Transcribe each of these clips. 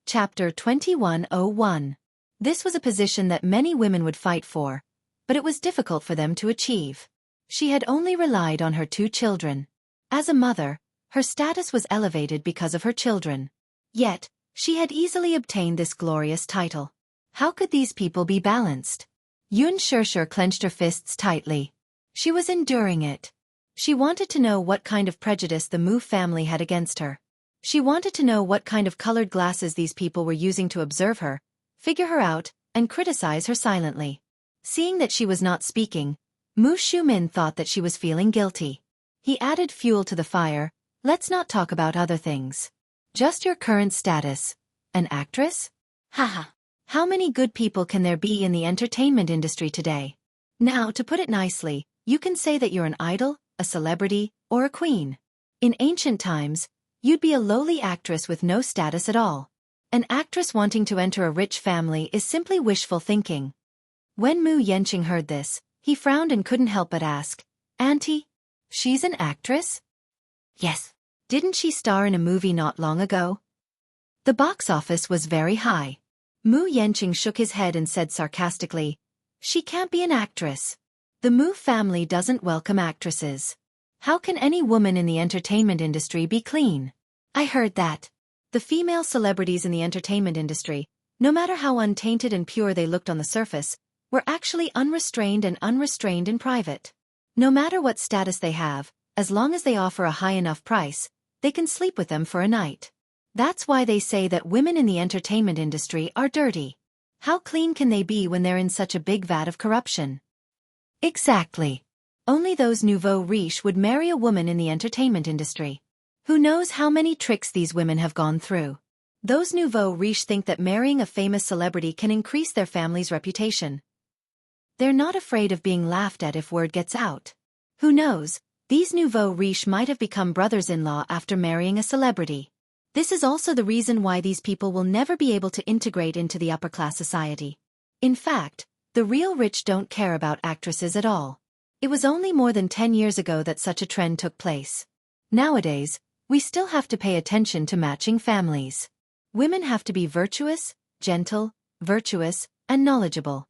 Chapter 2101. This was a position that many women would fight for, but it was difficult for them to achieve. She had only relied on her 2 children. As a mother, her status was elevated because of her children. Yet, she had easily obtained this glorious title. How could these people be balanced? Xianxia clenched her fists tightly. She was enduring it. She wanted to know what kind of prejudice the Mu family had against her. She wanted to know what kind of colored glasses these people were using to observe her, figure her out, and criticize her silently. Seeing that she was not speaking, Mu Shumin thought that she was feeling guilty. He added fuel to the fire. Let's not talk about other things. Just your current status. An actress? Haha. How many good people can there be in the entertainment industry today? Now, to put it nicely, you can say that you're an idol, a celebrity, or a queen. In ancient times, you'd be a lowly actress with no status at all. An actress wanting to enter a rich family is simply wishful thinking. When Mu Yenqing heard this, he frowned and couldn't help but ask, "Auntie, she's an actress?" "Yes. Didn't she star in a movie not long ago?" The box office was very high. Mu Yenqing shook his head and said sarcastically, "She can't be an actress. The Mu family doesn't welcome actresses. How can any woman in the entertainment industry be clean?" I heard that. The female celebrities in the entertainment industry, no matter how untainted and pure they looked on the surface, were actually unrestrained in private. No matter what status they have, as long as they offer a high enough price, they can sleep with them for a night. That's why they say that women in the entertainment industry are dirty. How clean can they be when they're in such a big vat of corruption? Exactly. Only those nouveau riche would marry a woman in the entertainment industry. Who knows how many tricks these women have gone through. Those nouveau riche think that marrying a famous celebrity can increase their family's reputation. They're not afraid of being laughed at if word gets out. Who knows, these nouveau riche might have become brothers-in-law after marrying a celebrity. This is also the reason why these people will never be able to integrate into the upper-class society. In fact, the real rich don't care about actresses at all. It was only more than 10 years ago that such a trend took place. Nowadays, we still have to pay attention to matching families. Women have to be virtuous, gentle, virtuous, and knowledgeable.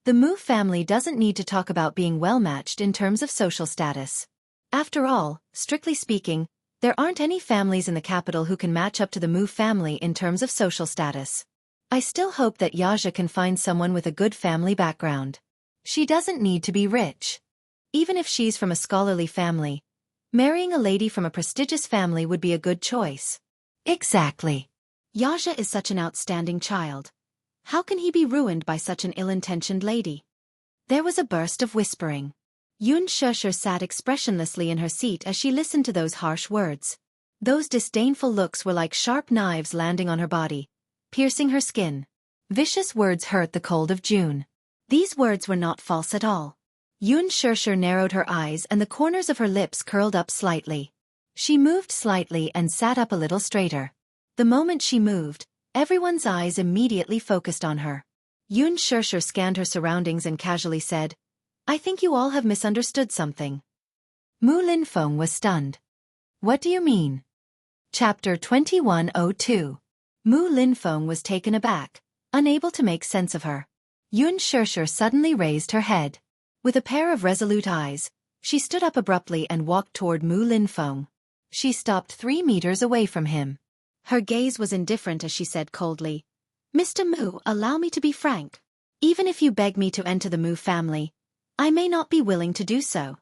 The Mu family doesn't need to talk about being well-matched in terms of social status. After all, strictly speaking, there aren't any families in the capital who can match up to the Mu family in terms of social status. I still hope that Xianxia can find someone with a good family background. She doesn't need to be rich. Even if she's from a scholarly family, marrying a lady from a prestigious family would be a good choice. Exactly. Xianxia is such an outstanding child. How can he be ruined by such an ill-intentioned lady? There was a burst of whispering. Xianxia sat expressionlessly in her seat as she listened to those harsh words. Those disdainful looks were like sharp knives landing on her body, piercing her skin. Vicious words hurt the cold of June. These words were not false at all. Xianxia narrowed her eyes and the corners of her lips curled up slightly. She moved slightly and sat up a little straighter. The moment she moved, everyone's eyes immediately focused on her. Xianxia scanned her surroundings and casually said, "I think you all have misunderstood something." Mu Linfeng was stunned. "What do you mean?" Chapter 2102. Mu Linfeng was taken aback, unable to make sense of her. Xianxia suddenly raised her head. With a pair of resolute eyes, she stood up abruptly and walked toward Mu Linfeng. She stopped 3 meters away from him. Her gaze was indifferent as she said coldly, "Mr. Mu, allow me to be frank. Even if you beg me to enter the Mu family, I may not be willing to do so."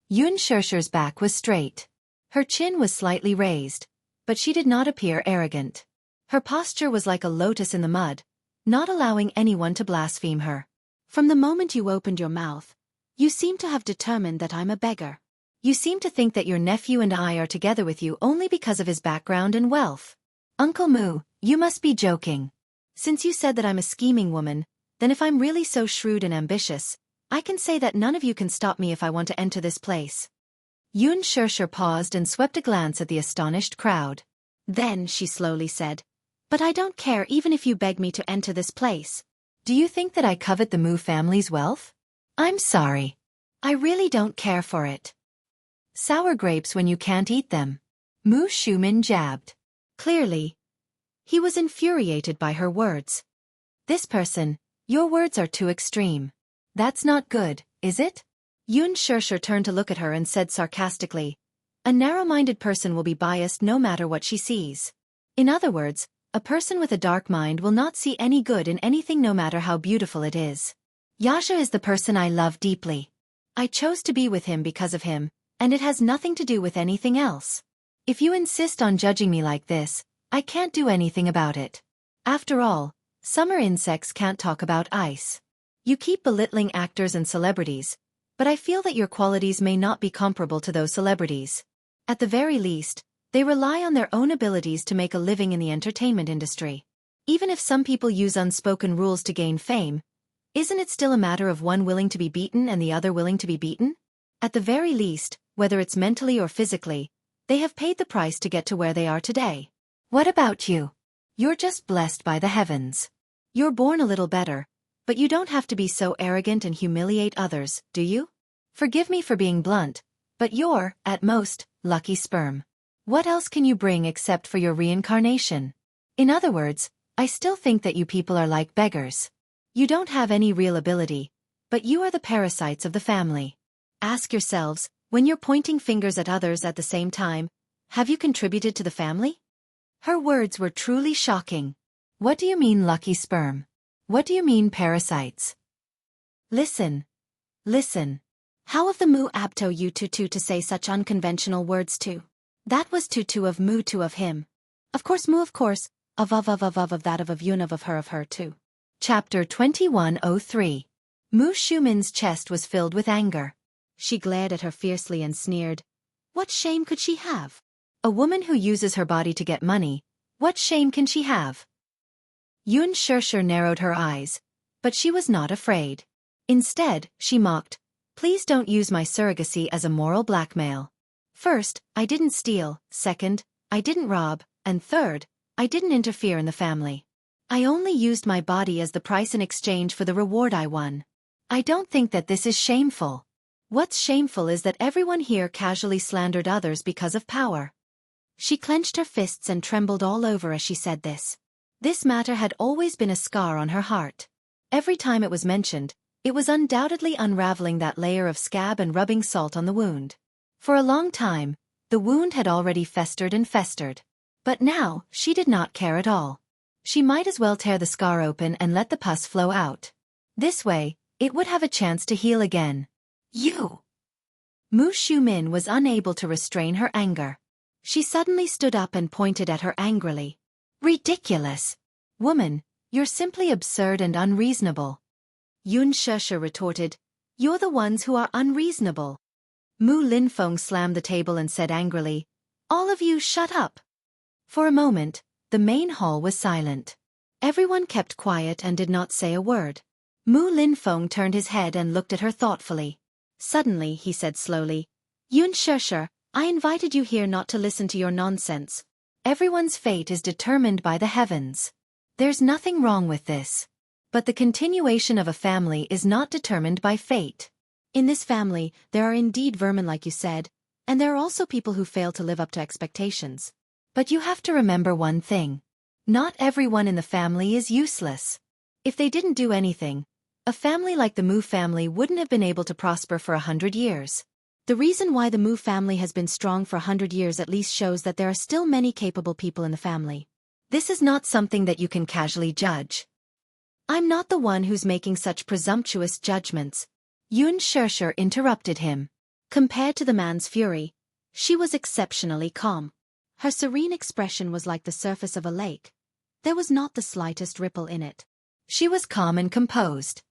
Xianxia's back was straight. Her chin was slightly raised, but she did not appear arrogant. Her posture was like a lotus in the mud, not allowing anyone to blaspheme her. "From the moment you opened your mouth, you seem to have determined that I'm a beggar. You seem to think that your nephew and I are together with you only because of his background and wealth. Uncle Mu, you must be joking. Since you said that I'm a scheming woman, then if I'm really so shrewd and ambitious, I can say that none of you can stop me if I want to enter this place." Xianxia paused and swept a glance at the astonished crowd. Then she slowly said, "But I don't care even if you beg me to enter this place. Do you think that I covet the Mu family's wealth? I'm sorry. I really don't care for it. Sour grapes when you can't eat them." Mu Shumin jabbed. Clearly, He was infuriated by her words. This person, your words are too extreme. That's not good, is it? Xianxia turned to look at her and said sarcastically, a narrow-minded person will be biased no matter what she sees. In other words, a person with a dark mind will not see any good in anything no matter how beautiful it is. Yasha is the person I love deeply. I chose to be with him because of him, and it has nothing to do with anything else. If you insist on judging me like this, I can't do anything about it. After all, summer insects can't talk about ice. You keep belittling actors and celebrities, but I feel that your qualities may not be comparable to those celebrities. At the very least, they rely on their own abilities to make a living in the entertainment industry. Even if some people use unspoken rules to gain fame, isn't it still a matter of one willing to be beaten and the other willing to be beaten? At the very least, whether it's mentally or physically, they have paid the price to get to where they are today. What about you? You're just blessed by the heavens. You're born a little better, but you don't have to be so arrogant and humiliate others, do you? Forgive me for being blunt, but you're, at most, lucky sperm. What else can you bring except for your reincarnation? In other words, I still think that you people are like beggars. You don't have any real ability, but you are the parasites of the family. Ask yourselves, when you're pointing fingers at others at the same time, have you contributed to the family? Her words were truly shocking. What do you mean lucky sperm? What do you mean parasites? Listen. Listen. How of the Mu Abto you Tutu to say such unconventional words to? That was Tutu of Mu to of him. Of course Mu of course, of that of Yun of her too. Chapter 2103. Mu Shumin's chest was filled with anger. She glared at her fiercely and sneered. What shame could she have? A woman who uses her body to get money, what shame can she have? Xianxia narrowed her eyes, but she was not afraid. Instead, she mocked, please don't use my surrogacy as a moral blackmail. First, I didn't steal, second, I didn't rob, and third, I didn't interfere in the family. I only used my body as the price in exchange for the reward I won. I don't think that this is shameful. What's shameful is that everyone here casually slandered others because of power. She clenched her fists and trembled all over as she said this. This matter had always been a scar on her heart. Every time it was mentioned, it was undoubtedly unraveling that layer of scab and rubbing salt on the wound. For a long time, the wound had already festered and festered. But now, she did not care at all. She might as well tear the scar open and let the pus flow out. This way, it would have a chance to heal again. You! Mu Shumin was unable to restrain her anger. She suddenly stood up and pointed at her angrily. Ridiculous! Woman, you're simply absurd and unreasonable. Xianxia retorted, you're the ones who are unreasonable. Mu Linfeng slammed the table and said angrily, all of you shut up. For a moment, the main hall was silent. Everyone kept quiet and did not say a word. Mu Linfeng turned his head and looked at her thoughtfully. Suddenly he said slowly, Xianxia, I invited you here not to listen to your nonsense. Everyone's fate is determined by the heavens. There's nothing wrong with this. But the continuation of a family is not determined by fate. In this family, there are indeed vermin like you said, and there are also people who fail to live up to expectations. But you have to remember one thing. Not everyone in the family is useless. If they didn't do anything, a family like the Mu family wouldn't have been able to prosper for 100 years. The reason why the Mu family has been strong for 100 years at least shows that there are still many capable people in the family. This is not something that you can casually judge. I'm not the one who's making such presumptuous judgments. Xianxia interrupted him. Compared to the man's fury, she was exceptionally calm. Her serene expression was like the surface of a lake. There was not the slightest ripple in it. She was calm and composed.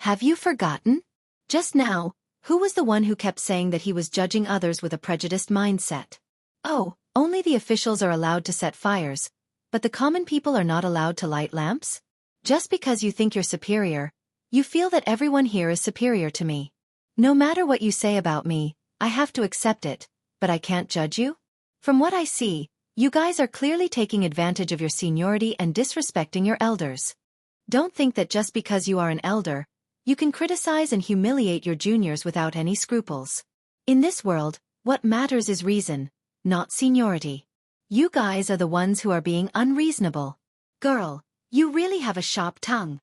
Have you forgotten? Just now, who was the one who kept saying that he was judging others with a prejudiced mindset? Oh, only the officials are allowed to set fires, but the common people are not allowed to light lamps? Just because you think you're superior, you feel that everyone here is superior to me. No matter what you say about me, I have to accept it, but I can't judge you? From what I see, you guys are clearly taking advantage of your seniority and disrespecting your elders. Don't think that just because you are an elder, you can criticize and humiliate your juniors without any scruples. In this world, what matters is reason, not seniority. You guys are the ones who are being unreasonable. Girl, you really have a sharp tongue.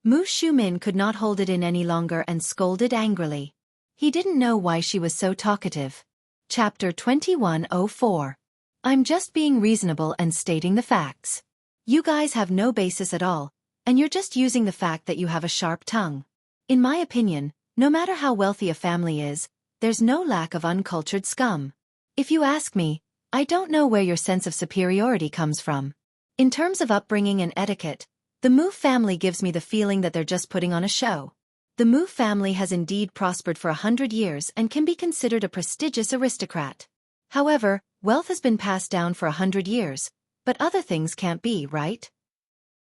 Mu Xiumin could not hold it in any longer and scolded angrily. He didn't know why she was so talkative. Chapter 2104. I'm just being reasonable and stating the facts. You guys have no basis at all, and you're just using the fact that you have a sharp tongue. In my opinion, no matter how wealthy a family is, there's no lack of uncultured scum. If you ask me, I don't know where your sense of superiority comes from. In terms of upbringing and etiquette, the Mu family gives me the feeling that they're just putting on a show. The Mu family has indeed prospered for 100 years and can be considered a prestigious aristocrat. However, wealth has been passed down for 100 years, but other things can't be, right?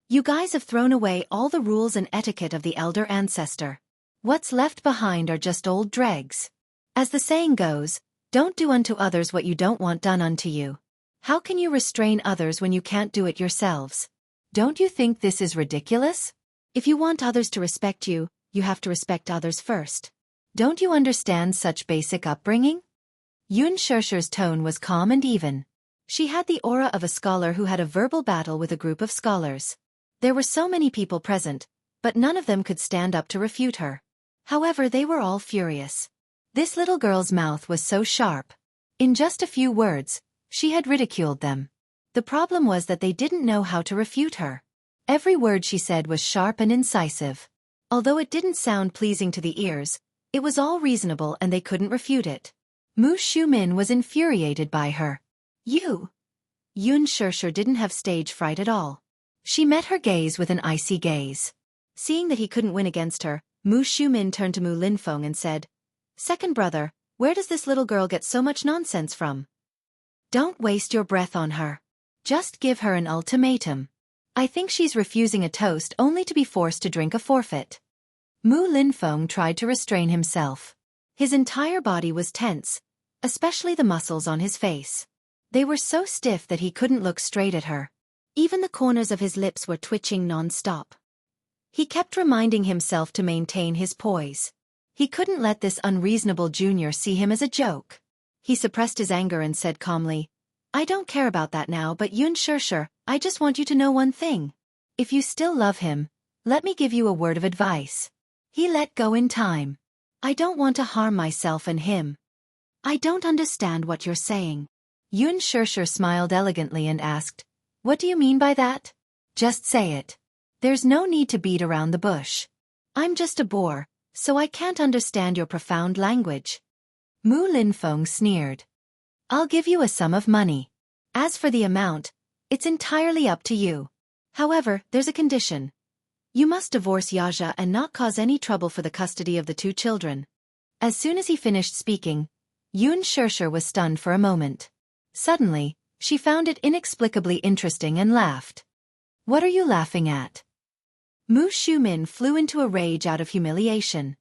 You guys have thrown away all the rules and etiquette of the elder ancestor. What's left behind are just old dregs. As the saying goes, don't do unto others what you don't want done unto you. How can you restrain others when you can't do it yourselves? Don't you think this is ridiculous? If you want others to respect you, you have to respect others first. Don't you understand such basic upbringing? Xianxia's tone was calm and even. She had the aura of a scholar who had a verbal battle with a group of scholars. There were so many people present, but none of them could stand up to refute her. However, they were all furious. This little girl's mouth was so sharp. In just a few words, she had ridiculed them. The problem was that they didn't know how to refute her. Every word she said was sharp and incisive. Although it didn't sound pleasing to the ears, it was all reasonable and they couldn't refute it. Mu Xiumin was infuriated by her. Xianxia didn't have stage fright at all. She met her gaze with an icy gaze. Seeing that he couldn't win against her, Mu Xiumin turned to Mu Linfeng and said, "Second brother, where does this little girl get so much nonsense from? Don't waste your breath on her. Just give her an ultimatum. I think she's refusing a toast only to be forced to drink a forfeit." Mu Linfeng tried to restrain himself. His entire body was tense, especially the muscles on his face. They were so stiff that he couldn't look straight at her. Even the corners of his lips were twitching non-stop. He kept reminding himself to maintain his poise. He couldn't let this unreasonable junior see him as a joke. He suppressed his anger and said calmly, "I don't care about that now, but Xianxia, I just want you to know one thing. If you still love him, let me give you a word of advice. He let go in time. I don't want to harm myself and him." "I don't understand what you're saying." Xianxia smiled elegantly and asked, "What do you mean by that? Just say it. There's no need to beat around the bush. I'm just a boor, so I can't understand your profound language." Mu Linfeng sneered. "I'll give you a sum of money. As for the amount, it's entirely up to you. However, there's a condition. You must divorce Xianxia and not cause any trouble for the custody of the two children." As soon as he finished speaking, Xianxia was stunned for a moment. Suddenly, she found it inexplicably interesting and laughed. "What are you laughing at?" Mu Xiumin flew into a rage out of humiliation.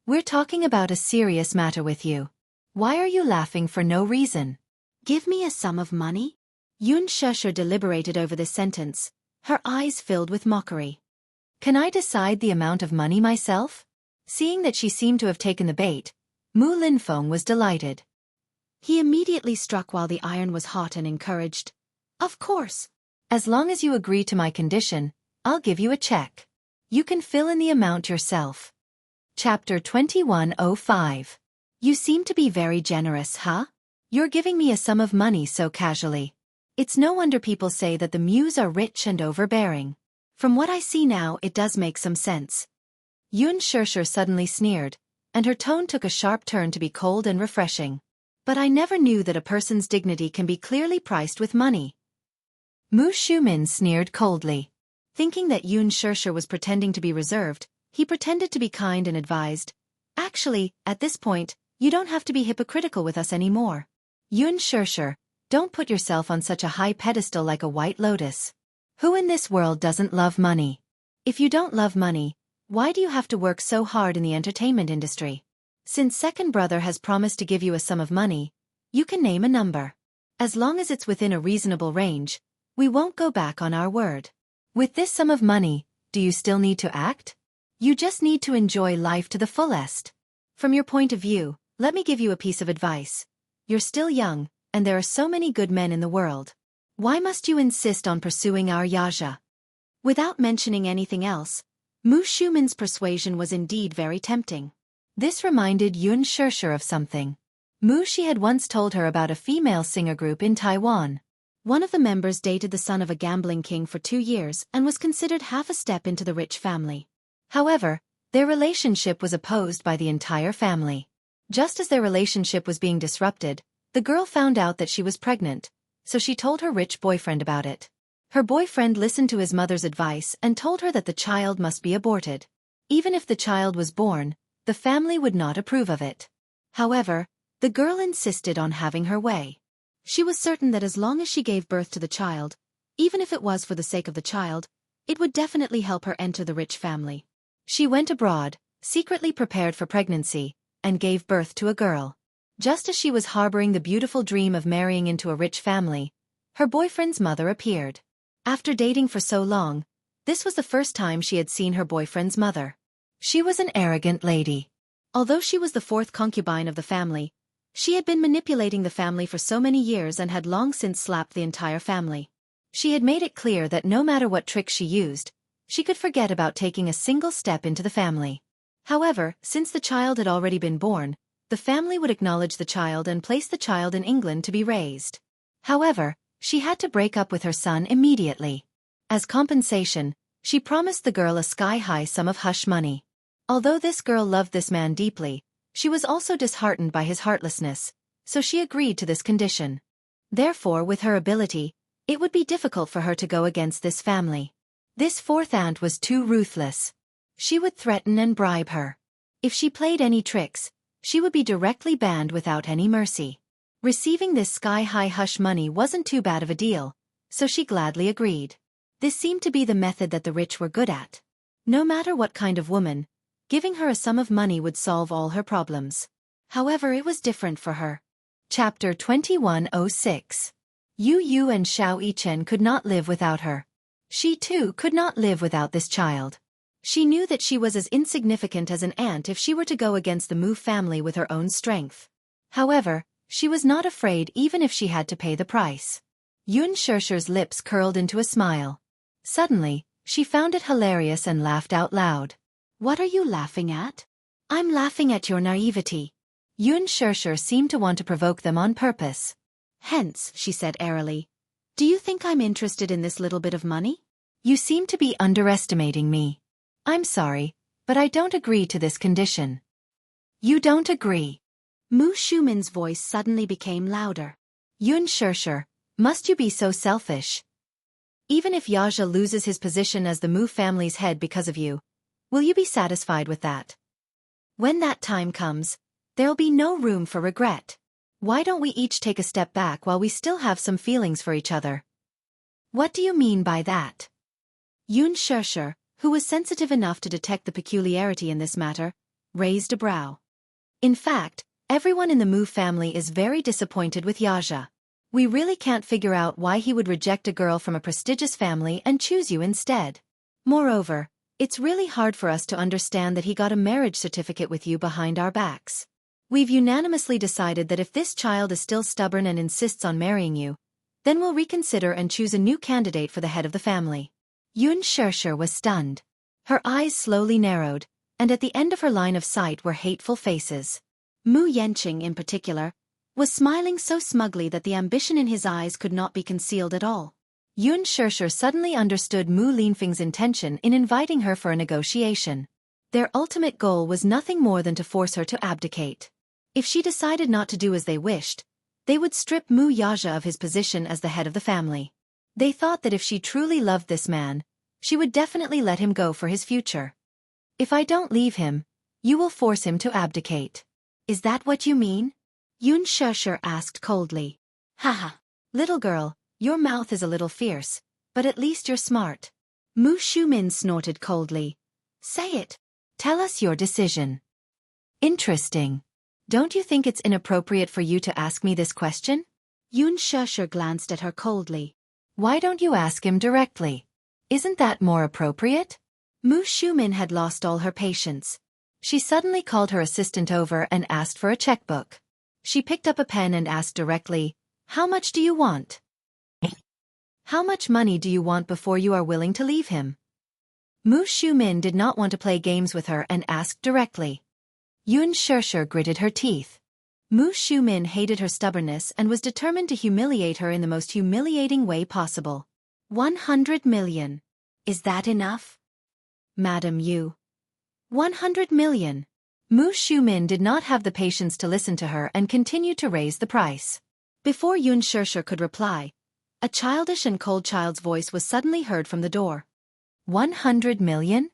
"We're talking about a serious matter with you. Why are you laughing for no reason?" "Give me a sum of money?" Xianxia deliberated over this sentence, her eyes filled with mockery. "Can I decide the amount of money myself?" Seeing that she seemed to have taken the bait, Mu Linfeng was delighted. He immediately struck while the iron was hot and encouraged, "Of course. As long as you agree to my condition, I'll give you a check. You can fill in the amount yourself." Chapter 2105. You seem to be very generous, huh? You're giving me a sum of money so casually. It's no wonder people say that the Muse are rich and overbearing. From what I see now, it does make some sense. Xianxia suddenly sneered, and her tone took a sharp turn to be cold and refreshing. "But I never knew that a person's dignity can be clearly priced with money." Mu Xiumin sneered coldly. Thinking that Xianxia was pretending to be reserved, he pretended to be kind and advised, "Actually, at this point, you don't have to be hypocritical with us anymore. Xianxia, don't put yourself on such a high pedestal like a white lotus. Who in this world doesn't love money? If you don't love money, why do you have to work so hard in the entertainment industry? Since second brother has promised to give you a sum of money, you can name a number. As long as it's within a reasonable range, we won't go back on our word. With this sum of money, do you still need to act? You just need to enjoy life to the fullest. From your point of view, let me give you a piece of advice. You're still young, and there are so many good men in the world. Why must you insist on pursuing our Yaja? Without mentioning anything else, Mu Shumen's persuasion was indeed very tempting. This reminded Xianxia of something. Mu Shi had once told her about a female singer group in Taiwan. One of the members dated the son of a gambling king for 2 years and was considered half a step into the rich family. However, their relationship was opposed by the entire family. Just as their relationship was being disrupted, the girl found out that she was pregnant, so she told her rich boyfriend about it. Her boyfriend listened to his mother's advice and told her that the child must be aborted. Even if the child was born, the family would not approve of it. However, the girl insisted on having her way. She was certain that as long as she gave birth to the child, even if it was for the sake of the child, it would definitely help her enter the rich family. She went abroad, secretly prepared for pregnancy, and gave birth to a girl. Just as she was harboring the beautiful dream of marrying into a rich family, her boyfriend's mother appeared. After dating for so long, this was the first time she had seen her boyfriend's mother. She was an arrogant lady. Although she was the 4th concubine of the family, she had been manipulating the family for so many years and had long since slapped the entire family. She had made it clear that no matter what tricks she used, she could forget about taking a single step into the family. However, since the child had already been born, the family would acknowledge the child and place the child in England to be raised. However, she had to break up with her son immediately. As compensation, she promised the girl a sky-high sum of hush money. Although this girl loved this man deeply, she was also disheartened by his heartlessness, so she agreed to this condition. Therefore, with her ability, it would be difficult for her to go against this family. This 4th aunt was too ruthless. She would threaten and bribe her. If she played any tricks, she would be directly banned without any mercy. Receiving this sky-high hush money wasn't too bad of a deal, so she gladly agreed. This seemed to be the method that the rich were good at. No matter what kind of woman, giving her a sum of money would solve all her problems. However, it was different for her. Chapter 2106. Yu and Xiao Yichen could not live without her. She too could not live without this child. She knew that she was as insignificant as an ant if she were to go against the Mu family with her own strength. However, she was not afraid even if she had to pay the price. Xianxia's lips curled into a smile. Suddenly, she found it hilarious and laughed out loud. "What are you laughing at?" "I'm laughing at your naivety." Xianxia seemed to want to provoke them on purpose. "Hence," she said airily, "do you think I'm interested in this little bit of money? You seem to be underestimating me. I'm sorry, but I don't agree to this condition." "You don't agree?" Mu Shumen's voice suddenly became louder. "Xianxia, must you be so selfish? Even if Yaja loses his position as the Mu family's head because of you, will you be satisfied with that? When that time comes, there'll be no room for regret. Why don't we each take a step back while we still have some feelings for each other?" "What do you mean by that?" Xianxia, who was sensitive enough to detect the peculiarity in this matter, raised a brow. "In fact, everyone in the Mu family is very disappointed with Yaja. We really can't figure out why he would reject a girl from a prestigious family and choose you instead. Moreover, it's really hard for us to understand that he got a marriage certificate with you behind our backs. We've unanimously decided that if this child is still stubborn and insists on marrying you, then we'll reconsider and choose a new candidate for the head of the family." Xianxia was stunned. Her eyes slowly narrowed, and at the end of her line of sight were hateful faces. Mu Yanqing, in particular, was smiling so smugly that the ambition in his eyes could not be concealed at all. Xianxia suddenly understood Mu Linfeng's intention in inviting her for a negotiation. Their ultimate goal was nothing more than to force her to abdicate. If she decided not to do as they wished, they would strip Mu Yaja of his position as the head of the family. They thought that if she truly loved this man, she would definitely let him go for his future. "If I don't leave him, you will force him to abdicate. Is that what you mean?" Xianxia asked coldly. "Haha, little girl, your mouth is a little fierce, but at least you're smart." Mu Shumen snorted coldly. "Say it. Tell us your decision." "Interesting. Don't you think it's inappropriate for you to ask me this question?" Xianxia glanced at her coldly. "Why don't you ask him directly? Isn't that more appropriate?" Mu Shumen had lost all her patience. She suddenly called her assistant over and asked for a checkbook. She picked up a pen and asked directly, How much do you want? How much money do you want before you are willing to leave him? Mu Xiumin did not want to play games with her and asked directly. Xianxia gritted her teeth. Mu Xiumin hated her stubbornness and was determined to humiliate her in the most humiliating way possible. 100 million. Is that enough? Madam Yu. 100 million. Mu Xiumin did not have the patience to listen to her and continued to raise the price. Before Xianxia could reply, a childish and cold child's voice was suddenly heard from the door. 100 million?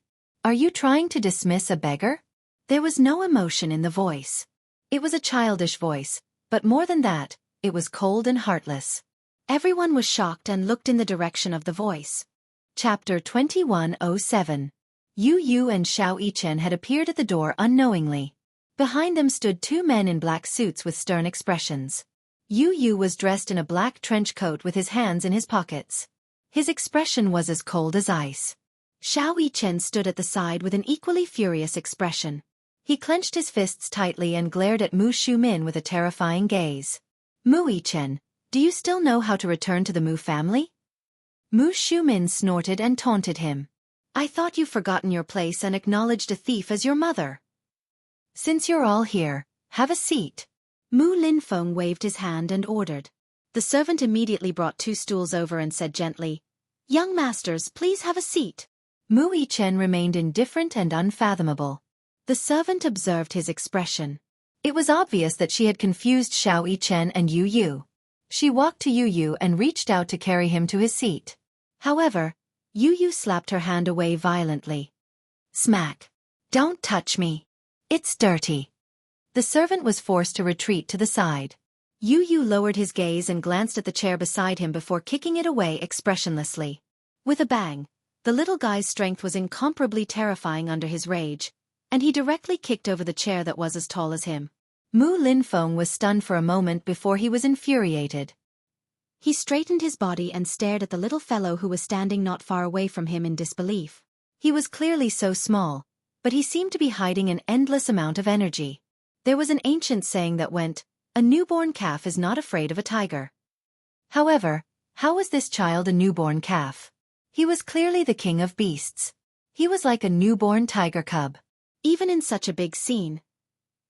Are you trying to dismiss a beggar? There was no emotion in the voice. It was a childish voice, but more than that, it was cold and heartless. Everyone was shocked and looked in the direction of the voice. Chapter 2107. Yu Yu and Xiao Yichen had appeared at the door unknowingly. Behind them stood two men in black suits with stern expressions. Yu Yu was dressed in a black trench coat with his hands in his pockets. His expression was as cold as ice. Xiao Yichen stood at the side with an equally furious expression. He clenched his fists tightly and glared at Mu Xiumin with a terrifying gaze. Mu Yichen, do you still know how to return to the Mu family? Mu Xiumin snorted and taunted him. I thought you've forgotten your place and acknowledged a thief as your mother. Since you're all here, have a seat. Mu Linfeng waved his hand and ordered. The servant immediately brought two stools over and said gently, Young masters, please have a seat. Mu Yichen remained indifferent and unfathomable. The servant observed his expression. It was obvious that she had confused Xiao Yichen and Yu Yu. She walked to Yu Yu and reached out to carry him to his seat. However, Yu Yu slapped her hand away violently. Smack. Don't touch me. It's dirty. The servant was forced to retreat to the side. Yu Yu lowered his gaze and glanced at the chair beside him before kicking it away expressionlessly. With a bang, the little guy's strength was incomparably terrifying under his rage, and he directly kicked over the chair that was as tall as him. Mu Linfeng was stunned for a moment before he was infuriated. He straightened his body and stared at the little fellow who was standing not far away from him in disbelief. He was clearly so small, but he seemed to be hiding an endless amount of energy. There was an ancient saying that went, a newborn calf is not afraid of a tiger. However, how was this child a newborn calf? He was clearly the king of beasts. He was like a newborn tiger cub. Even in such a big scene,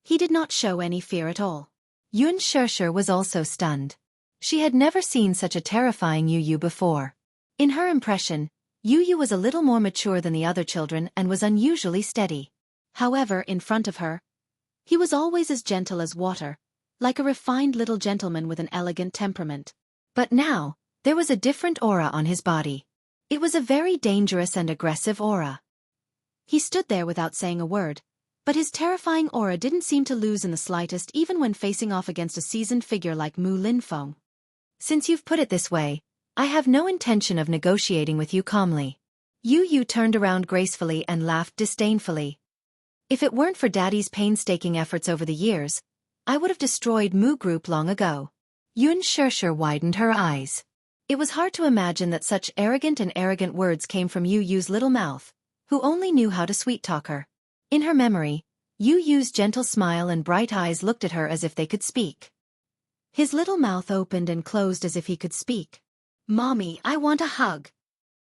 he did not show any fear at all. Xianxia was also stunned. She had never seen such a terrifying Yu Yu before. In her impression, Yu Yu was a little more mature than the other children and was unusually steady. However, in front of her, he was always as gentle as water, like a refined little gentleman with an elegant temperament. But now, there was a different aura on his body. It was a very dangerous and aggressive aura. He stood there without saying a word, but his terrifying aura didn't seem to lose in the slightest even when facing off against a seasoned figure like Mu Linfeng. Since you've put it this way, I have no intention of negotiating with you calmly. Yu Yu turned around gracefully and laughed disdainfully. If it weren't for Daddy's painstaking efforts over the years, I would have destroyed Mu Group long ago. Xianxia widened her eyes. It was hard to imagine that such arrogant words came from Yu Yu's little mouth, who only knew how to sweet-talk her. In her memory, Yu Yu's gentle smile and bright eyes looked at her as if they could speak. His little mouth opened and closed as if he could speak. Mommy, I want a hug.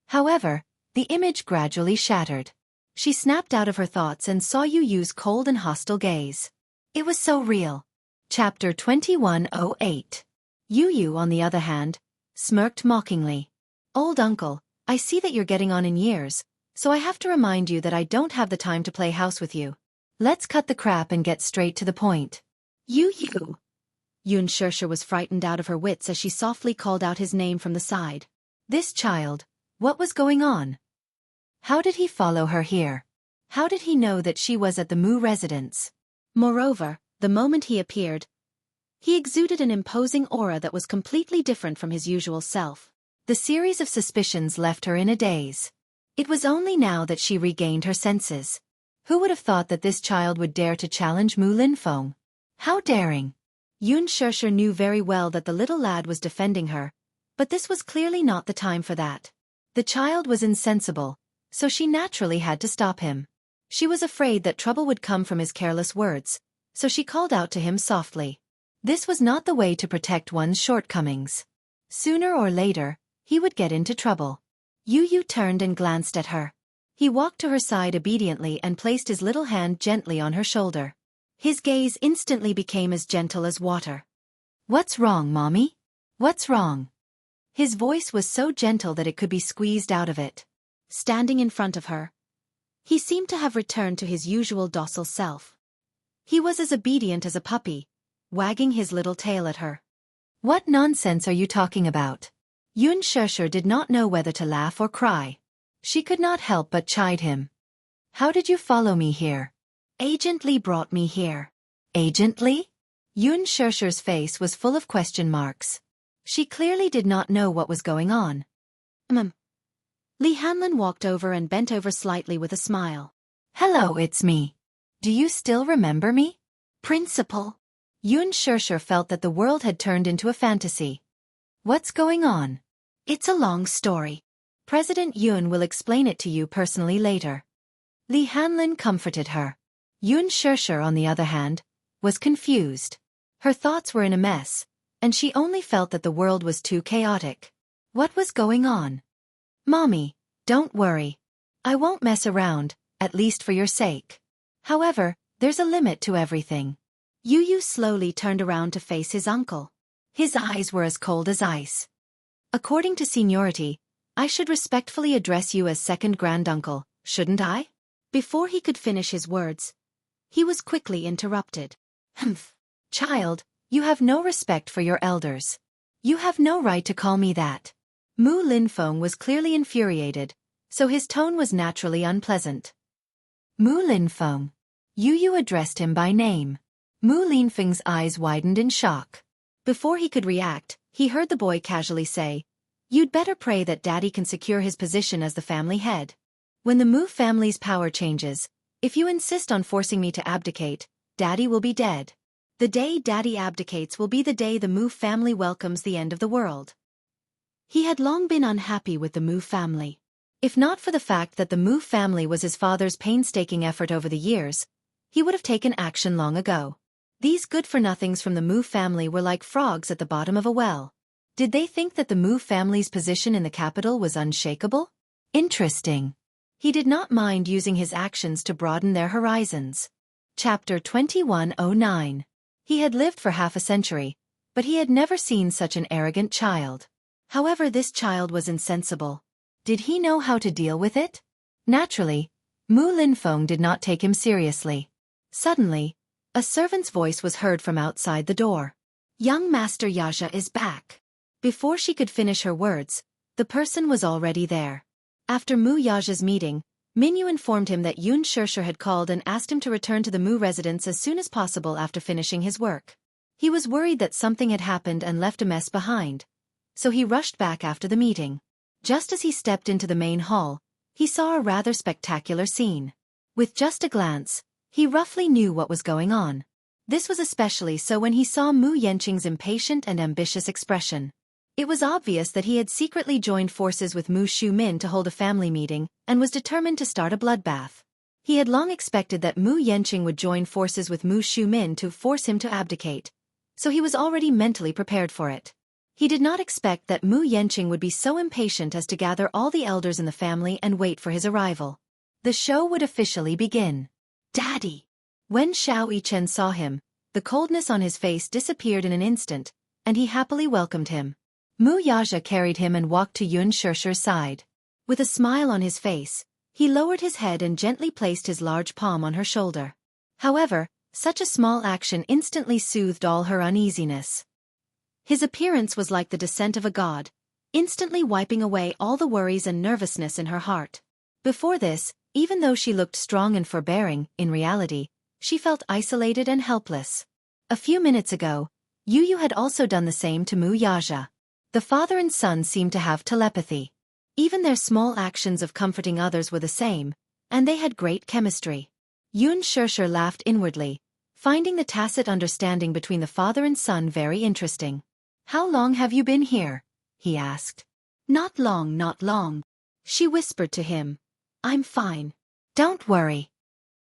However, the image gradually shattered. She snapped out of her thoughts and saw Yu Yu's cold and hostile gaze. It was so real. Chapter 2108. Yu Yu, on the other hand, smirked mockingly. Old uncle, I see that you're getting on in years, so I have to remind you that I don't have the time to play house with you. Let's cut the crap and get straight to the point. Yu Yu. Xianxia was frightened out of her wits as she softly called out his name from the side. This child, what was going on? How did he follow her here? How did he know that she was at the Mu residence? Moreover, the moment he appeared, he exuded an imposing aura that was completely different from his usual self. The series of suspicions left her in a daze. It was only now that she regained her senses. Who would have thought that this child would dare to challenge Mu Linfeng? How daring! Xianxia knew very well that the little lad was defending her, but this was clearly not the time for that. The child was insensible, so she naturally had to stop him. She was afraid that trouble would come from his careless words, so she called out to him softly. This was not the way to protect one's shortcomings. Sooner or later, he would get into trouble. Yu turned and glanced at her. He walked to her side obediently and placed his little hand gently on her shoulder. His gaze instantly became as gentle as water. "What's wrong, Mommy? What's wrong?" His voice was so gentle that it could be squeezed out of it. Standing in front of her, he seemed to have returned to his usual docile self. He was as obedient as a puppy, wagging his little tail at her. "What nonsense are you talking about?" Xianxia did not know whether to laugh or cry. She could not help but chide him. "How did you follow me here?" "Agent Li brought me here." "Agent Li?" Xianxia's face was full of question marks. She clearly did not know what was going on. Li Hanlin walked over and bent over slightly with a smile. "Hello, it's me. Do you still remember me?" "Principal." Xianxia felt that the world had turned into a fantasy. "What's going on?" "It's a long story. President Yun will explain it to you personally later." Li Hanlin comforted her. Xianxia, on the other hand, was confused. Her thoughts were in a mess, and she only felt that the world was too chaotic. What was going on? "Mommy, don't worry. I won't mess around, at least for your sake. However, there's a limit to everything." Yu slowly turned around to face his uncle. His eyes were as cold as ice. "According to seniority, I should respectfully address you as second granduncle, shouldn't I?" Before he could finish his words, he was quickly interrupted. "Humph. Child, you have no respect for your elders. You have no right to call me that." Mu Linfeng was clearly infuriated, so his tone was naturally unpleasant. "Mu Linfeng." Yu addressed him by name. Mu Linfeng's eyes widened in shock. Before he could react, he heard the boy casually say, "You'd better pray that Daddy can secure his position as the family head. When the Mu family's power changes, if you insist on forcing me to abdicate, Daddy will be dead. The day Daddy abdicates will be the day the Mu family welcomes the end of the world." He had long been unhappy with the Mu family. If not for the fact that the Mu family was his father's painstaking effort over the years, he would have taken action long ago. These good-for-nothings from the Mu family were like frogs at the bottom of a well. Did they think that the Mu family's position in the capital was unshakable? Interesting. He did not mind using his actions to broaden their horizons. Chapter 2109. He had lived for half a century, but he had never seen such an arrogant child. However, this child was insensible. Did he know how to deal with it? Naturally, Mu Linfeng did not take him seriously. Suddenly, a servant's voice was heard from outside the door. "Young Master Xianxia is back." Before she could finish her words, the person was already there. After Mu Xianxia's meeting, Minyu informed him that Xianxia had called and asked him to return to the Mu residence as soon as possible after finishing his work. He was worried that something had happened and left a mess behind, so he rushed back after the meeting. Just as he stepped into the main hall, he saw a rather spectacular scene. With just a glance, he roughly knew what was going on. This was especially so when he saw Mu Yanqing's impatient and ambitious expression. It was obvious that he had secretly joined forces with Mu Shumin to hold a family meeting and was determined to start a bloodbath. He had long expected that Mu Yanqing would join forces with Mu Shumin to force him to abdicate, so he was already mentally prepared for it. He did not expect that Mu Yanqing would be so impatient as to gather all the elders in the family and wait for his arrival. The show would officially begin. "Daddy!" When Xiao Yichen saw him, the coldness on his face disappeared in an instant, and he happily welcomed him. Mu Xianxia carried him and walked to Xianxia's side. With a smile on his face, he lowered his head and gently placed his large palm on her shoulder. However, such a small action instantly soothed all her uneasiness. His appearance was like the descent of a god, instantly wiping away all the worries and nervousness in her heart. Before this, even though she looked strong and forbearing, in reality, she felt isolated and helpless. A few minutes ago, Yu had also done the same to Mu Xianxia. The father and son seemed to have telepathy. Even their small actions of comforting others were the same, and they had great chemistry. Xianxia laughed inwardly, finding the tacit understanding between the father and son very interesting. "How long have you been here?" he asked. Not long, not long." She whispered to him. "I'm fine. Don't worry."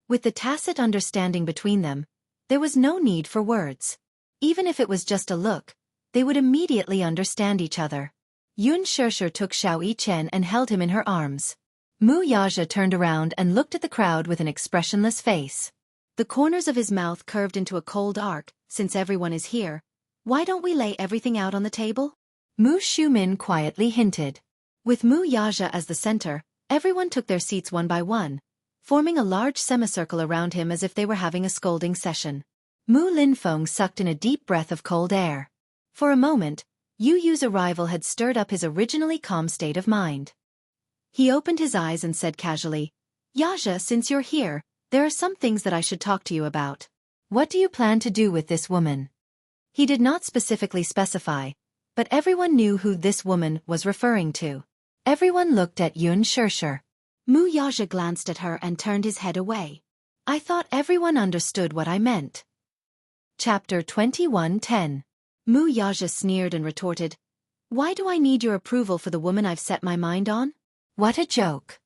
With the tacit understanding between them, there was no need for words. Even if it was just a look, they would immediately understand each other. Xianxia took Xiao Yichen and held him in her arms. Mu Yaxia turned around and looked at the crowd with an expressionless face. The corners of his mouth curved into a cold arc. Since everyone is here, why don't we lay everything out on the table? Mu Xiumin quietly hinted. With Mu Yaxia as the center, everyone took their seats one by one, forming a large semicircle around him as if they were having a scolding session. Mu Linfeng sucked in a deep breath of cold air. For a moment, Yu Yu's arrival had stirred up his originally calm state of mind. He opened his eyes and said casually, "Yaxia, since you're here, there are some things that I should talk to you about. What do you plan to do with this woman?" He did not specifically specify, but everyone knew who this woman was referring to. Everyone looked at Xianxia. Mu Yaxia glanced at her and turned his head away. I thought everyone understood what I meant. Chapter 21:10. Mu Yaxia sneered and retorted, "Why do I need your approval for the woman I've set my mind on?" What a joke.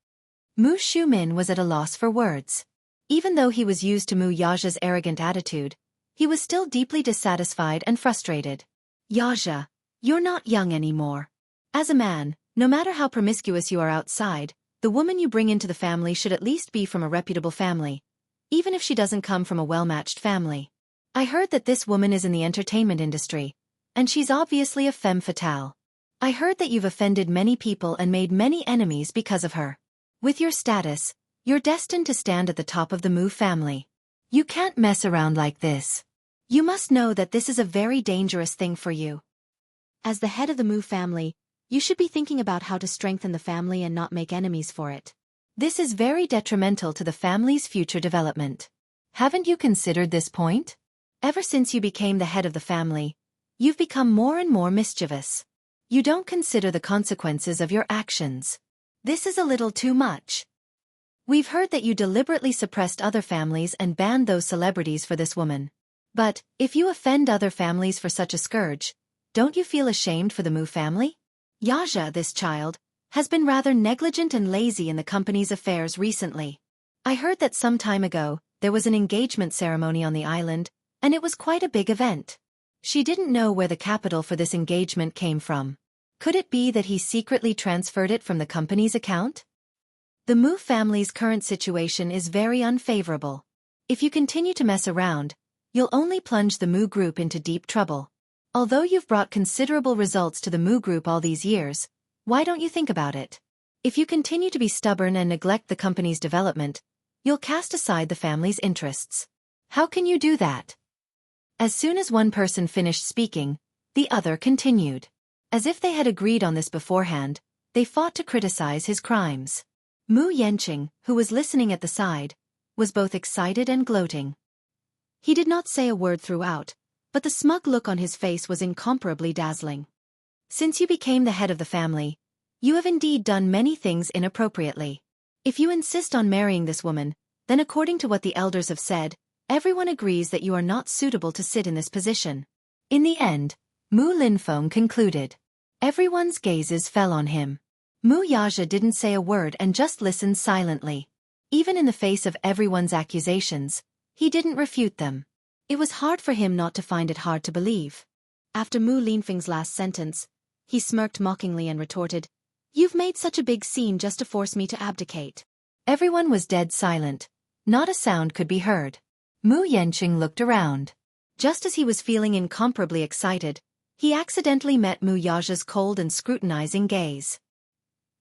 Mu Xiumin was at a loss for words. Even though he was used to Mu Yaxia's arrogant attitude, he was still deeply dissatisfied and frustrated. Yaxia, you're not young anymore. As a man, no matter how promiscuous you are outside, the woman you bring into the family should at least be from a reputable family, even if she doesn't come from a well-matched family. I heard that this woman is in the entertainment industry, and she's obviously a femme fatale. I heard that you've offended many people and made many enemies because of her. With your status, you're destined to stand at the top of the Mu family. You can't mess around like this. You must know that this is a very dangerous thing for you. As the head of the Mu family, you should be thinking about how to strengthen the family and not make enemies for it. This is very detrimental to the family's future development. Haven't you considered this point? Ever since you became the head of the family, you've become more and more mischievous. You don't consider the consequences of your actions. This is a little too much. We've heard that you deliberately suppressed other families and banned those celebrities for this woman. But, if you offend other families for such a scourge, don't you feel ashamed for the Mu family? Yaxia, this child, has been rather negligent and lazy in the company's affairs recently. I heard that some time ago, there was an engagement ceremony on the island, and it was quite a big event. She didn't know where the capital for this engagement came from. Could it be that he secretly transferred it from the company's account? The Mu family's current situation is very unfavorable. If you continue to mess around, you'll only plunge the Mu group into deep trouble. Although you've brought considerable results to the Mu group all these years, why don't you think about it? If you continue to be stubborn and neglect the company's development, you'll cast aside the family's interests. How can you do that? As soon as one person finished speaking, the other continued. As if they had agreed on this beforehand, they fought to criticize his crimes. Mu Yanqing, who was listening at the side, was both excited and gloating. He did not say a word throughout, but the smug look on his face was incomparably dazzling. Since you became the head of the family, you have indeed done many things inappropriately. If you insist on marrying this woman, then according to what the elders have said, everyone agrees that you are not suitable to sit in this position. In the end, Mu Linfeng concluded. Everyone's gazes fell on him. Mu Yaxia didn't say a word and just listened silently. Even in the face of everyone's accusations, he didn't refute them. It was hard for him not to find it hard to believe. After Mu Linfeng's last sentence, he smirked mockingly and retorted, "You've made such a big scene just to force me to abdicate." Everyone was dead silent. Not a sound could be heard. Mu Yanqing looked around. Just as he was feeling incomparably excited, he accidentally met Mu Yaxia's cold and scrutinizing gaze.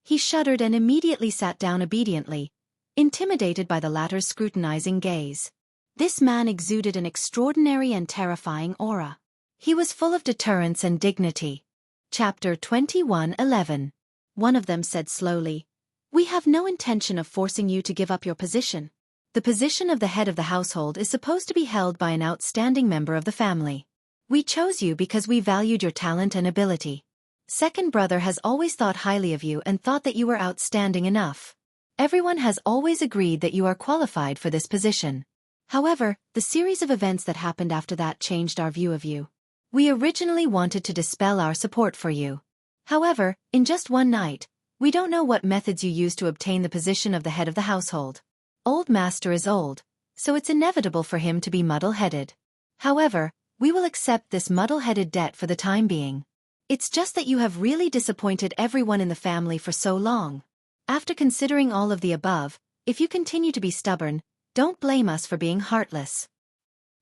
He shuddered and immediately sat down obediently, intimidated by the latter's scrutinizing gaze. This man exuded an extraordinary and terrifying aura. He was full of deterrence and dignity. Chapter 21:11. One of them said slowly, "We have no intention of forcing you to give up your position. The position of the head of the household is supposed to be held by an outstanding member of the family. We chose you because we valued your talent and ability. Second brother has always thought highly of you and thought that you were outstanding enough. Everyone has always agreed that you are qualified for this position. However, the series of events that happened after that changed our view of you. We originally wanted to dispel our support for you. However, in just one night, we don't know what methods you used to obtain the position of the head of the household. Old master is old, so it's inevitable for him to be muddle-headed. However, We will accept this muddle-headed debt for the time being. It's just that you have really disappointed everyone in the family for so long. After considering all of the above, if you continue to be stubborn, don't blame us for being heartless.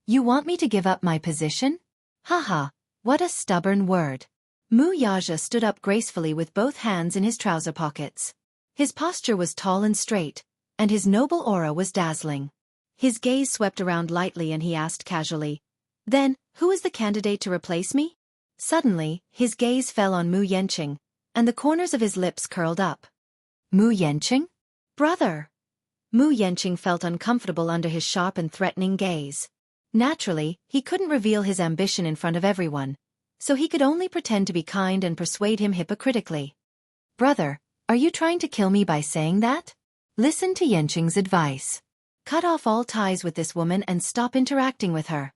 You want me to give up my position? Haha, what a stubborn word. Xianxia stood up gracefully with both hands in his trouser pockets. His posture was tall and straight, and his noble aura was dazzling. His gaze swept around lightly and he asked casually, "Then, who is the candidate to replace me?" Suddenly, his gaze fell on Mu Yanqing, and the corners of his lips curled up. Mu Yanqing? Brother! Mu Yanqing felt uncomfortable under his sharp and threatening gaze. Naturally, he couldn't reveal his ambition in front of everyone, so he could only pretend to be kind and persuade him hypocritically. Brother, are you trying to kill me by saying that? Listen to Yanqing's advice. Cut off all ties with this woman and stop interacting with her.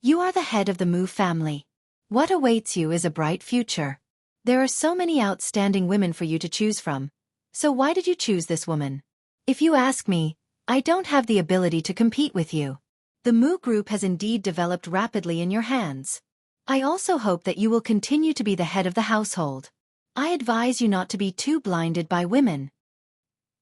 You are the head of the Mu family. What awaits you is a bright future. There are so many outstanding women for you to choose from, so why did you choose this woman? If you ask me, I don't have the ability to compete with you. The Mu group has indeed developed rapidly in your hands. I also hope that you will continue to be the head of the household. I advise you not to be too blinded by women.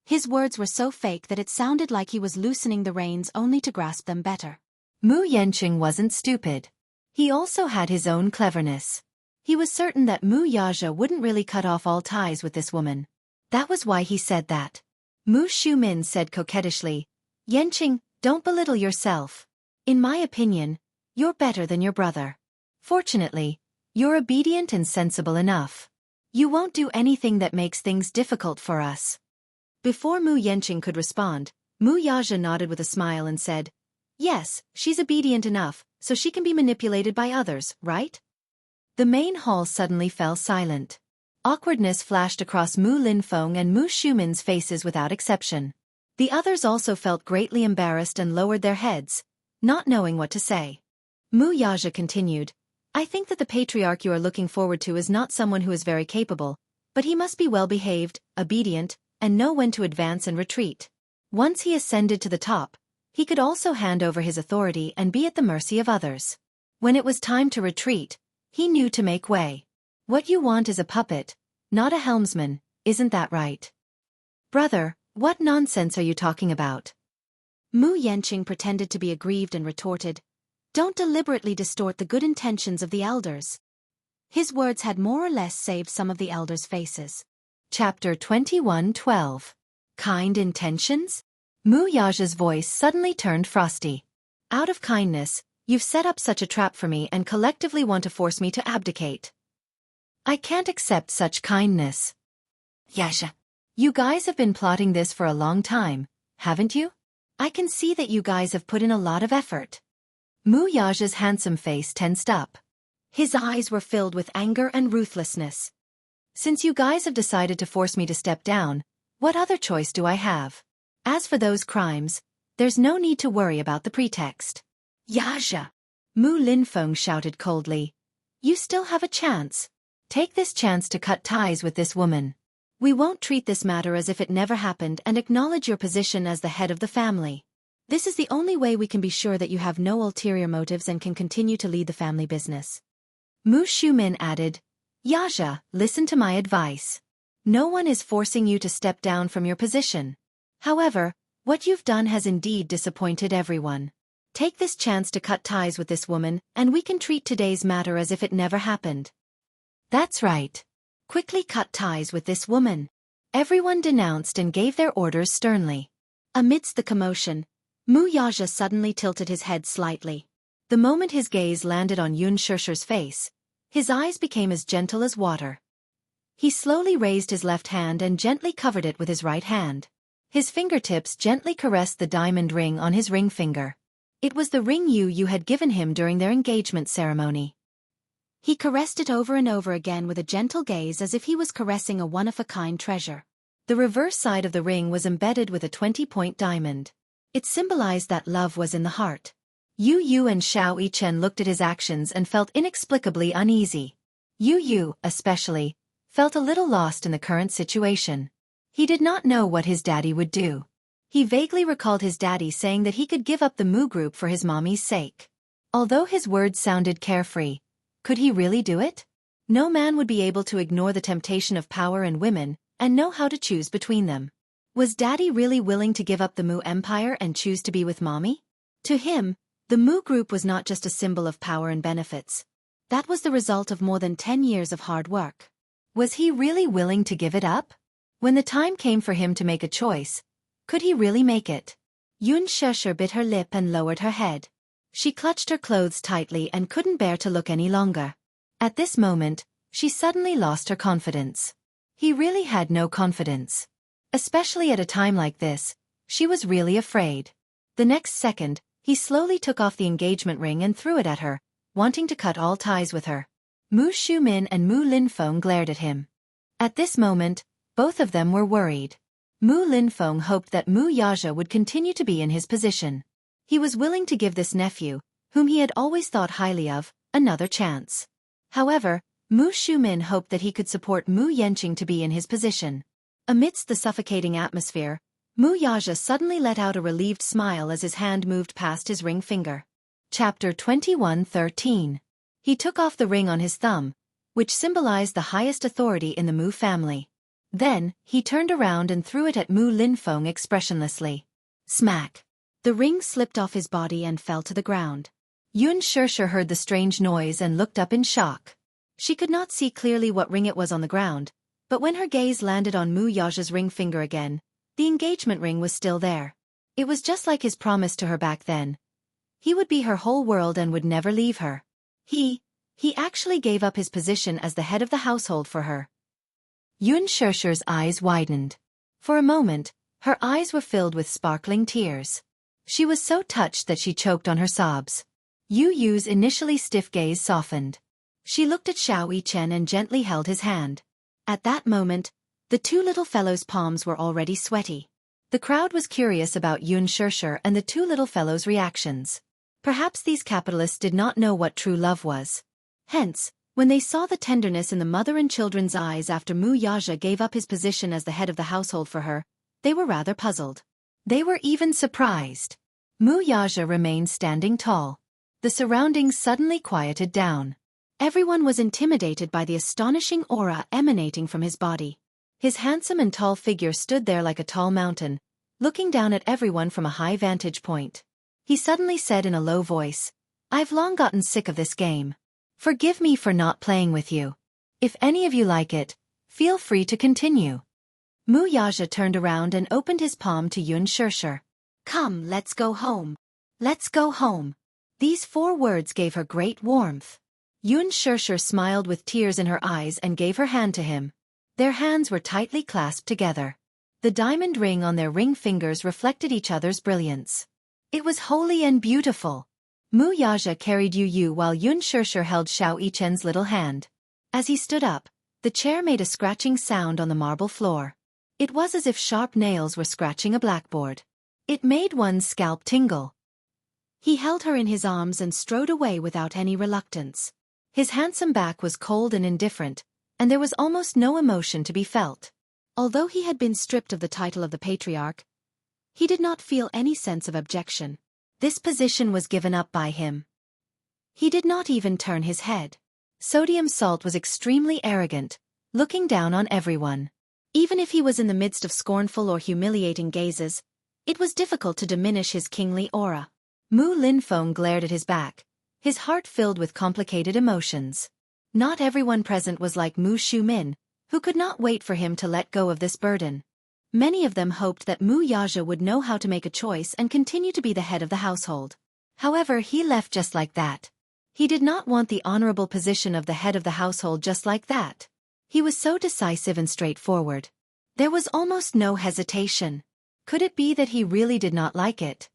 His words were so fake that it sounded like he was loosening the reins only to grasp them better. Mu Yanqing wasn't stupid. He also had his own cleverness. He was certain that Xianxia wouldn't really cut off all ties with this woman. That was why he said that. Mu Shumin said coquettishly, "Yanqing, don't belittle yourself. In my opinion, you're better than your brother. Fortunately, you're obedient and sensible enough. You won't do anything that makes things difficult for us." Before Mu Yanqing could respond, Xianxia nodded with a smile and said, "Yes, she's obedient enough, so she can be manipulated by others, right?" The main hall suddenly fell silent. Awkwardness flashed across Mu Linfeng and Mu Shumin's faces without exception. The others also felt greatly embarrassed and lowered their heads, not knowing what to say. Xianxia continued, "I think that the patriarch you are looking forward to is not someone who is very capable, but he must be well-behaved, obedient, and know when to advance and retreat. Once he ascended to the top, he could also hand over his authority and be at the mercy of others. When it was time to retreat, he knew to make way. What you want is a puppet, not a helmsman, isn't that right?" "Brother, what nonsense are you talking about?" Mu Yanqing pretended to be aggrieved and retorted, "Don't deliberately distort the good intentions of the elders." His words had more or less saved some of the elders' faces. Chapter 21:12. Kind Intentions? Xianxia's voice suddenly turned frosty. "Out of kindness, you've set up such a trap for me and collectively want to force me to abdicate. I can't accept such kindness." "Xianxia, you guys have been plotting this for a long time, haven't you? I can see that you guys have put in a lot of effort." Xianxia's handsome face tensed up. His eyes were filled with anger and ruthlessness. "Since you guys have decided to force me to step down, what other choice do I have? As for those crimes, there's no need to worry about the pretext." "Xianxia!" Mu Linfeng shouted coldly. "You still have a chance. Take this chance to cut ties with this woman. We won't treat this matter as if it never happened and acknowledge your position as the head of the family. This is the only way we can be sure that you have no ulterior motives and can continue to lead the family business." Mu Shumin added, "Xianxia, listen to my advice. No one is forcing you to step down from your position. However, what you've done has indeed disappointed everyone. Take this chance to cut ties with this woman, and we can treat today's matter as if it never happened." "That's right. Quickly cut ties with this woman." Everyone denounced and gave their orders sternly. Amidst the commotion, Xianxia suddenly tilted his head slightly. The moment his gaze landed on Yun Shishir's face, his eyes became as gentle as water. He slowly raised his left hand and gently covered it with his right hand. His fingertips gently caressed the diamond ring on his ring finger. It was the ring Yu had given him during their engagement ceremony. He caressed it over and over again with a gentle gaze as if he was caressing a one-of-a-kind treasure. The reverse side of the ring was embedded with a 20-point diamond. It symbolized that love was in the heart. Yu and Xiao Yichen looked at his actions and felt inexplicably uneasy. Yu, especially, felt a little lost in the current situation. He did not know what his daddy would do. He vaguely recalled his daddy saying that he could give up the Mu group for his mommy's sake. Although his words sounded carefree, could he really do it? No man would be able to ignore the temptation of power and women and know how to choose between them. Was Daddy really willing to give up the Mu Empire and choose to be with Mommy? To him, the Mu group was not just a symbol of power and benefits. That was the result of more than 10 years of hard work. Was he really willing to give it up? When the time came for him to make a choice, could he really make it? Xianxia bit her lip and lowered her head. She clutched her clothes tightly and couldn't bear to look any longer. At this moment, she suddenly lost her confidence. He really had no confidence. Especially at a time like this, she was really afraid. The next second, he slowly took off the engagement ring and threw it at her, wanting to cut all ties with her. Mu Xiumin and Mu Linfeng glared at him. At this moment, both of them were worried. Mu Linfeng hoped that Mu Yaxia would continue to be in his position. He was willing to give this nephew, whom he had always thought highly of, another chance. However, Mu Xiumin hoped that he could support Mu Yanqing to be in his position. Amidst the suffocating atmosphere, Mu Yaxia suddenly let out a relieved smile as his hand moved past his ring finger. Chapter 21:13. He took off the ring on his thumb, which symbolized the highest authority in the Mu family. Then, he turned around and threw it at Mu Linfeng expressionlessly. Smack! The ring slipped off his body and fell to the ground. Xianxia heard the strange noise and looked up in shock. She could not see clearly what ring it was on the ground, but when her gaze landed on Mu Yaxia's ring finger again, the engagement ring was still there. It was just like his promise to her back then. He would be her whole world and would never leave her. He actually gave up his position as the head of the household for her. Xianxia's eyes widened. For a moment, her eyes were filled with sparkling tears. She was so touched that she choked on her sobs. Yu's initially stiff gaze softened. She looked at Xiao Yichen and gently held his hand. At that moment, the two little fellows' palms were already sweaty. The crowd was curious about Xianxia and the two little fellows' reactions. Perhaps these capitalists did not know what true love was. Hence, when they saw the tenderness in the mother and children's eyes after Mu Yaxia gave up his position as the head of the household for her, they were rather puzzled. They were even surprised. Mu Yaxia remained standing tall. The surroundings suddenly quieted down. Everyone was intimidated by the astonishing aura emanating from his body. His handsome and tall figure stood there like a tall mountain, looking down at everyone from a high vantage point. He suddenly said in a low voice, "I've long gotten sick of this game. Forgive me for not playing with you. If any of you like it, feel free to continue." Mu Yaxia turned around and opened his palm to Xianxia. "Come, let's go home. Let's go home." These 4 words gave her great warmth. Xianxia smiled with tears in her eyes and gave her hand to him. Their hands were tightly clasped together. The diamond ring on their ring fingers reflected each other's brilliance. It was holy and beautiful. Mu Yaxia carried Yu while Xianxia held Xiao Yichen's little hand. As he stood up, the chair made a scratching sound on the marble floor. It was as if sharp nails were scratching a blackboard. It made one's scalp tingle. He held her in his arms and strode away without any reluctance. His handsome back was cold and indifferent, and there was almost no emotion to be felt. Although he had been stripped of the title of the patriarch, he did not feel any sense of objection. This position was given up by him. He did not even turn his head. Sodium Salt was extremely arrogant, looking down on everyone. Even if he was in the midst of scornful or humiliating gazes, it was difficult to diminish his kingly aura. Mu Linfeng glared at his back, his heart filled with complicated emotions. Not everyone present was like Mu Xiumin, who could not wait for him to let go of this burden. Many of them hoped that Mu Yaxia would know how to make a choice and continue to be the head of the household. However, he left just like that. He did not want the honorable position of the head of the household just like that. He was so decisive and straightforward. There was almost no hesitation. Could it be that he really did not like it?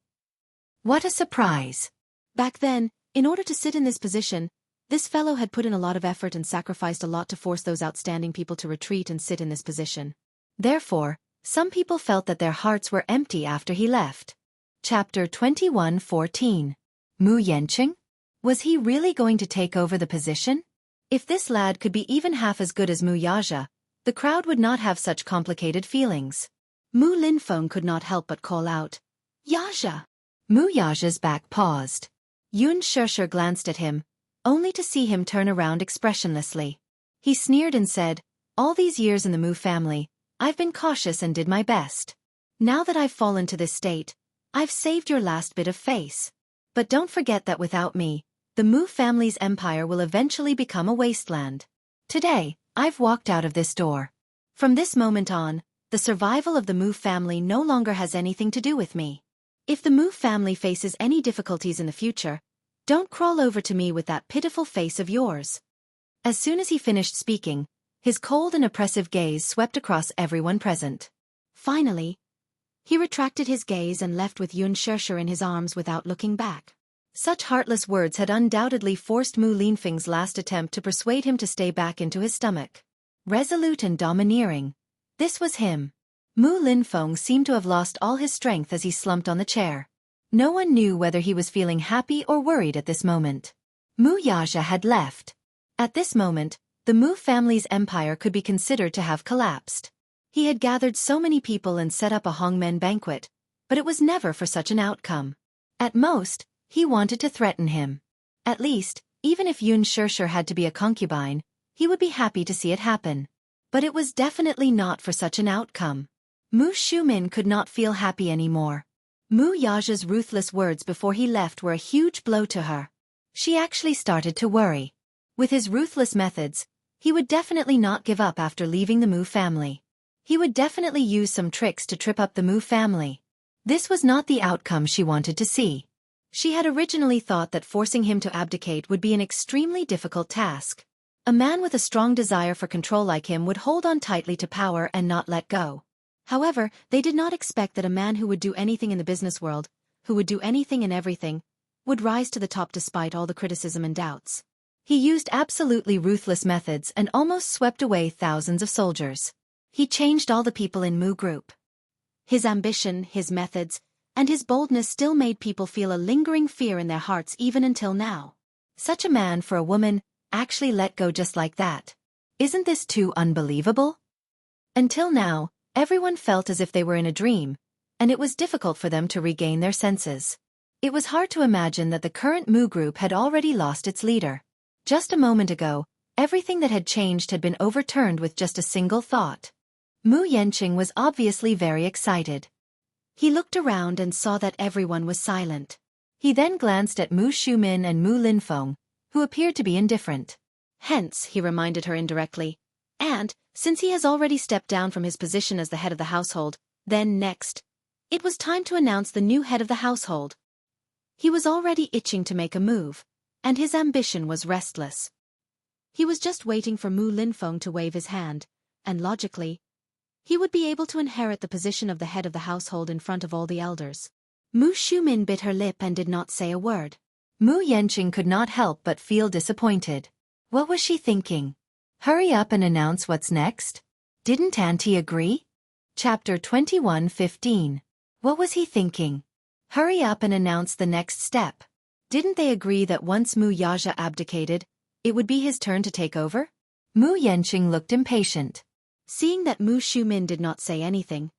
What a surprise! Back then, in order to sit in this position, this fellow had put in a lot of effort and sacrificed a lot to force those outstanding people to retreat and sit in this position. Therefore, some people felt that their hearts were empty after he left. Chapter 21:14. Mu Yanqing? Was he really going to take over the position? If this lad could be even half as good as Mu Yaxia, the crowd would not have such complicated feelings. Mu Linfeng could not help but call out, "Yaxia!" Mu Yaxia's back paused. Xianxia glanced at him, only to see him turn around expressionlessly. He sneered and said, "All these years in the Mu family, I've been cautious and did my best. Now that I've fallen to this state, I've saved your last bit of face. But don't forget that without me, the Mu family's empire will eventually become a wasteland. Today, I've walked out of this door. From this moment on, the survival of the Mu family no longer has anything to do with me. If the Mu family faces any difficulties in the future, don't crawl over to me with that pitiful face of yours." As soon as he finished speaking, his cold and oppressive gaze swept across everyone present. Finally, he retracted his gaze and left with Xianxia in his arms without looking back. Such heartless words had undoubtedly forced Mu Linfeng's last attempt to persuade him to stay back into his stomach. Resolute and domineering. This was him. Mu Linfeng seemed to have lost all his strength as he slumped on the chair. No one knew whether he was feeling happy or worried at this moment. Mu Yaxia had left. At this moment, the Mu family's empire could be considered to have collapsed. He had gathered so many people and set up a hongmen banquet, but it was never for such an outcome. At most, he wanted to threaten him. At least, even if Xianxia had to be a concubine, he would be happy to see it happen. But it was definitely not for such an outcome. Mu Shumin could not feel happy anymore. Mu Yaja's ruthless words before he left were a huge blow to her. She actually started to worry. With his ruthless methods, he would definitely not give up after leaving the Mu family. He would definitely use some tricks to trip up the Mu family. This was not the outcome she wanted to see. She had originally thought that forcing him to abdicate would be an extremely difficult task. A man with a strong desire for control like him would hold on tightly to power and not let go. However, they did not expect that a man who would do anything in the business world, who would do anything and everything, would rise to the top despite all the criticism and doubts. He used absolutely ruthless methods and almost swept away thousands of soldiers. He changed all the people in Mu Group. His ambition, his methods, and his boldness still made people feel a lingering fear in their hearts even until now. Such a man for a woman, actually let go just like that. Isn't this too unbelievable? Until now, everyone felt as if they were in a dream, and it was difficult for them to regain their senses. It was hard to imagine that the current Mu Group had already lost its leader. Just a moment ago, everything that had changed had been overturned with just a single thought. Mu Yanqing was obviously very excited. He looked around and saw that everyone was silent. He then glanced at Mu Shumin and Mu Linfeng, who appeared to be indifferent. Hence, he reminded her indirectly, and, since he has already stepped down from his position as the head of the household, then next, it was time to announce the new head of the household. He was already itching to make a move, and his ambition was restless. He was just waiting for Mu Linfeng to wave his hand, and logically, he would be able to inherit the position of the head of the household in front of all the elders. Mu Shumin bit her lip and did not say a word. Mu Yanqing could not help but feel disappointed. What was she thinking? Hurry up and announce what's next? Didn't Auntie agree? Chapter 21:15. What was he thinking? Hurry up and announce the next step. Didn't they agree that once Mu Yaxia abdicated, it would be his turn to take over? Mu Yanqing looked impatient. Seeing that Mu Shumin did not say anything,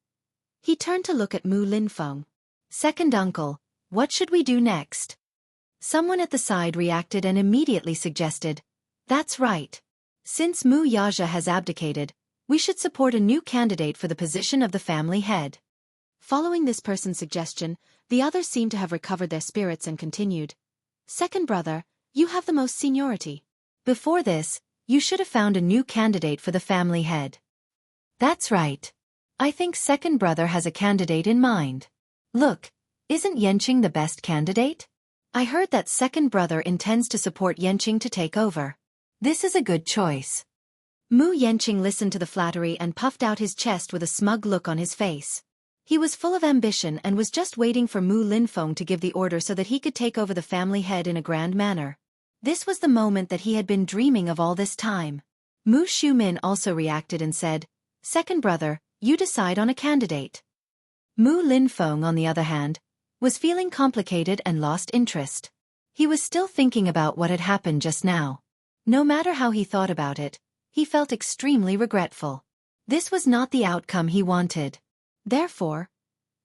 he turned to look at Mu Linfeng. Second uncle, what should we do next? Someone at the side reacted and immediately suggested, that's right. Since Mu Yaxia has abdicated, we should support a new candidate for the position of the family head. Following this person's suggestion, the others seemed to have recovered their spirits and continued. Second brother, you have the most seniority. Before this, you should have found a new candidate for the family head. That's right. I think second brother has a candidate in mind. Look, isn't Yanqing the best candidate? I heard that second brother intends to support Yanqing to take over. This is a good choice. Mu Yanqing listened to the flattery and puffed out his chest with a smug look on his face. He was full of ambition and was just waiting for Mu Linfeng to give the order so that he could take over the family head in a grand manner. This was the moment that he had been dreaming of all this time. Mu Shumin also reacted and said, second brother, you decide on a candidate. Mu Linfeng, on the other hand, was feeling complicated and lost interest. He was still thinking about what had happened just now. No matter how he thought about it, he felt extremely regretful. This was not the outcome he wanted. Therefore,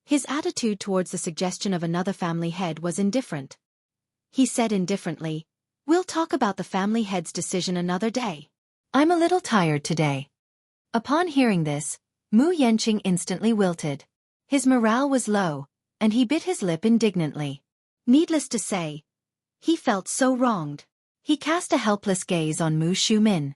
his attitude towards the suggestion of another family head was indifferent. he said indifferently. We'll talk about the family head's decision another day. I'm a little tired today. Upon hearing this, Mu Yanqing instantly wilted. His morale was low, and he bit his lip indignantly. Needless to say, he felt so wronged. He cast a helpless gaze on Mu Xiumin.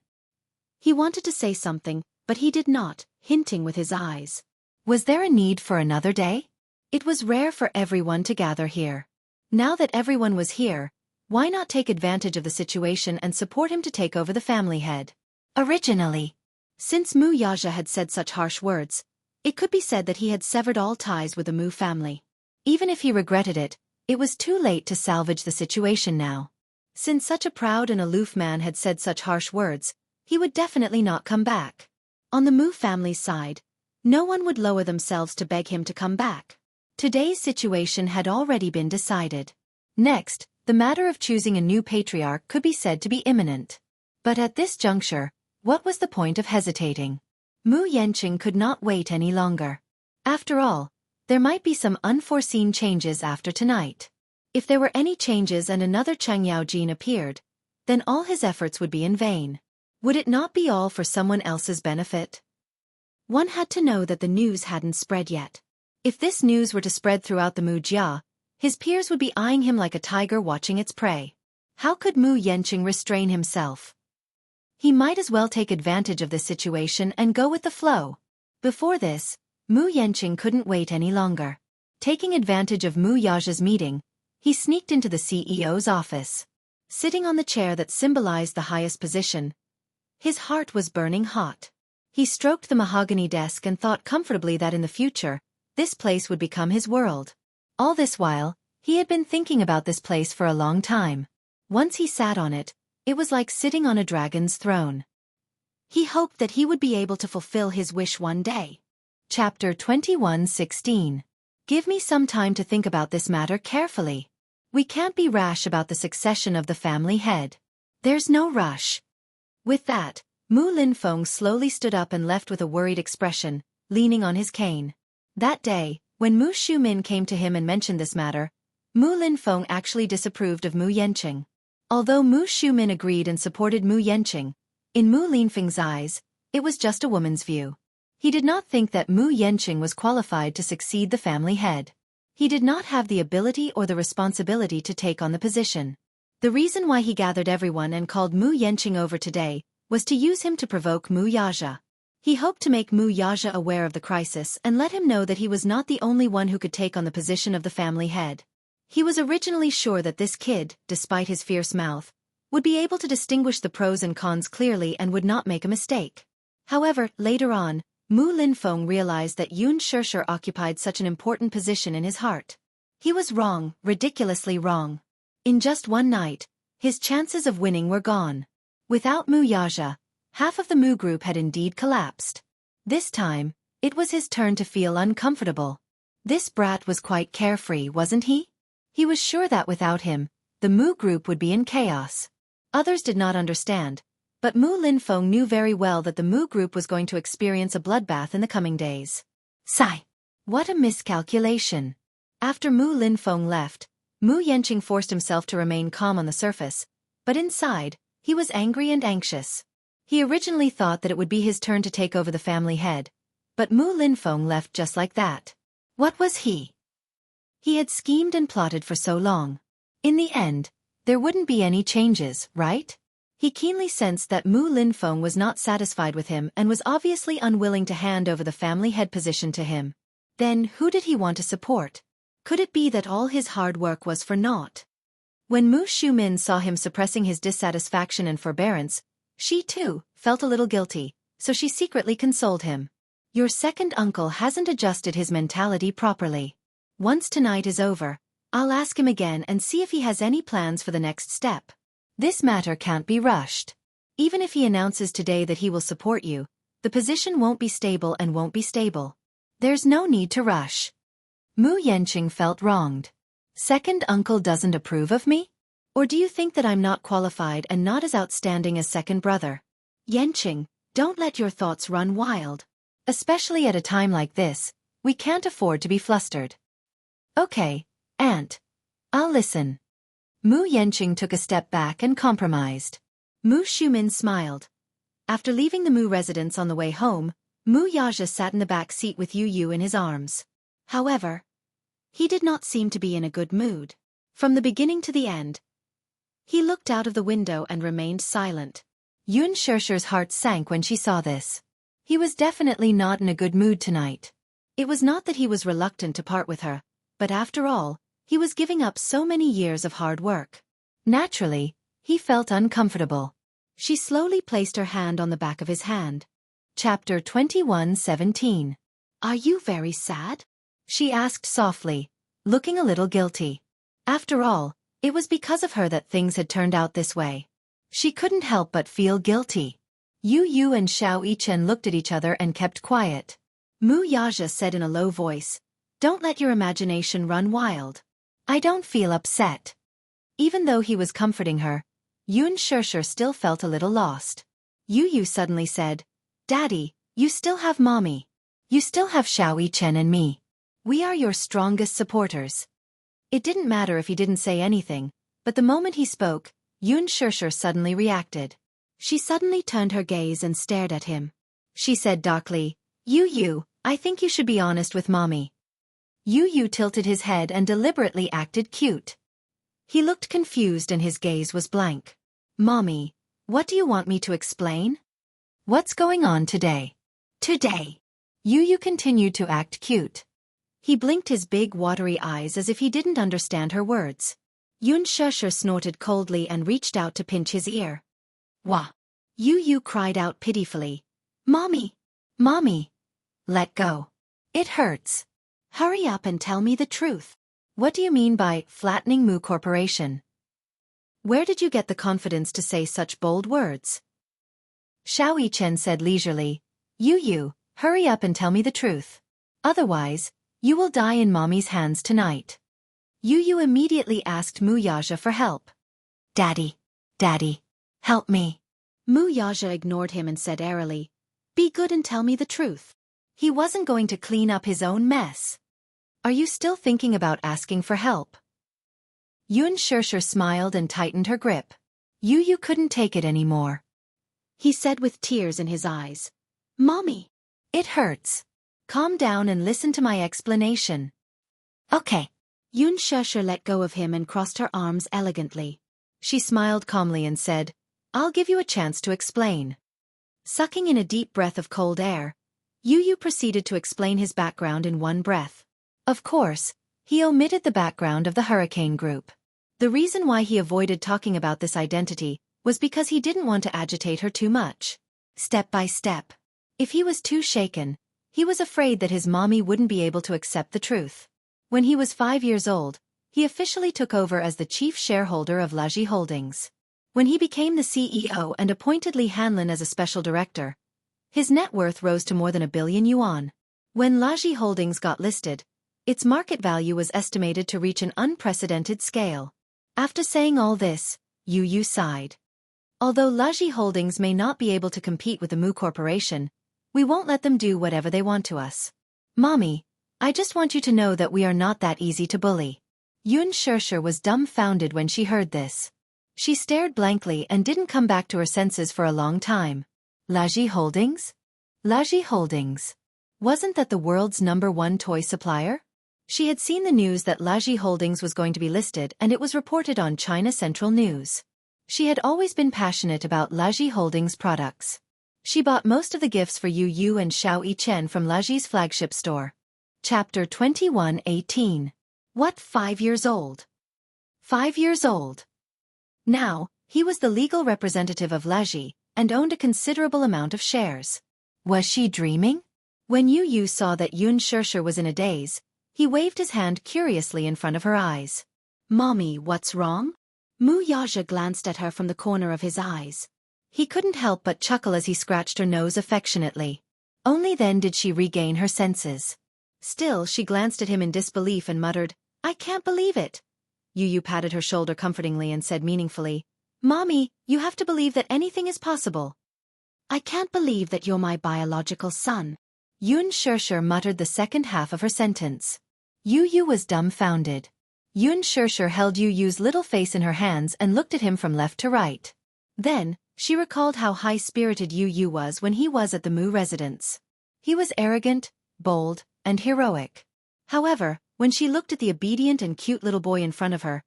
He wanted to say something, but he did not, hinting with his eyes. Was there a need for another day? It was rare for everyone to gather here. Now that everyone was here, why not take advantage of the situation and support him to take over the family head? Originally, since Mu Yaja had said such harsh words, it could be said that he had severed all ties with the Mu family. Even if he regretted it, it was too late to salvage the situation now. Since such a proud and aloof man had said such harsh words, he would definitely not come back. On the Mu family's side, no one would lower themselves to beg him to come back. Today's situation had already been decided. Next, the matter of choosing a new patriarch could be said to be imminent. But at this juncture, what was the point of hesitating? Mu Yanqing could not wait any longer. After all, there might be some unforeseen changes after tonight. If there were any changes and another Changyao Jin appeared, then all his efforts would be in vain. Would it not be all for someone else's benefit? One had to know that the news hadn't spread yet. If this news were to spread throughout the Mu Jia, his peers would be eyeing him like a tiger watching its prey. How could Mu Yanqing restrain himself? He might as well take advantage of this situation and go with the flow. Before this, Mu Yanqing couldn't wait any longer. Taking advantage of Mu Yaja's meeting, he sneaked into the CEO's office. Sitting on the chair that symbolized the highest position, his heart was burning hot. He stroked the mahogany desk and thought comfortably that in the future, this place would become his world. All this while, he had been thinking about this place for a long time. Once he sat on it, it was like sitting on a dragon's throne. He hoped that he would be able to fulfill his wish one day. Chapter 21:16. Give me some time to think about this matter carefully. We can't be rash about the succession of the family head. There's no rush. With that, Mu Linfeng slowly stood up and left with a worried expression, leaning on his cane. That day, when Mu Xiumin came to him and mentioned this matter, Mu Linfeng actually disapproved of Mu Yanqing. Although Mu Xiumin agreed and supported Mu Yanqing, in Mu Linfeng's eyes, it was just a woman's view. He did not think that Mu Yanqing was qualified to succeed the family head. He did not have the ability or the responsibility to take on the position. The reason why he gathered everyone and called Mu Yanqing over today was to use him to provoke Mu Yaja. He hoped to make Mu Yaja aware of the crisis and let him know that he was not the only one who could take on the position of the family head. He was originally sure that this kid, despite his fierce mouth, would be able to distinguish the pros and cons clearly and would not make a mistake. However, later on, Mu Linfeng realized that Yun Shishir occupied such an important position in his heart. He was wrong, ridiculously wrong. In just one night, his chances of winning were gone. Without Mu Yaja, half of the Mu group had indeed collapsed. This time, it was his turn to feel uncomfortable. This brat was quite carefree, wasn't he? He was sure that without him, the Mu group would be in chaos. Others did not understand, but Mu Linfeng knew very well that the Mu group was going to experience a bloodbath in the coming days. Sigh! What a miscalculation! After Mu Linfeng left, Mu Yanqing forced himself to remain calm on the surface, but inside, he was angry and anxious. He originally thought that it would be his turn to take over the family head, but Mu Linfeng left just like that. What was he? He had schemed and plotted for so long. In the end, there wouldn't be any changes, right? He keenly sensed that Mu Linfeng was not satisfied with him and was obviously unwilling to hand over the family head position to him. Then who did he want to support? Could it be that all his hard work was for naught? When Mu Xiumin saw him suppressing his dissatisfaction and forbearance, she too felt a little guilty, so she secretly consoled him. Your second uncle hasn't adjusted his mentality properly. Once tonight is over, I'll ask him again and see if he has any plans for the next step. This matter can't be rushed. Even if he announces today that he will support you, the position won't be stable and won't be stable. There's no need to rush. Mu Yanqing felt wronged. Second uncle doesn't approve of me? Or do you think that I'm not qualified and not as outstanding as second brother? Yanqing, don't let your thoughts run wild. Especially at a time like this, we can't afford to be flustered. Okay, Aunt. I'll listen. Mu Yanqing took a step back and compromised. Mu Shumin smiled. After leaving the Mu residence on the way home, Mu Yaja sat in the back seat with Yu Yu in his arms. However, he did not seem to be in a good mood. From the beginning to the end, he looked out of the window and remained silent. Yun Shishi's heart sank when she saw this. He was definitely not in a good mood tonight. It was not that he was reluctant to part with her, but after all, he was giving up so many years of hard work. Naturally, he felt uncomfortable. She slowly placed her hand on the back of his hand. Chapter 21:17. Are you very sad? She asked softly, looking a little guilty. After all, it was because of her that things had turned out this way. She couldn't help but feel guilty. Yu Yu and Xianxia looked at each other and kept quiet. Mu Yaja said in a low voice, "Don't let your imagination run wild. I don't feel upset." Even though he was comforting her, Yun Shishi still felt a little lost. Yu Yu suddenly said, "Daddy, you still have Mommy. You still have Xianxia and me. We are your strongest supporters." It didn't matter if he didn't say anything, but the moment he spoke, Yun Shishi suddenly reacted. She suddenly turned her gaze and stared at him. She said darkly, Yu Yu, I think you should be honest with Mommy." Yu Yu tilted his head and deliberately acted cute. He looked confused and his gaze was blank. "Mommy, what do you want me to explain? What's going on today?" "Today." Yu Yu continued to act cute. He blinked his big watery eyes as if he didn't understand her words. Yun Shishi snorted coldly and reached out to pinch his ear. "Wah!" Yu Yu cried out pitifully. "Mommy! Mommy! Let go. It hurts. Hurry up and tell me the truth. What do you mean by flattening Mu Corporation? Where did you get the confidence to say such bold words?" Xianxia said leisurely, "Yu Yu, hurry up and tell me the truth. Otherwise, you will die in Mommy's hands tonight." Yu Yu immediately asked Mu Yaja for help. Daddy, help me." Mu Yaja ignored him and said airily, "Be good and tell me the truth." He wasn't going to clean up his own mess. "Are you still thinking about asking for help?" Yun Shishi smiled and tightened her grip. Yu Yu couldn't take it anymore. He said with tears in his eyes, "Mommy, it hurts. Calm down and listen to my explanation." "Okay." Yun Shishi let go of him and crossed her arms elegantly. She smiled calmly and said, "I'll give you a chance to explain." Sucking in a deep breath of cold air, Yu Yu proceeded to explain his background in one breath. Of course, he omitted the background of the Hurricane Group. The reason why he avoided talking about this identity was because he didn't want to agitate her too much. Step by step. If he was too shaken, he was afraid that his mommy wouldn't be able to accept the truth. When he was 5 years old, he officially took over as the chief shareholder of Legends Holdings. When he became the CEO and appointed Li Hanlin as a special director, his net worth rose to more than 1 billion yuan. When Legends Holdings got listed, its market value was estimated to reach an unprecedented scale. After saying all this, Yu Yu sighed. Although Legends Holdings may not be able to compete with the Mu Corporation, we won't let them do whatever they want to us. Mommy, I just want you to know that we are not that easy to bully. Yun Shishi was dumbfounded when she heard this. She stared blankly and didn't come back to her senses for a long time. Legends Holdings? Legends Holdings. Wasn't that the world's #1 toy supplier? She had seen the news that Legends Holdings was going to be listed and it was reported on China Central News. She had always been passionate about Legends Holdings products. She bought most of the gifts for Yu Yu and Xianxia from Legends' flagship store. Chapter 21:18. What, 5 years old? 5 years old. Now, he was the legal representative of Legends and owned a considerable amount of shares. Was she dreaming? When Yu Yu saw that Yun Shishi was in a daze, he waved his hand curiously in front of her eyes. "Mommy, what's wrong?" Mu Yaja glanced at her from the corner of his eyes. He couldn't help but chuckle as he scratched her nose affectionately. Only then did she regain her senses. Still, she glanced at him in disbelief and muttered, "I can't believe it." Yu Yu patted her shoulder comfortingly and said meaningfully, "Mommy, you have to believe that anything is possible." "I can't believe that you're my biological son." Yun Shishi muttered the second half of her sentence. Yu Yu was dumbfounded. Xianxia held Yu Yu's little face in her hands and looked at him from left to right. Then, she recalled how high-spirited Yu Yu was when he was at the Mu residence. He was arrogant, bold, and heroic. However, when she looked at the obedient and cute little boy in front of her,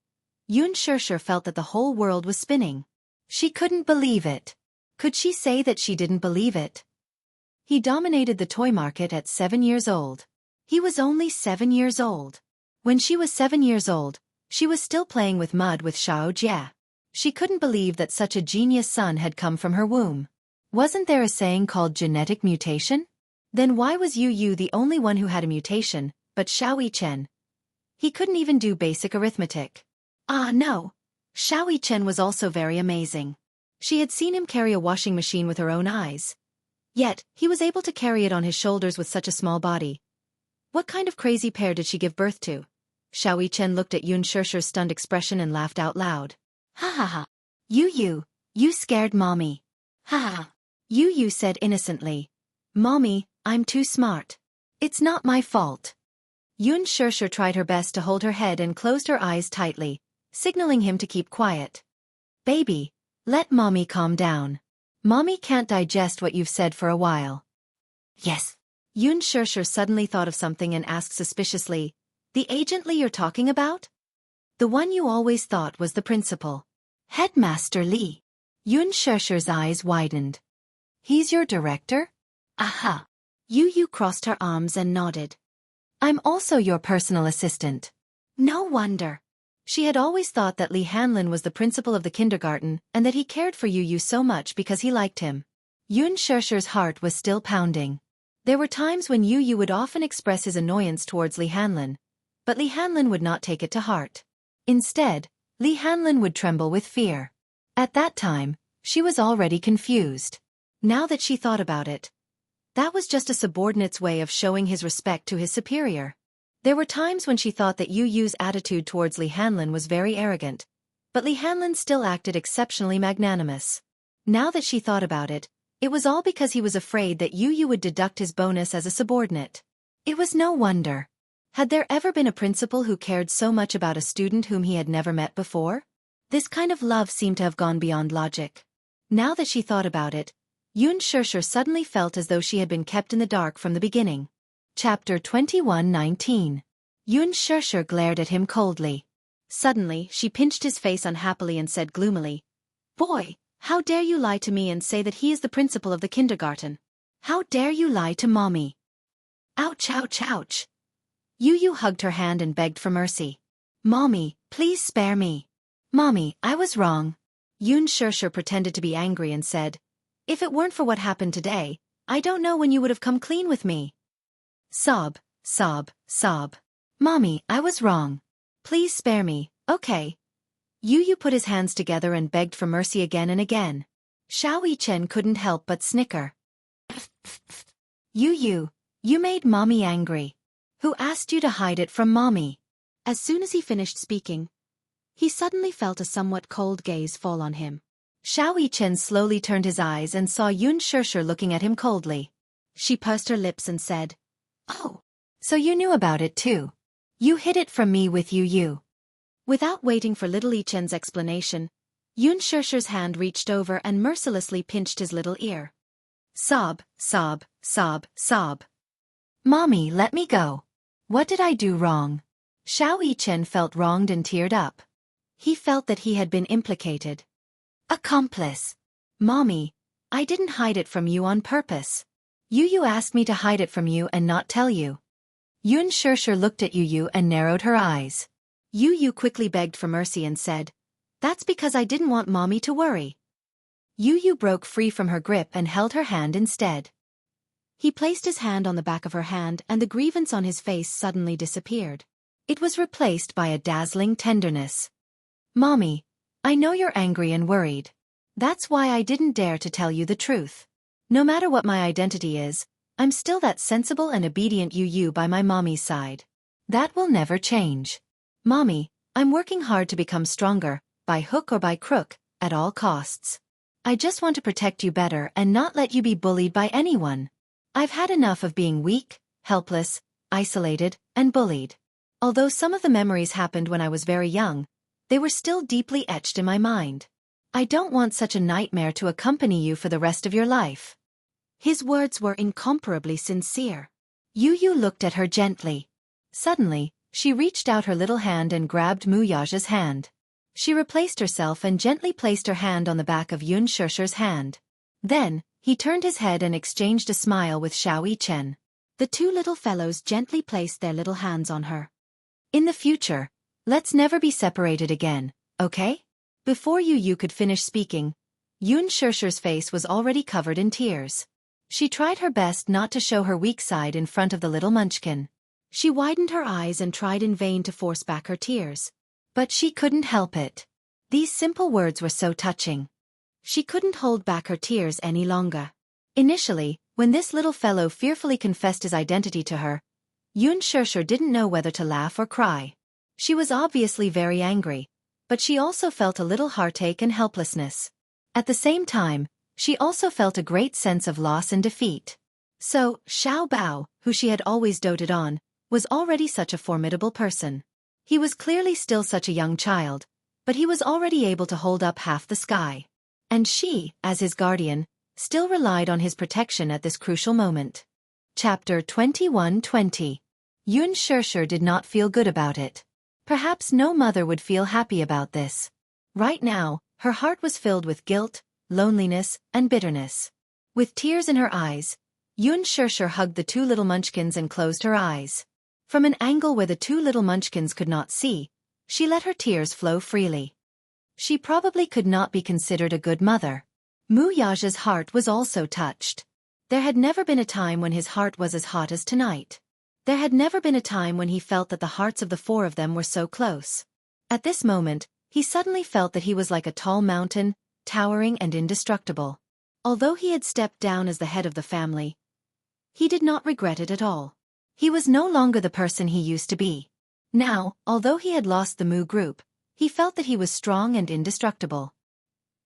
Xianxia felt that the whole world was spinning. She couldn't believe it. Could she say that she didn't believe it? He dominated the toy market at 7 years old. He was only 7 years old. When she was 7 years old, she was still playing with mud with Xianxia. She couldn't believe that such a genius son had come from her womb. Wasn't there a saying called genetic mutation? Then why was Yu Yu the only one who had a mutation, but Xianxia? He couldn't even do basic arithmetic. Ah no. Xianxia was also very amazing. She had seen him carry a washing machine with her own eyes. Yet, he was able to carry it on his shoulders with such a small body. What kind of crazy pair did she give birth to? Xianxia looked at Xianxia's stunned expression and laughed out loud. Ha ha ha. Yu, you scared mommy. Ha ha. Yu said innocently. Mommy, I'm too smart. It's not my fault. Xianxia tried her best to hold her head and closed her eyes tightly, signaling him to keep quiet. Baby, let mommy calm down. Mommy can't digest what you've said for a while. Yes. Xianxia suddenly thought of something and asked suspiciously, the agent Li you're talking about? The one you always thought was the principal. Headmaster Li. Xianxia's eyes widened. He's your director? Aha. Yu crossed her arms and nodded. I'm also your personal assistant. No wonder. She had always thought that Li Hanlin was the principal of the kindergarten and that he cared for Yu so much because he liked him. Xianxia's heart was still pounding. There were times when Yu would often express his annoyance towards Li Hanlin, but Li Hanlin would not take it to heart. Instead, Li Hanlin would tremble with fear. At that time, she was already confused. Now that she thought about it, that was just a subordinate's way of showing his respect to his superior. There were times when she thought that Yu's attitude towards Li Hanlin was very arrogant, but Li Hanlin still acted exceptionally magnanimous. Now that she thought about it, it was all because he was afraid that Yu would deduct his bonus as a subordinate. It was no wonder. Had there ever been a principal who cared so much about a student whom he had never met before? This kind of love seemed to have gone beyond logic. Now that she thought about it, Xianxia suddenly felt as though she had been kept in the dark from the beginning. Chapter 21:19. Xianxia glared at him coldly. Suddenly, she pinched his face unhappily and said gloomily, Boy, how dare you lie to me and say that he is the principal of the kindergarten? How dare you lie to mommy? Ouch, ouch, ouch. Yu hugged her hand and begged for mercy. Mommy, please spare me. Mommy, I was wrong. Xianxia pretended to be angry and said, If it weren't for what happened today, I don't know when you would have come clean with me. Sob, sob, sob. Mommy, I was wrong. Please spare me, okay? Yu put his hands together and begged for mercy again and again. Xianxia couldn't help but snicker. Yu, you made mommy angry. Who asked you to hide it from mommy? As soon as he finished speaking, he suddenly felt a somewhat cold gaze fall on him. Xianxia slowly turned his eyes and saw Xianxia looking at him coldly. She pursed her lips and said, Oh, so you knew about it too. You hid it from me with Yu. Without waiting for little Xian's explanation, Xianxia's hand reached over and mercilessly pinched his little ear. Sob, sob, sob, sob. Mommy, let me go. What did I do wrong? Xianxia felt wronged and teared up. He felt that he had been implicated. Accomplice. Mommy, I didn't hide it from you on purpose. Yu asked me to hide it from you and not tell you. Xianxia looked at Yu and narrowed her eyes. Yu quickly begged for mercy and said, That's because I didn't want mommy to worry. Yu broke free from her grip and held her hand instead. He placed his hand on the back of her hand and the grievance on his face suddenly disappeared. It was replaced by a dazzling tenderness. Mommy, I know you're angry and worried. That's why I didn't dare to tell you the truth. No matter what my identity is, I'm still that sensible and obedient Yu by my mommy's side. That will never change. Mommy, I'm working hard to become stronger, by hook or by crook, at all costs. I just want to protect you better and not let you be bullied by anyone. I've had enough of being weak, helpless, isolated, and bullied. Although some of the memories happened when I was very young, they were still deeply etched in my mind. I don't want such a nightmare to accompany you for the rest of your life. His words were incomparably sincere. Yu looked at her gently. Suddenly, she reached out her little hand and grabbed Mu Yaja's hand. She replaced herself and gently placed her hand on the back of Xianxia's hand. Then, he turned his head and exchanged a smile with Xiao Yichen. The two little fellows gently placed their little hands on her. In the future, let's never be separated again, okay? Before Yu could finish speaking, Xianxia's face was already covered in tears. She tried her best not to show her weak side in front of the little munchkin. She widened her eyes and tried in vain to force back her tears. But she couldn't help it. These simple words were so touching. She couldn't hold back her tears any longer. Initially, when this little fellow fearfully confessed his identity to her, Xianxia didn't know whether to laugh or cry. She was obviously very angry, but she also felt a little heartache and helplessness. At the same time, she also felt a great sense of loss and defeat. So, Xiao Bao, who she had always doted on, was already such a formidable person. He was clearly still such a young child, but he was already able to hold up half the sky. And she, as his guardian, still relied on his protection at this crucial moment. Chapter 21:20. Xianxia did not feel good about it. Perhaps no mother would feel happy about this. Right now, her heart was filled with guilt, loneliness, and bitterness. With tears in her eyes, Xianxia hugged the two little munchkins and closed her eyes. From an angle where the two little munchkins could not see, she let her tears flow freely. She probably could not be considered a good mother. Mu Yaja's heart was also touched. There had never been a time when his heart was as hot as tonight. There had never been a time when he felt that the hearts of the four of them were so close. At this moment, he suddenly felt that he was like a tall mountain, towering and indestructible. Although he had stepped down as the head of the family, he did not regret it at all. He was no longer the person he used to be. Now, although he had lost the Mu group, he felt that he was strong and indestructible.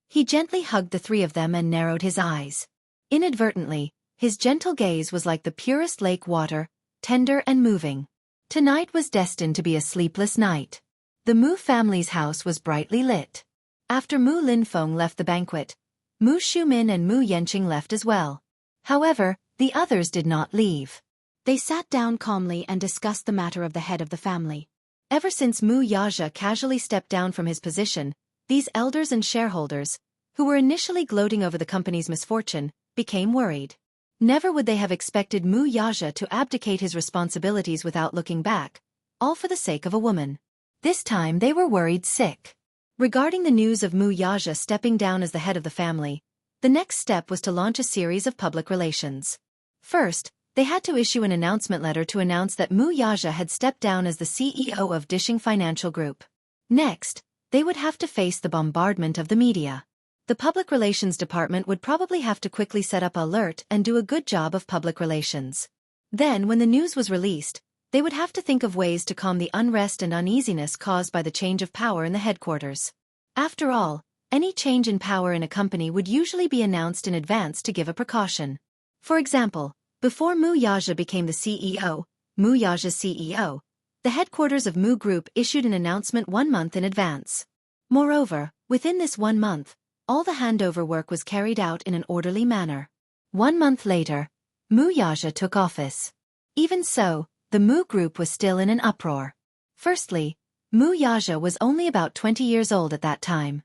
He gently hugged the three of them and narrowed his eyes. Inadvertently, his gentle gaze was like the purest lake water, tender and moving. Tonight was destined to be a sleepless night. The Mu family's house was brightly lit. After Mu Linfeng left the banquet, Mu Shumin and Mu Yanqing left as well. However, the others did not leave. They sat down calmly and discussed the matter of the head of the family. Ever since Mu Yaja casually stepped down from his position, these elders and shareholders, who were initially gloating over the company's misfortune, became worried. Never would they have expected Mu Yaja to abdicate his responsibilities without looking back, all for the sake of a woman. This time they were worried sick. Regarding the news of Mu Yaja stepping down as the head of the family, the next step was to launch a series of public relations. First, they had to issue an announcement letter to announce that Mu Yaja had stepped down as the CEO of Dishing Financial Group. Next, they would have to face the bombardment of the media. The public relations department would probably have to quickly set up an alert and do a good job of public relations. Then, when the news was released, they would have to think of ways to calm the unrest and uneasiness caused by the change of power in the headquarters. After all, any change in power in a company would usually be announced in advance to give a precaution. For example, before Mu Yaja became the CEO, Mu Yaja's CEO, the headquarters of Mu Group issued an announcement 1 month in advance. Moreover, within this 1 month, all the handover work was carried out in an orderly manner. 1 month later, Mu Yaja took office. Even so, the Mu Group was still in an uproar. Firstly, Mu Yaja was only about 20 years old at that time.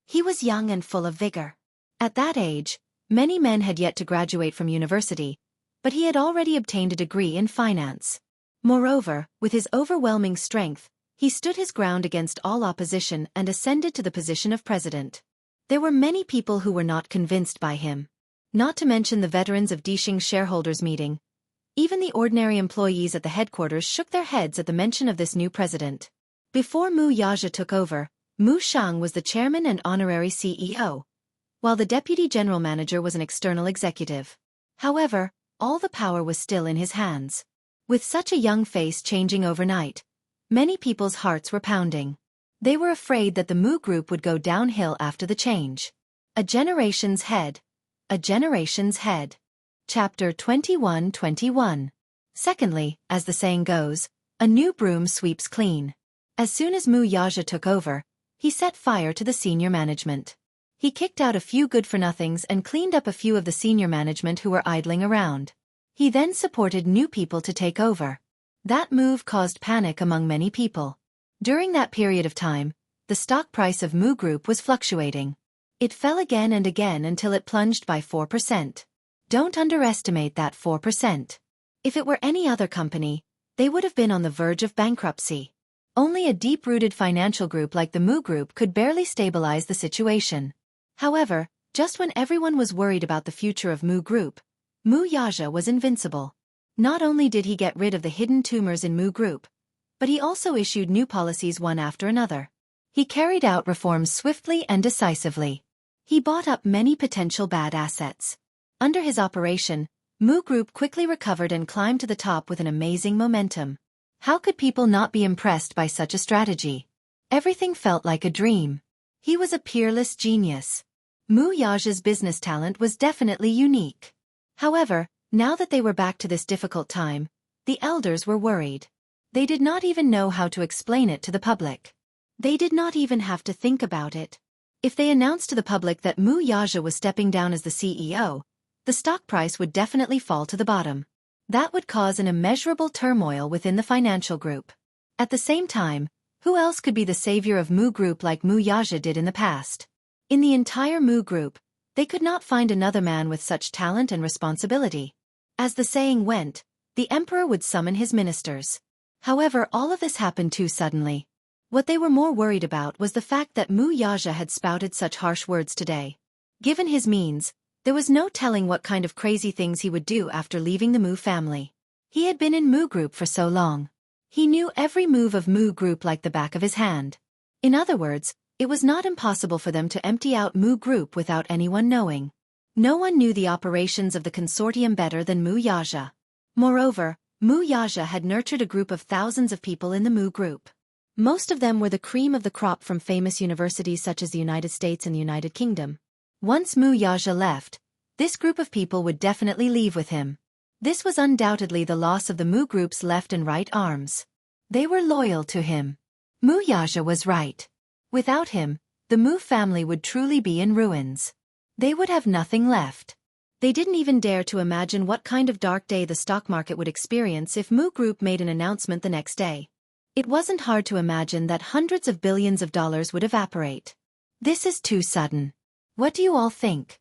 He was young and full of vigor. At that age, many men had yet to graduate from university, but he had already obtained a degree in finance. Moreover, with his overwhelming strength, he stood his ground against all opposition and ascended to the position of president. There were many people who were not convinced by him. Not to mention the veterans of Dishing shareholders meeting. Even the ordinary employees at the headquarters shook their heads at the mention of this new president. Before Mu Yaja took over, Mu Shang was the chairman and honorary CEO, while the deputy general manager was an external executive. However, all the power was still in his hands. With such a young face changing overnight, many people's hearts were pounding. They were afraid that the Mu Group would go downhill after the change. A generation's head. A generation's head. Chapter 21:21. Secondly, as the saying goes, A new broom sweeps clean. As soon as Wuxia took over, he set fire to the senior management. He kicked out a few good-for-nothings and cleaned up a few of the senior management who were idling around. He then supported new people to take over. That move caused panic among many people. During that period of time, the stock price of Mu Group was fluctuating. It fell again and again until it plunged by 4%. Don't underestimate that 4%. If it were any other company, they would have been on the verge of bankruptcy. Only a deep-rooted financial group like the Mu Group could barely stabilize the situation. However, just when everyone was worried about the future of Mu Group, Wuxia was invincible. Not only did he get rid of the hidden tumors in Mu Group, but he also issued new policies one after another. He carried out reforms swiftly and decisively. He bought up many potential bad assets. Under his operation, Mu Group quickly recovered and climbed to the top with an amazing momentum. How could people not be impressed by such a strategy? Everything felt like a dream. He was a peerless genius. Wuxia's business talent was definitely unique. However, now that they were back to this difficult time, the elders were worried. They did not even know how to explain it to the public. They did not even have to think about it. If they announced to the public that Wuxia was stepping down as the CEO, the stock price would definitely fall to the bottom. That would cause an immeasurable turmoil within the financial group. At the same time, who else could be the savior of Mu Group like Wuxia did in the past? In the entire Mu Group, they could not find another man with such talent and responsibility. As the saying went, the emperor would summon his ministers. However, all of this happened too suddenly. What they were more worried about was the fact that Wuxia had spouted such harsh words today. Given his means, there was no telling what kind of crazy things he would do after leaving the Mu family. He had been in Mu Group for so long. He knew every move of Mu Group like the back of his hand. In other words, it was not impossible for them to empty out Mu Group without anyone knowing. No one knew the operations of the consortium better than Wuxia. Moreover, Wuxia had nurtured a group of thousands of people in the Mu Group. Most of them were the cream of the crop from famous universities such as the United States and the United Kingdom. Once Wuxia left, this group of people would definitely leave with him. This was undoubtedly the loss of the Mu Group's left and right arms. They were loyal to him. Wuxia was right. Without him, the Mu family would truly be in ruins. They would have nothing left. They didn't even dare to imagine what kind of dark day the stock market would experience if Mu Group made an announcement the next day. It wasn't hard to imagine that hundreds of billions of dollars would evaporate. This is too sudden. What do you all think?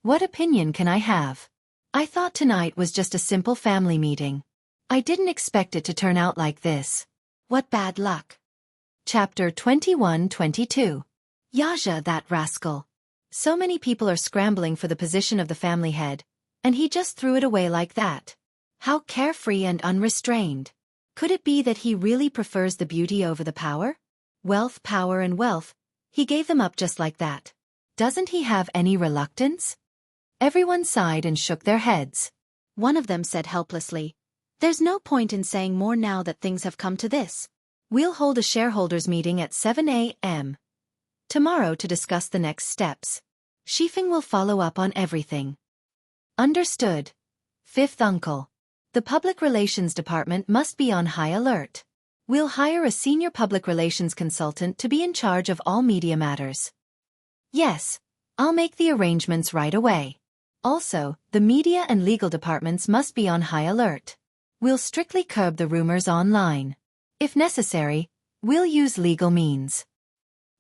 What opinion can I have? I thought tonight was just a simple family meeting. I didn't expect it to turn out like this. What bad luck. Chapter 21-22. Yaxia, that rascal. So many people are scrambling for the position of the family head, and he just threw it away like that. How carefree and unrestrained. Could it be that he really prefers the beauty over the power? Wealth, power and wealth, he gave them up just like that. Doesn't he have any reluctance? Everyone sighed and shook their heads. One of them said helplessly, "There's no point in saying more now that things have come to this. We'll hold a shareholders meeting at 7 a.m. tomorrow to discuss the next steps. Shifeng will follow up on everything." Understood. Fifth uncle. The public relations department must be on high alert. We'll hire a senior public relations consultant to be in charge of all media matters. Yes, I'll make the arrangements right away. Also, the media and legal departments must be on high alert. We'll strictly curb the rumors online. If necessary, we'll use legal means.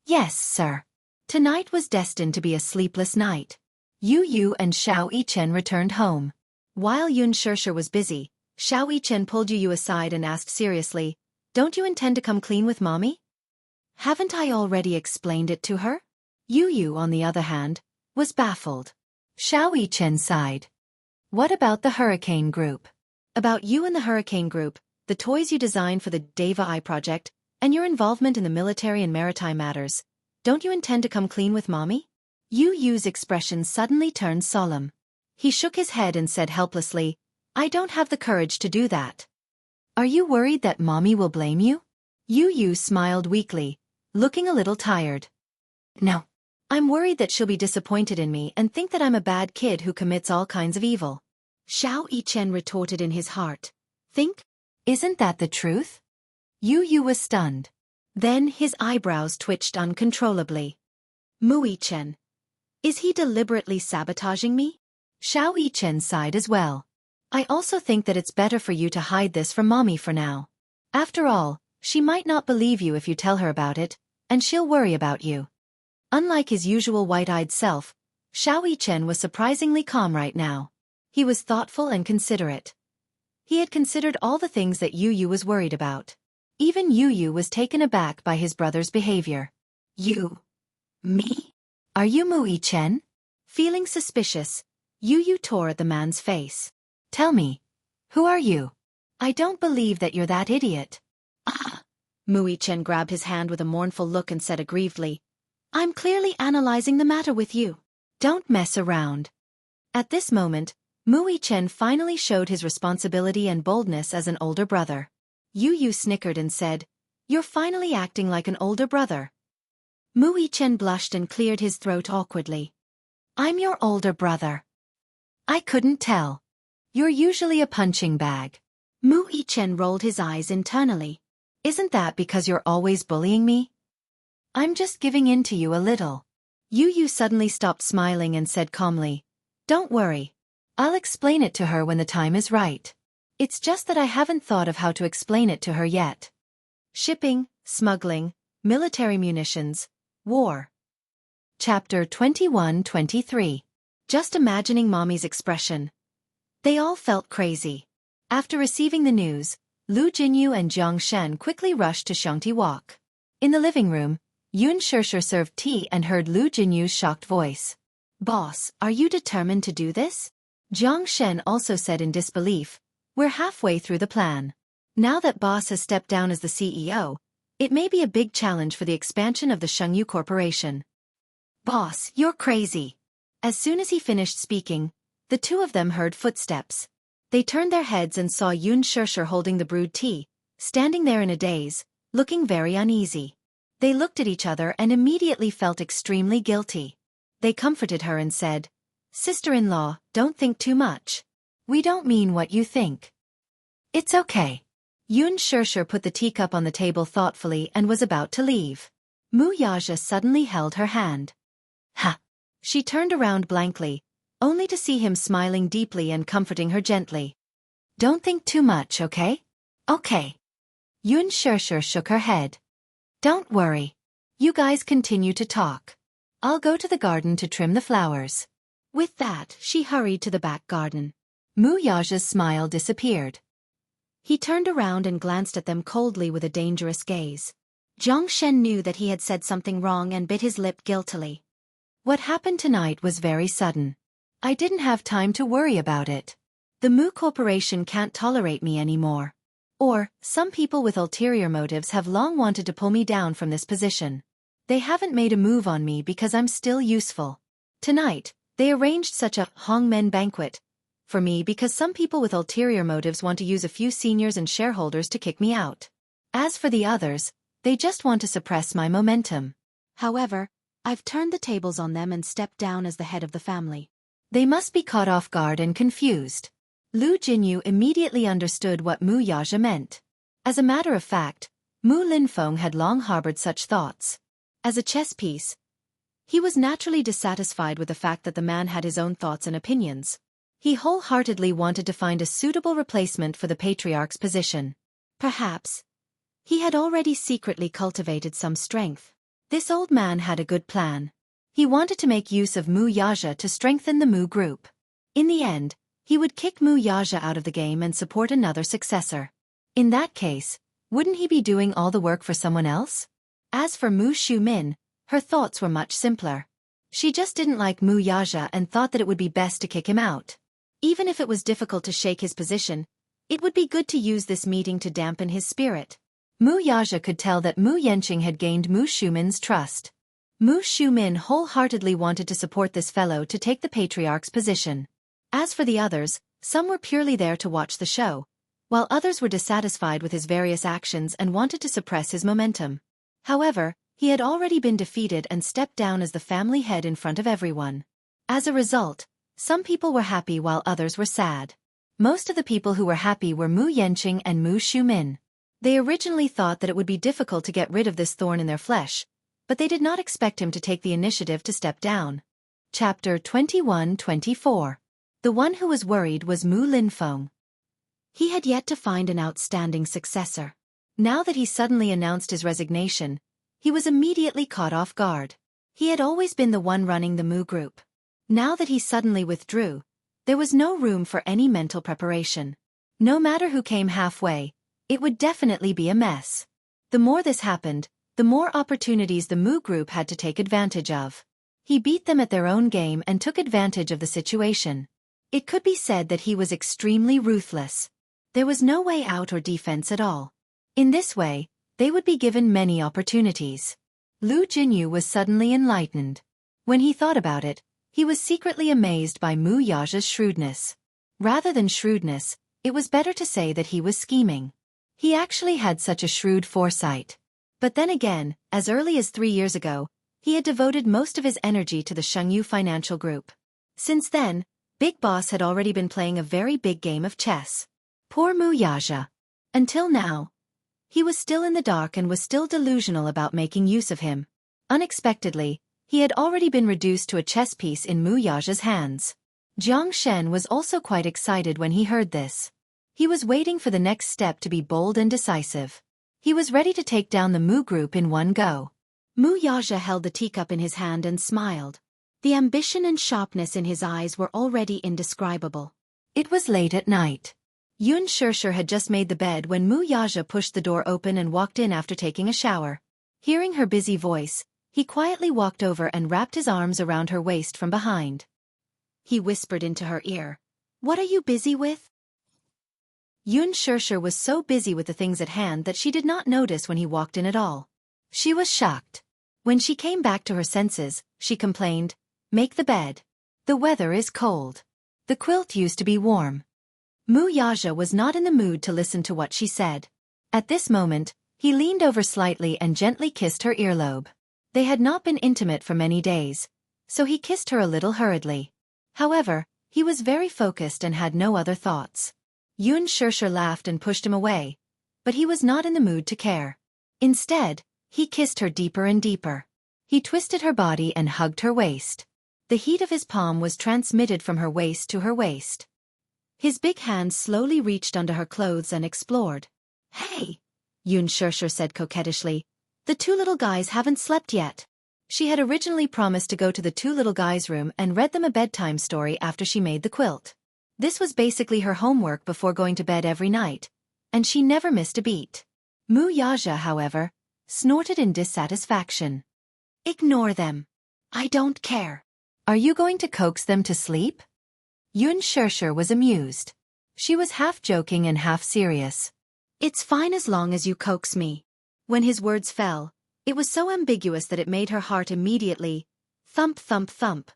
Yes, sir. Tonight was destined to be a sleepless night. Yu and Xiao Yichen returned home. While Xianxia was busy, Xiao Yichen pulled Yu aside and asked seriously, "Don't you intend to come clean with mommy?" "Haven't I already explained it to her?" Yu, on the other hand, was baffled. Xiao Yichen sighed. "What about the Hurricane Group?" "About you and the Hurricane Group, the toys you designed for the Deva Eye project, and your involvement in the military and maritime matters. Don't you intend to come clean with mommy?" Yu's expression suddenly turned solemn. He shook his head and said helplessly, "I don't have the courage to do that." "Are you worried that mommy will blame you?" Yu smiled weakly, looking a little tired. "No. I'm worried that she'll be disappointed in me and think that I'm a bad kid who commits all kinds of evil." Xiao Yichen retorted in his heart. "Think? Isn't that the truth? Yu Yu was stunned. Then his eyebrows twitched uncontrollably. Mu-Yi-Chen. Is he deliberately sabotaging me? Xiao Yi-Chen sighed as well. I also think that it's better for you to hide this from Mommy for now. After all, she might not believe you if you tell her about it, and she'll worry about you. Unlike his usual white-eyed self, Xiao Yi-Chen was surprisingly calm right now. He was thoughtful and considerate. He had considered all the things that Yu Yu was worried about. Even Yu Yu was taken aback by his brother's behavior. You? Me? Are you Mu-Yi-Chen? Feeling suspicious, Yu Yu tore at the man's face. Tell me, who are you? I don't believe that you're that idiot. Ah! Mu-Yi-Chen grabbed his hand with a mournful look and said aggrievedly, I'm clearly analyzing the matter with you. Don't mess around. At this moment, Mu-Yi-Chen finally showed his responsibility and boldness as an older brother. Yu Yu snickered and said, You're finally acting like an older brother. Mu-Yi-Chen blushed and cleared his throat awkwardly. I'm your older brother. I couldn't tell. You're usually a punching bag. Mu-Yi-Chen rolled his eyes internally. Isn't that because you're always bullying me? I'm just giving in to you a little. Yu Yu suddenly stopped smiling and said calmly, Don't worry. I'll explain it to her when the time is right. It's just that I haven't thought of how to explain it to her yet. Shipping, smuggling, military munitions, war. Chapter 21-23. Just imagining Mommy's expression. They all felt crazy. After receiving the news, Lu Jinyu and Jianghu quickly rushed to Xianxia Walk. In the living room, Yun-Shirshir served tea and heard Lu Jinyu's shocked voice. Boss, are you determined to do this? Jianghu also said in disbelief, We're halfway through the plan. Now that Boss has stepped down as the CEO, it may be a big challenge for the expansion of the Xianghu Corporation. Boss, you're crazy. As soon as he finished speaking, the two of them heard footsteps. They turned their heads and saw Yun-Shirshir holding the brewed tea, standing there in a daze, looking very uneasy. They looked at each other and immediately felt extremely guilty. They comforted her and said, Sister-in-law, don't think too much. We don't mean what you think. It's okay. Yun-Shirshir put the teacup on the table thoughtfully and was about to leave. Mu-Yaja suddenly held her hand. Ha! She turned around blankly, only to see him smiling deeply and comforting her gently. Don't think too much, okay? Okay. Yun-Shirshir shook her head. Don't worry. You guys continue to talk. I'll go to the garden to trim the flowers. With that, she hurried to the back garden. Mu-Yaja's smile disappeared. He turned around and glanced at them coldly with a dangerous gaze. Jianghu knew that he had said something wrong and bit his lip guiltily. What happened tonight was very sudden. I didn't have time to worry about it. The Mu Corporation can't tolerate me anymore. Or, some people with ulterior motives have long wanted to pull me down from this position. They haven't made a move on me because I'm still useful. Tonight, they arranged such a Hongmen banquet for me because some people with ulterior motives want to use a few seniors and shareholders to kick me out. As for the others, they just want to suppress my momentum. However, I've turned the tables on them and stepped down as the head of the family. They must be caught off guard and confused. Lu Jinyu immediately understood what Mu-Yaja meant. As a matter of fact, Mu Linfeng had long harbored such thoughts. As a chess piece, he was naturally dissatisfied with the fact that the man had his own thoughts and opinions. He wholeheartedly wanted to find a suitable replacement for the patriarch's position. Perhaps he had already secretly cultivated some strength. This old man had a good plan. He wanted to make use of Mu-Yaja to strengthen the Mu group. In the end, he would kick Mu-Yaja out of the game and support another successor. In that case, wouldn't he be doing all the work for someone else? As for Mu Shumin, her thoughts were much simpler. She just didn't like Mu-Yaja and thought that it would be best to kick him out. Even if it was difficult to shake his position, it would be good to use this meeting to dampen his spirit. Mu-Yaja could tell that Mu Yenqing had gained Mu Shumin's trust. Mu Shumin wholeheartedly wanted to support this fellow to take the patriarch's position. As for the others, some were purely there to watch the show, while others were dissatisfied with his various actions and wanted to suppress his momentum. However, he had already been defeated and stepped down as the family head in front of everyone. As a result, some people were happy while others were sad. Most of the people who were happy were Mu Yanqing and Mu Shumin. They originally thought that it would be difficult to get rid of this thorn in their flesh, but they did not expect him to take the initiative to step down. Chapter 21-24. The one who was worried was Mu Linfeng. He had yet to find an outstanding successor. Now that he suddenly announced his resignation, he was immediately caught off guard. He had always been the one running the Mu group. Now that he suddenly withdrew, there was no room for any mental preparation. No matter who came halfway, it would definitely be a mess. The more this happened, the more opportunities the Mu group had to take advantage of. He beat them at their own game and took advantage of the situation. It could be said that he was extremely ruthless. There was no way out or defense at all. In this way, they would be given many opportunities. Lu Jinyu was suddenly enlightened. When he thought about it, he was secretly amazed by Mu Yaja's shrewdness. Rather than shrewdness, it was better to say that he was scheming. He actually had such a shrewd foresight. But then again, as early as 3 years ago, he had devoted most of his energy to the Xianghu financial group. Since then, Big Boss had already been playing a very big game of chess. Poor Mu Yaja. Until now, he was still in the dark and was still delusional about making use of him. Unexpectedly, he had already been reduced to a chess piece in Mu Yaja's hands. Jiang Shen was also quite excited when he heard this. He was waiting for the next step to be bold and decisive. He was ready to take down the Mu group in one go. Mu Yaja held the teacup in his hand and smiled. The ambition and sharpness in his eyes were already indescribable. It was late at night. Xianxia had just made the bed when Mu Yaja pushed the door open and walked in after taking a shower. Hearing her busy voice, he quietly walked over and wrapped his arms around her waist from behind. He whispered into her ear, "What are you busy with?" Xianxia was so busy with the things at hand that she did not notice when he walked in at all. She was shocked. When she came back to her senses, she complained, "Make the bed. The weather is cold. The quilt used to be warm." Mu Yaja was not in the mood to listen to what she said. At this moment, he leaned over slightly and gently kissed her earlobe. They had not been intimate for many days, so he kissed her a little hurriedly. However, he was very focused and had no other thoughts. Xianxia laughed and pushed him away, but he was not in the mood to care. Instead, he kissed her deeper and deeper. He twisted her body and hugged her waist. The heat of his palm was transmitted from her waist to her waist. His big hand slowly reached under her clothes and explored. "Hey," Xianxia said coquettishly, "the two little guys haven't slept yet." She had originally promised to go to the two little guys' room and read them a bedtime story after she made the quilt. This was basically her homework before going to bed every night, and she never missed a beat. Mu Yaja, however, snorted in dissatisfaction. "Ignore them. I don't care." "Are you going to coax them to sleep?" Xianxia was amused. She was half joking and half serious. "It's fine as long as you coax me." When his words fell, it was so ambiguous that it made her heart immediately thump thump thump.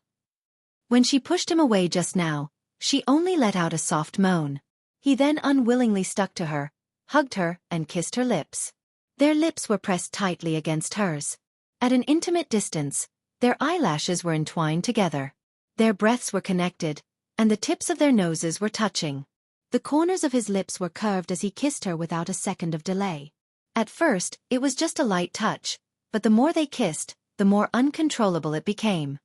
When she pushed him away just now, she only let out a soft moan. He then unwillingly stuck to her, hugged her, and kissed her lips. Their lips were pressed tightly against hers. At an intimate distance, their eyelashes were entwined together. Their breaths were connected, and the tips of their noses were touching. The corners of his lips were curved as he kissed her without a second of delay. At first, it was just a light touch, but the more they kissed, the more uncontrollable it became.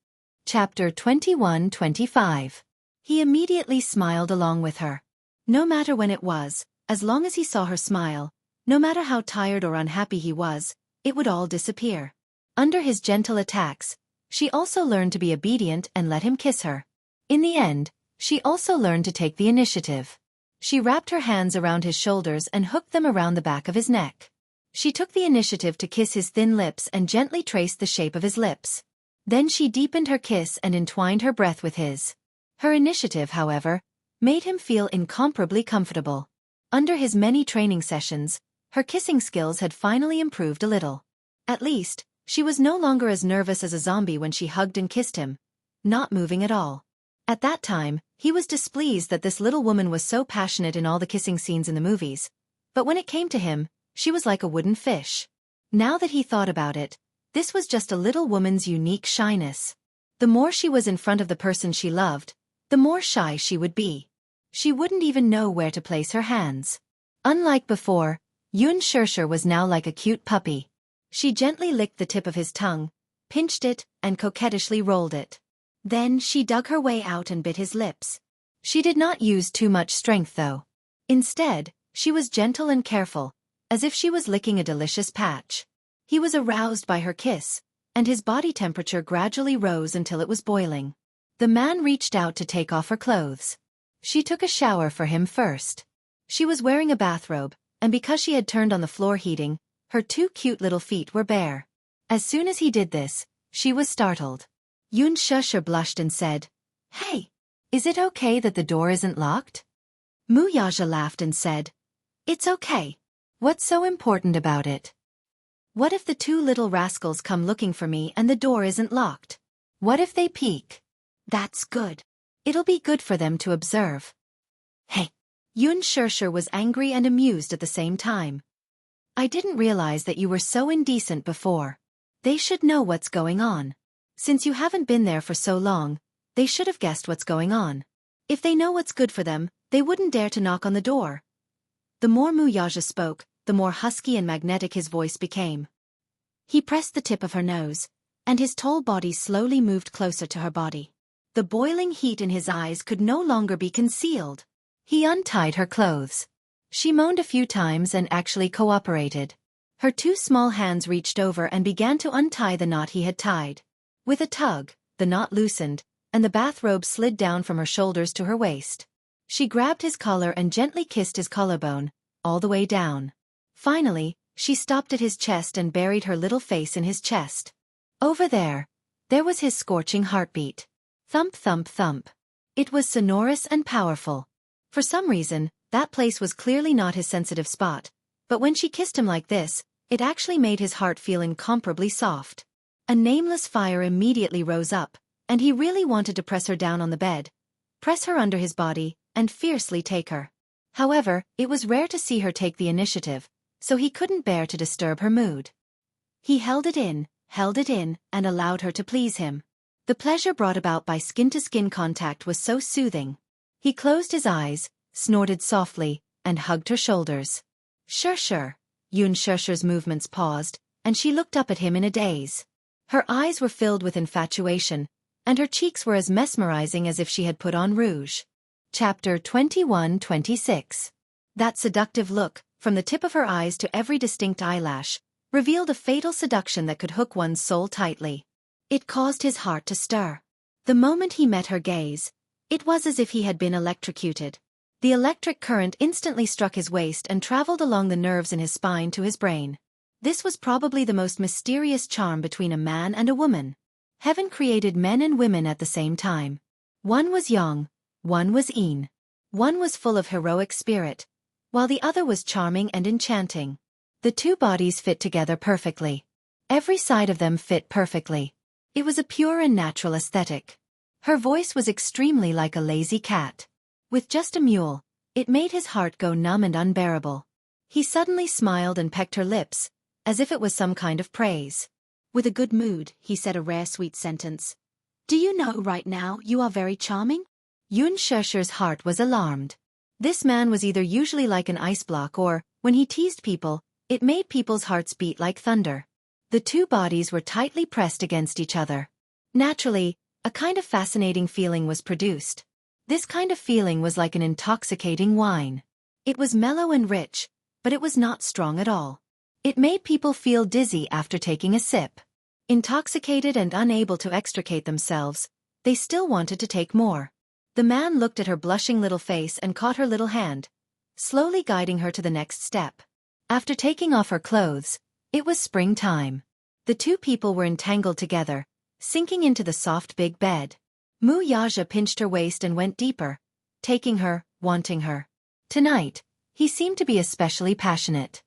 Chapter 21-25. He immediately smiled along with her. No matter when it was, as long as he saw her smile, no matter how tired or unhappy he was, it would all disappear. Under his gentle attacks, she also learned to be obedient and let him kiss her. In the end, she also learned to take the initiative. She wrapped her hands around his shoulders and hooked them around the back of his neck. She took the initiative to kiss his thin lips and gently traced the shape of his lips. Then she deepened her kiss and entwined her breath with his. Her initiative, however, made him feel incomparably comfortable. Under his many training sessions, her kissing skills had finally improved a little. At least, she was no longer as nervous as a zombie when she hugged and kissed him, not moving at all. At that time, he was displeased that this little woman was so passionate in all the kissing scenes in the movies, but when it came to him, she was like a wooden fish. Now that he thought about it, this was just a little woman's unique shyness. The more she was in front of the person she loved, the more shy she would be. She wouldn't even know where to place her hands. Unlike before, Xianxia was now like a cute puppy. She gently licked the tip of his tongue, pinched it, and coquettishly rolled it. Then she dug her way out and bit his lips. She did not use too much strength though. Instead, she was gentle and careful, as if she was licking a delicious patch. He was aroused by her kiss, and his body temperature gradually rose until it was boiling. The man reached out to take off her clothes. She took a shower for him first. She was wearing a bathrobe, and because she had turned on the floor heating, her 2 cute little feet were bare. As soon as he did this, she was startled. Xianxia blushed and said, "Hey, is it okay that the door isn't locked?" Wuxia laughed and said, "It's okay. What's so important about it? What if the 2 little rascals come looking for me and the door isn't locked? What if they peek? That's good. It'll be good for them to observe." Hey. Xianxia was angry and amused at the same time. "I didn't realize that you were so indecent before. They should know what's going on. Since you haven't been there for so long, they should have guessed what's going on. If they know what's good for them, they wouldn't dare to knock on the door." The more Wuxia spoke, the more husky and magnetic his voice became. He pressed the tip of her nose, and his tall body slowly moved closer to her body. The boiling heat in his eyes could no longer be concealed. He untied her clothes. She moaned a few times and actually cooperated. Her 2 small hands reached over and began to untie the knot he had tied. With a tug, the knot loosened, and the bathrobe slid down from her shoulders to her waist. She grabbed his collar and gently kissed his collarbone, all the way down. Finally, she stopped at his chest and buried her little face in his chest. Over there was his scorching heartbeat. Thump, thump, thump. It was sonorous and powerful. For some reason, that place was clearly not his sensitive spot, but when she kissed him like this, it actually made his heart feel incomparably soft. A nameless fire immediately rose up, and he really wanted to press her down on the bed, press her under his body, and fiercely take her. However, it was rare to see her take the initiative, so he couldn't bear to disturb her mood. He held it in, and allowed her to please him. The pleasure brought about by skin-to-skin contact was so soothing. He closed his eyes, snorted softly, and hugged her shoulders. Sure. Xianxia's movements paused, and she looked up at him in a daze. Her eyes were filled with infatuation, and her cheeks were as mesmerizing as if she had put on rouge. Chapter 21-26. That seductive look, from the tip of her eyes to every distinct eyelash, revealed a fatal seduction that could hook one's soul tightly. It caused his heart to stir. The moment he met her gaze, it was as if he had been electrocuted. The electric current instantly struck his waist and traveled along the nerves in his spine to his brain. This was probably the most mysterious charm between a man and a woman. Heaven created men and women at the same time. One was young, one was Yin. One was full of heroic spirit, while the other was charming and enchanting. The 2 bodies fit together perfectly. Every side of them fit perfectly. It was a pure and natural aesthetic. Her voice was extremely like a lazy cat. With just a mewl, it made his heart go numb and unbearable. He suddenly smiled and pecked her lips, as if it was some kind of praise. With a good mood, he said a rare sweet sentence. "Do you know right now you are very charming?" Xianxia's heart was alarmed. This man was either usually like an ice block or, when he teased people, it made people's hearts beat like thunder. The 2 bodies were tightly pressed against each other. Naturally, a kind of fascinating feeling was produced. This kind of feeling was like an intoxicating wine. It was mellow and rich, but it was not strong at all. It made people feel dizzy after taking a sip. Intoxicated and unable to extricate themselves, they still wanted to take more. The man looked at her blushing little face and caught her little hand, slowly guiding her to the next step. After taking off her clothes, it was springtime. The 2 people were entangled together, sinking into the soft big bed. Wuxia pinched her waist and went deeper, taking her, wanting her. Tonight, he seemed to be especially passionate.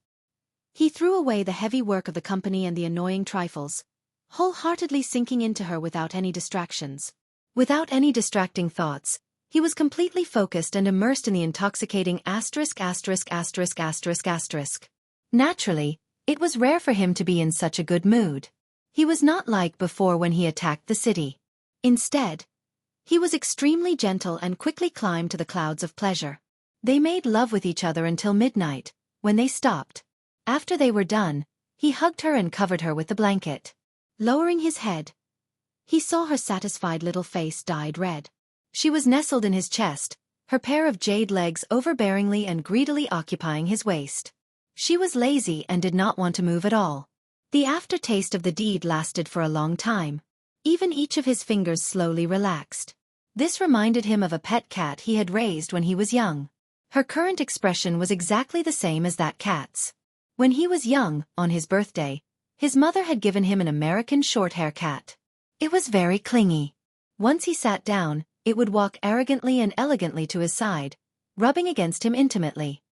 He threw away the heavy work of the company and the annoying trifles, wholeheartedly sinking into her without any distractions. Without any distracting thoughts, he was completely focused and immersed in the intoxicating ********. Naturally, it was rare for him to be in such a good mood. He was not like before when he attacked the city. Instead, He was extremely gentle and quickly climbed to the clouds of pleasure. They made love with each other until midnight, when they stopped. After they were done, he hugged her and covered her with the blanket. Lowering his head, he saw her satisfied little face dyed red. She was nestled in his chest, her pair of jade legs overbearingly and greedily occupying his waist. She was lazy and did not want to move at all. The aftertaste of the deed lasted for a long time. Even each of his fingers slowly relaxed. This reminded him of a pet cat he had raised when he was young. Her current expression was exactly the same as that cat's. When he was young, on his birthday, his mother had given him an American short-hair cat. It was very clingy. Once he sat down, it would walk arrogantly and elegantly to his side, rubbing against him intimately.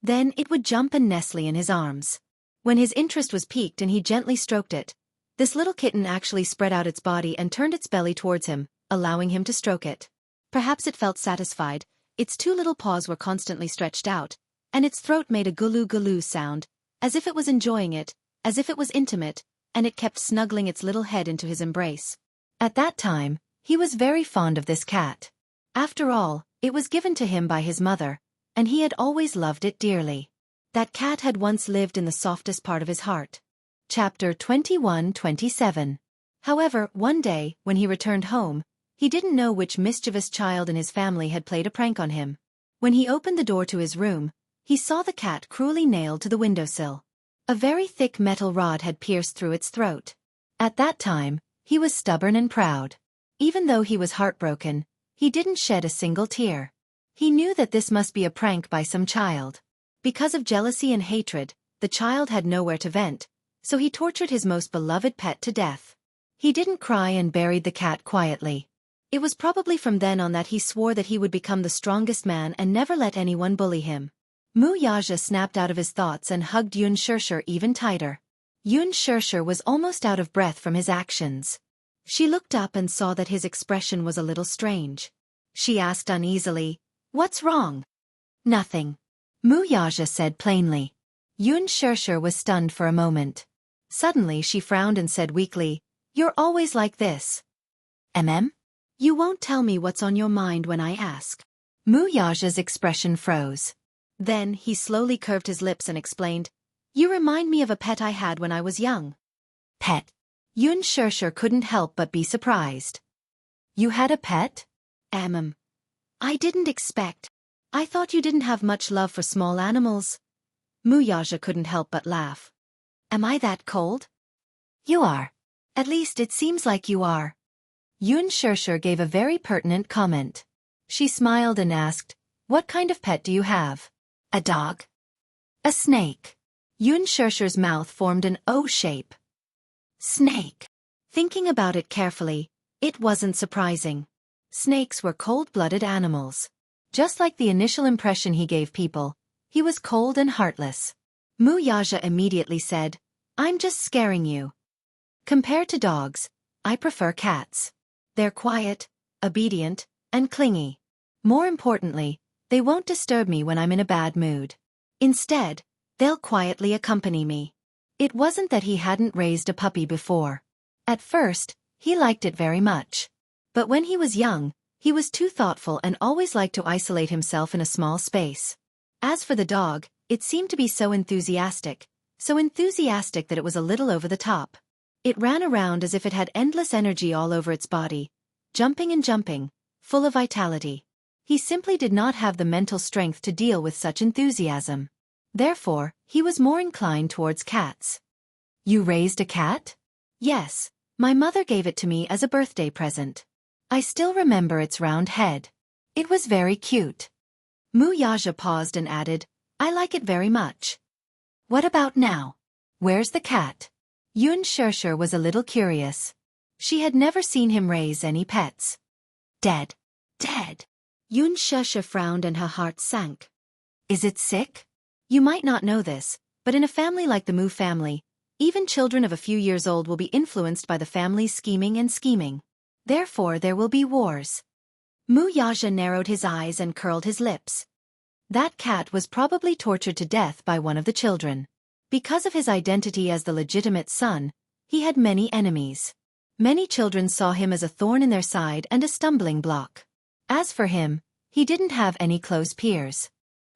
Then it would jump and nestle in his arms. When his interest was piqued and he gently stroked it, this little kitten actually spread out its body and turned its belly towards him, allowing him to stroke it. Perhaps it felt satisfied, its two little paws were constantly stretched out, and its throat made a gulu-gulu sound, as if it was enjoying it, as if it was intimate, and it kept snuggling its little head into his embrace. At that time, he was very fond of this cat. After all, it was given to him by his mother, and he had always loved it dearly. That cat had once lived in the softest part of his heart. Chapter 21-27. However, one day, when he returned home, he didn't know which mischievous child in his family had played a prank on him. When he opened the door to his room, he saw the cat cruelly nailed to the windowsill. A very thick metal rod had pierced through its throat. At that time, he was stubborn and proud. Even though he was heartbroken, he didn't shed a single tear. He knew that this must be a prank by some child. Because of jealousy and hatred, the child had nowhere to vent, so he tortured his most beloved pet to death. He didn't cry and buried the cat quietly. It was probably from then on that he swore that he would become the strongest man and never let anyone bully him. Wuxia snapped out of his thoughts and hugged Xianxia even tighter. Xianxia was almost out of breath from his actions. She looked up and saw that his expression was a little strange. She asked uneasily, "What's wrong?" "Nothing," Wuxia said plainly. Xianxia was stunned for a moment. Suddenly she frowned and said weakly, "You're always like this." You won't tell me what's on your mind when I ask." Wuxia's expression froze. Then he slowly curved his lips and explained, "You remind me of a pet I had when I was young." "Pet?" Xianxia couldn't help but be surprised. "You had a pet?" I didn't expect. I thought you didn't have much love for small animals." Wuxia couldn't help but laugh. "Am I that cold?" "You are. At least it seems like you are." Xianxia gave a very pertinent comment. She smiled and asked, "What kind of pet do you have?" "A dog." "A snake." Xianxia's mouth formed an O shape. Snake. Thinking about it carefully, it wasn't surprising. Snakes were cold-blooded animals. Just like the initial impression he gave people, he was cold and heartless. Wuxia immediately said, "I'm just scaring you. Compared to dogs, I prefer cats. They're quiet, obedient, and clingy. More importantly, they won't disturb me when I'm in a bad mood. Instead, they'll quietly accompany me." It wasn't that he hadn't raised a puppy before. At first, he liked it very much. But when he was young, he was too thoughtful and always liked to isolate himself in a small space. As for the dog, it seemed to be so enthusiastic that it was a little over the top. It ran around as if it had endless energy all over its body, jumping and jumping, full of vitality. He simply did not have the mental strength to deal with such enthusiasm. Therefore, he was more inclined towards cats. "You raised a cat?" "Yes, my mother gave it to me as a birthday present. I still remember its round head. It was very cute." Wuxia paused and added, "I like it very much." "What about now? Where's the cat?" Xianxia was a little curious. She had never seen him raise any pets. "Dead." "Dead?" Xianxia frowned and her heart sank. "Is it sick?" You might not know this, but in a family like the Mu family, even children of a few years old will be influenced by the family's scheming. Therefore there will be wars. Wuxia narrowed his eyes and curled his lips. That cat was probably tortured to death by one of the children. Because of his identity as the legitimate son, he had many enemies. Many children saw him as a thorn in their side and a stumbling block. As for him, he didn't have any close peers.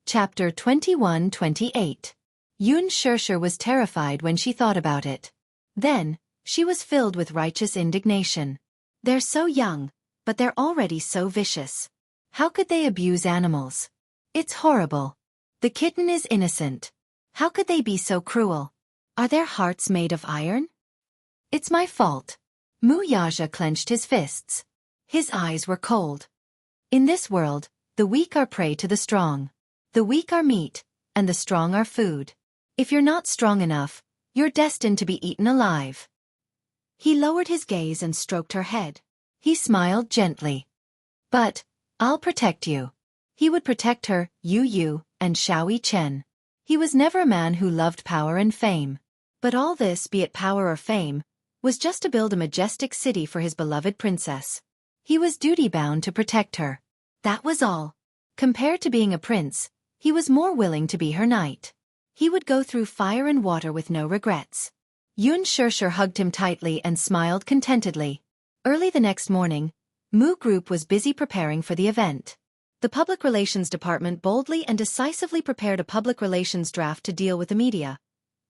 Chapter 21-28. Xianxia was terrified when she thought about it. Then, she was filled with righteous indignation. They're so young, but they're already so vicious. How could they abuse animals? It's horrible. The kitten is innocent. How could they be so cruel? Are their hearts made of iron? It's my fault. Wuxia clenched his fists. His eyes were cold. In this world, the weak are prey to the strong. The weak are meat, and the strong are food. If you're not strong enough, you're destined to be eaten alive. He lowered his gaze and stroked her head. He smiled gently. But, I'll protect you. He would protect her, Yu, and Xiao Chen. He was never a man who loved power and fame. But all this, be it power or fame, was just to build a majestic city for his beloved princess. He was duty-bound to protect her. That was all. Compared to being a prince, he was more willing to be her knight. He would go through fire and water with no regrets. Xianxia hugged him tightly and smiled contentedly. Early the next morning, Mu Group was busy preparing for the event. The Public Relations Department boldly and decisively prepared a public relations draft to deal with the media,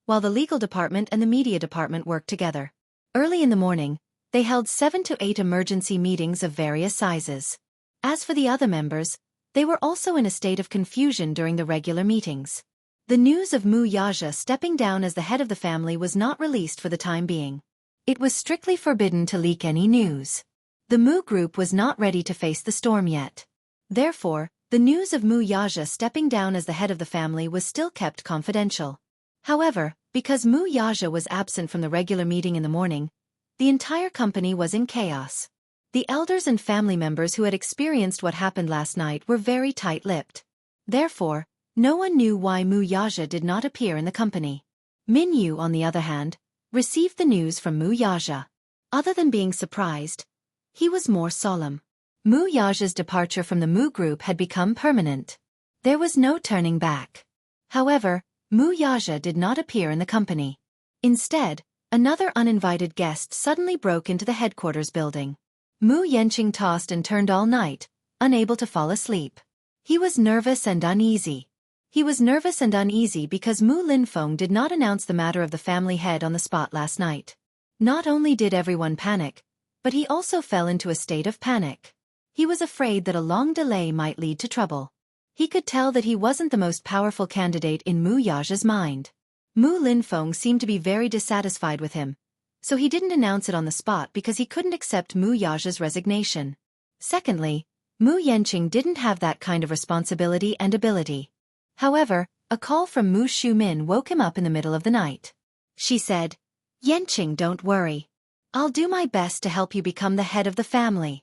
while the Legal Department and the Media Department worked together. Early in the morning, they held 7 to 8 emergency meetings of various sizes. As for the other members, they were also in a state of confusion during the regular meetings. The news of Wuxia stepping down as the head of the family was not released for the time being. It was strictly forbidden to leak any news. The Mu Group was not ready to face the storm yet. Therefore, the news of Wuxia stepping down as the head of the family was still kept confidential. However, because Wuxia was absent from the regular meeting in the morning, the entire company was in chaos. The elders and family members who had experienced what happened last night were very tight-lipped. Therefore, no one knew why Wuxia did not appear in the company. Min Yu, on the other hand, received the news from Wuxia. Other than being surprised, he was more solemn. Wuxia's departure from the Mu Group had become permanent. There was no turning back. However, Wuxia did not appear in the company. Instead, another uninvited guest suddenly broke into the headquarters building. Mu Yanqing tossed and turned all night, unable to fall asleep. He was nervous and uneasy. He was nervous and uneasy because Mu Linfeng did not announce the matter of the family head on the spot last night. Not only did everyone panic, but he also fell into a state of panic. He was afraid that a long delay might lead to trouble. He could tell that he wasn't the most powerful candidate in Wuxia's mind. Mu Linfeng seemed to be very dissatisfied with him, so he didn't announce it on the spot because he couldn't accept Wuxia's resignation. Secondly, Mu Yanqing didn't have that kind of responsibility and ability. However, a call from Mu Shumin woke him up in the middle of the night. She said, "Yanqing, don't worry. I'll do my best to help you become the head of the family."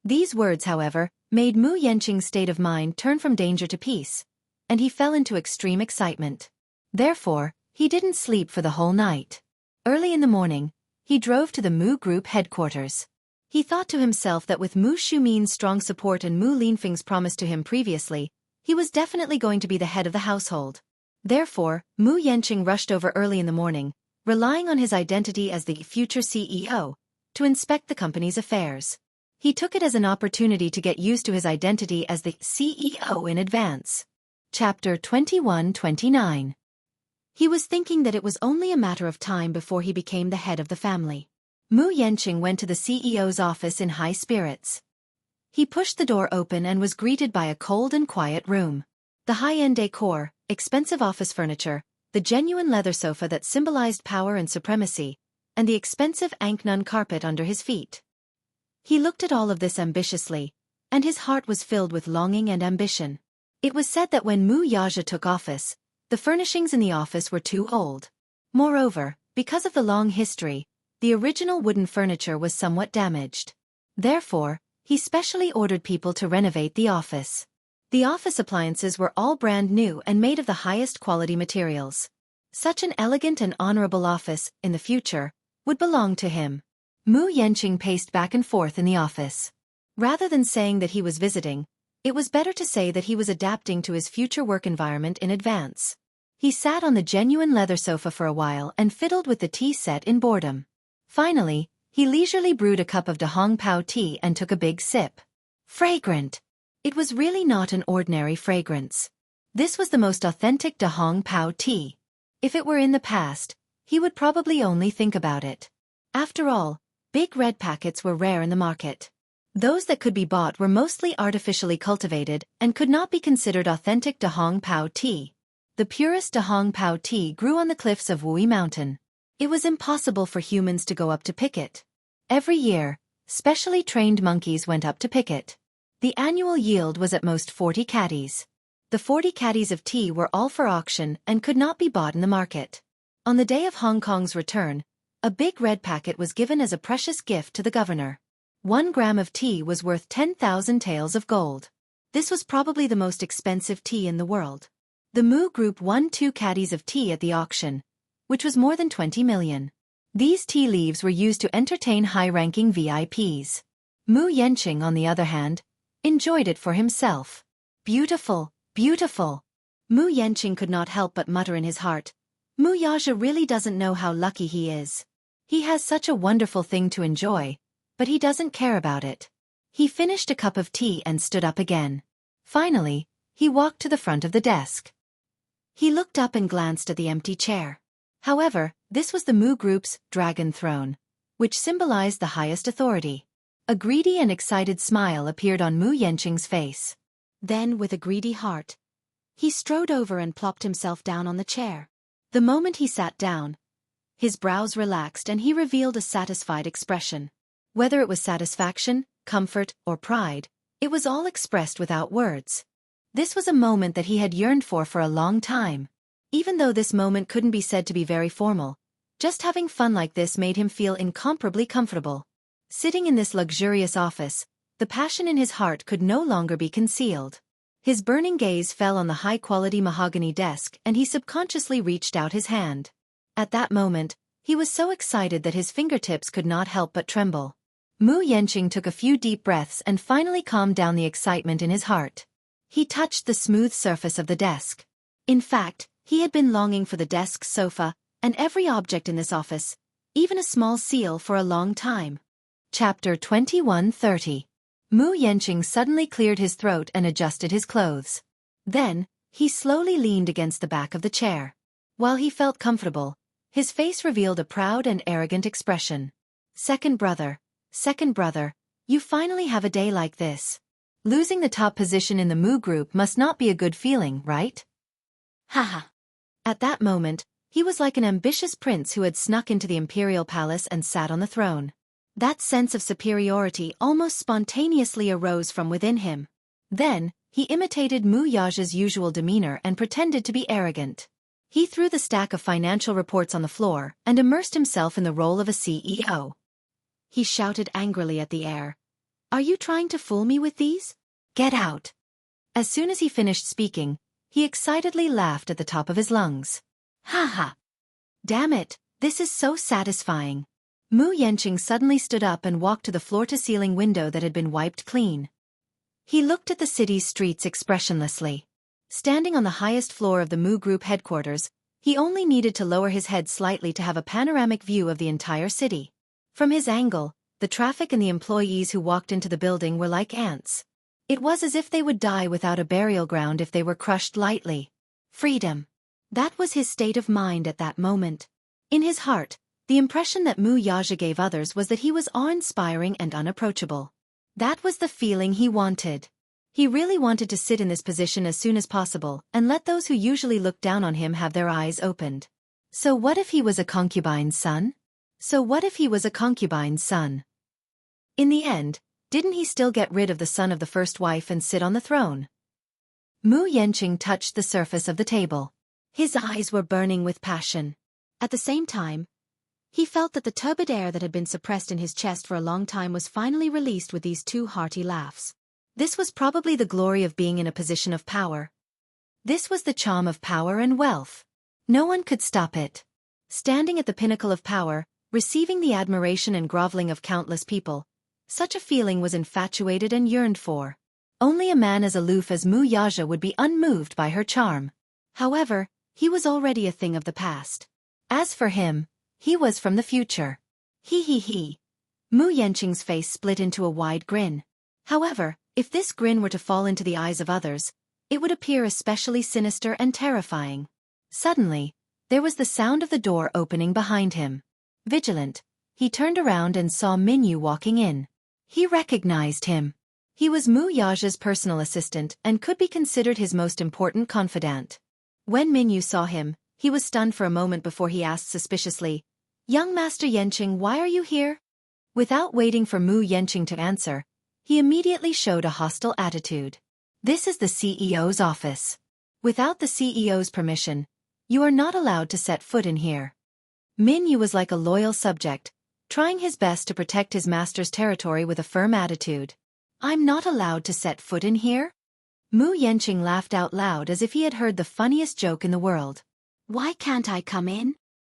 These words, however, made Mu Yanqing's state of mind turn from danger to peace, and he fell into extreme excitement. Therefore, he didn't sleep for the whole night. Early in the morning, he drove to the Mu Group headquarters. He thought to himself that with Mu Shumin's strong support and Mu Linfeng's promise to him previously, he was definitely going to be the head of the household. Therefore, Mu Yanqing rushed over early in the morning, relying on his identity as the future CEO, to inspect the company's affairs. He took it as an opportunity to get used to his identity as the CEO in advance. Chapter 21-29. He was thinking that it was only a matter of time before he became the head of the family. Mu Yanqing went to the CEO's office in high spirits. He pushed the door open and was greeted by a cold and quiet room. The high-end decor, expensive office furniture, the genuine leather sofa that symbolized power and supremacy, and the expensive Anknun carpet under his feet. He looked at all of this ambitiously, and his heart was filled with longing and ambition. It was said that when Wuxia took office, the furnishings in the office were too old. Moreover, because of the long history, the original wooden furniture was somewhat damaged. Therefore, he specially ordered people to renovate the office. The office appliances were all brand new and made of the highest quality materials. Such an elegant and honorable office, in the future, would belong to him. Mu Yanqing paced back and forth in the office. Rather than saying that he was visiting, it was better to say that he was adapting to his future work environment in advance. He sat on the genuine leather sofa for a while and fiddled with the tea set in boredom. Finally, He leisurely brewed a cup of Dahong Pao tea and took a big sip. Fragrant. It was really not an ordinary fragrance. This was the most authentic Dahong Pao tea. If it were in the past, he would probably only think about it. After all, big red packets were rare in the market. Those that could be bought were mostly artificially cultivated and could not be considered authentic Dahong Pao tea. The purest Dahong Pao tea grew on the cliffs of Wuyi Mountain. It was impossible for humans to go up to pick it. Every year, specially trained monkeys went up to pick it. The annual yield was at most 40 caddies. The 40 caddies of tea were all for auction and could not be bought in the market. On the day of Hong Kong's return, a big red packet was given as a precious gift to the governor. 1 gram of tea was worth 10,000 taels of gold. This was probably the most expensive tea in the world. The Mu Group won 2 caddies of tea at the auction, which was more than 20 million. These tea leaves were used to entertain high-ranking VIPs. Mu Yenqing, on the other hand, enjoyed it for himself. Beautiful, beautiful. Mu Yenqing could not help but mutter in his heart, Mu Yaja really doesn't know how lucky he is. He has such a wonderful thing to enjoy, but he doesn't care about it. He finished a cup of tea and stood up again. Finally, he walked to the front of the desk. He looked up and glanced at the empty chair. However, this was the Mu Group's dragon throne, which symbolized the highest authority. A greedy and excited smile appeared on Mu Yenqing's face. Then, with a greedy heart, he strode over and plopped himself down on the chair. The moment he sat down, his brows relaxed and he revealed a satisfied expression. Whether it was satisfaction, comfort, or pride, it was all expressed without words. This was a moment that he had yearned for a long time. Even though this moment couldn't be said to be very formal, just having fun like this made him feel incomparably comfortable. Sitting in this luxurious office, the passion in his heart could no longer be concealed. His burning gaze fell on the high-quality mahogany desk and he subconsciously reached out his hand. At that moment, he was so excited that his fingertips could not help but tremble. Mu Yenqing took a few deep breaths and finally calmed down the excitement in his heart. He touched the smooth surface of the desk. In fact, he had been longing for the desk, sofa, and every object in this office, even a small seal, for a long time. Chapter 21:30. Mu Yenqing suddenly cleared his throat and adjusted his clothes. Then, he slowly leaned against the back of the chair. While he felt comfortable, his face revealed a proud and arrogant expression. Second brother, you finally have a day like this. Losing the top position in the Mu Group must not be a good feeling, right? Haha. At that moment, he was like an ambitious prince who had snuck into the imperial palace and sat on the throne. That sense of superiority almost spontaneously arose from within him. Then, he imitated Mu Yaja's usual demeanor and pretended to be arrogant. He threw the stack of financial reports on the floor and immersed himself in the role of a CEO. He shouted angrily at the air, "Are you trying to fool me with these? Get out!" As soon as he finished speaking, he excitedly laughed at the top of his lungs. Ha ha! Damn it, this is so satisfying. Mu Yenqing suddenly stood up and walked to the floor-to-ceiling window that had been wiped clean. He looked at the city's streets expressionlessly. Standing on the highest floor of the Mu Group headquarters, he only needed to lower his head slightly to have a panoramic view of the entire city. From his angle, the traffic and the employees who walked into the building were like ants. It was as if they would die without a burial ground if they were crushed lightly. Freedom. That was his state of mind at that moment. In his heart, the impression that Mu Yaja gave others was that he was awe-inspiring and unapproachable. That was the feeling he wanted. He really wanted to sit in this position as soon as possible and let those who usually looked down on him have their eyes opened. So what if he was a concubine's son? In the end, didn't he still get rid of the son of the first wife and sit on the throne? Mu Yenqing touched the surface of the table. His eyes were burning with passion. At the same time, he felt that the turbid air that had been suppressed in his chest for a long time was finally released with these 2 hearty laughs. This was probably the glory of being in a position of power. This was the charm of power and wealth. No one could stop it. Standing at the pinnacle of power, receiving the admiration and groveling of countless people, such a feeling was infatuated and yearned for. Only a man as aloof as Mu Yaja would be unmoved by her charm. However, he was already a thing of the past. As for him, he was from the future. He. Mu Yanqing's face split into a wide grin. However, if this grin were to fall into the eyes of others, it would appear especially sinister and terrifying. Suddenly, there was the sound of the door opening behind him. Vigilant, he turned around and saw Minyu walking in. He recognized him. He was Mu Yaja's personal assistant and could be considered his most important confidant. When Minyu saw him, he was stunned for a moment before he asked suspiciously, "Young Master Yanqing, why are you here?" Without waiting for Mu Yanqing to answer, he immediately showed a hostile attitude. "This is the CEO's office. Without the CEO's permission, you are not allowed to set foot in here." Minyu was like a loyal subject, trying his best to protect his master's territory with a firm attitude. "I'm not allowed to set foot in here?" Mu Yanqing laughed out loud as if he had heard the funniest joke in the world. "Why can't I come in?"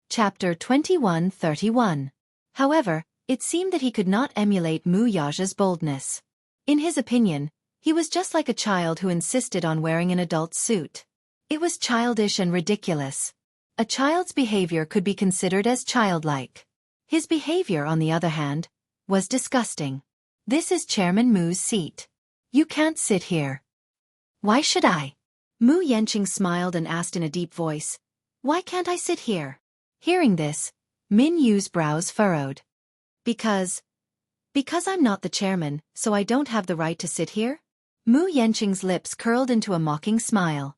Chapter 21:31. However, it seemed that he could not emulate Mu Yaja's boldness. In his opinion, he was just like a child who insisted on wearing an adult's suit. It was childish and ridiculous. A child's behavior could be considered as childlike. His behavior, on the other hand, was disgusting. "This is Chairman Mu's seat. You can't sit here." "Why should I?" Mu Yanqing smiled and asked in a deep voice, "Why can't I sit here?" Hearing this, Minyu's brows furrowed. Because I'm not the chairman, so I don't have the right to sit here?" Mu Yanqing's lips curled into a mocking smile.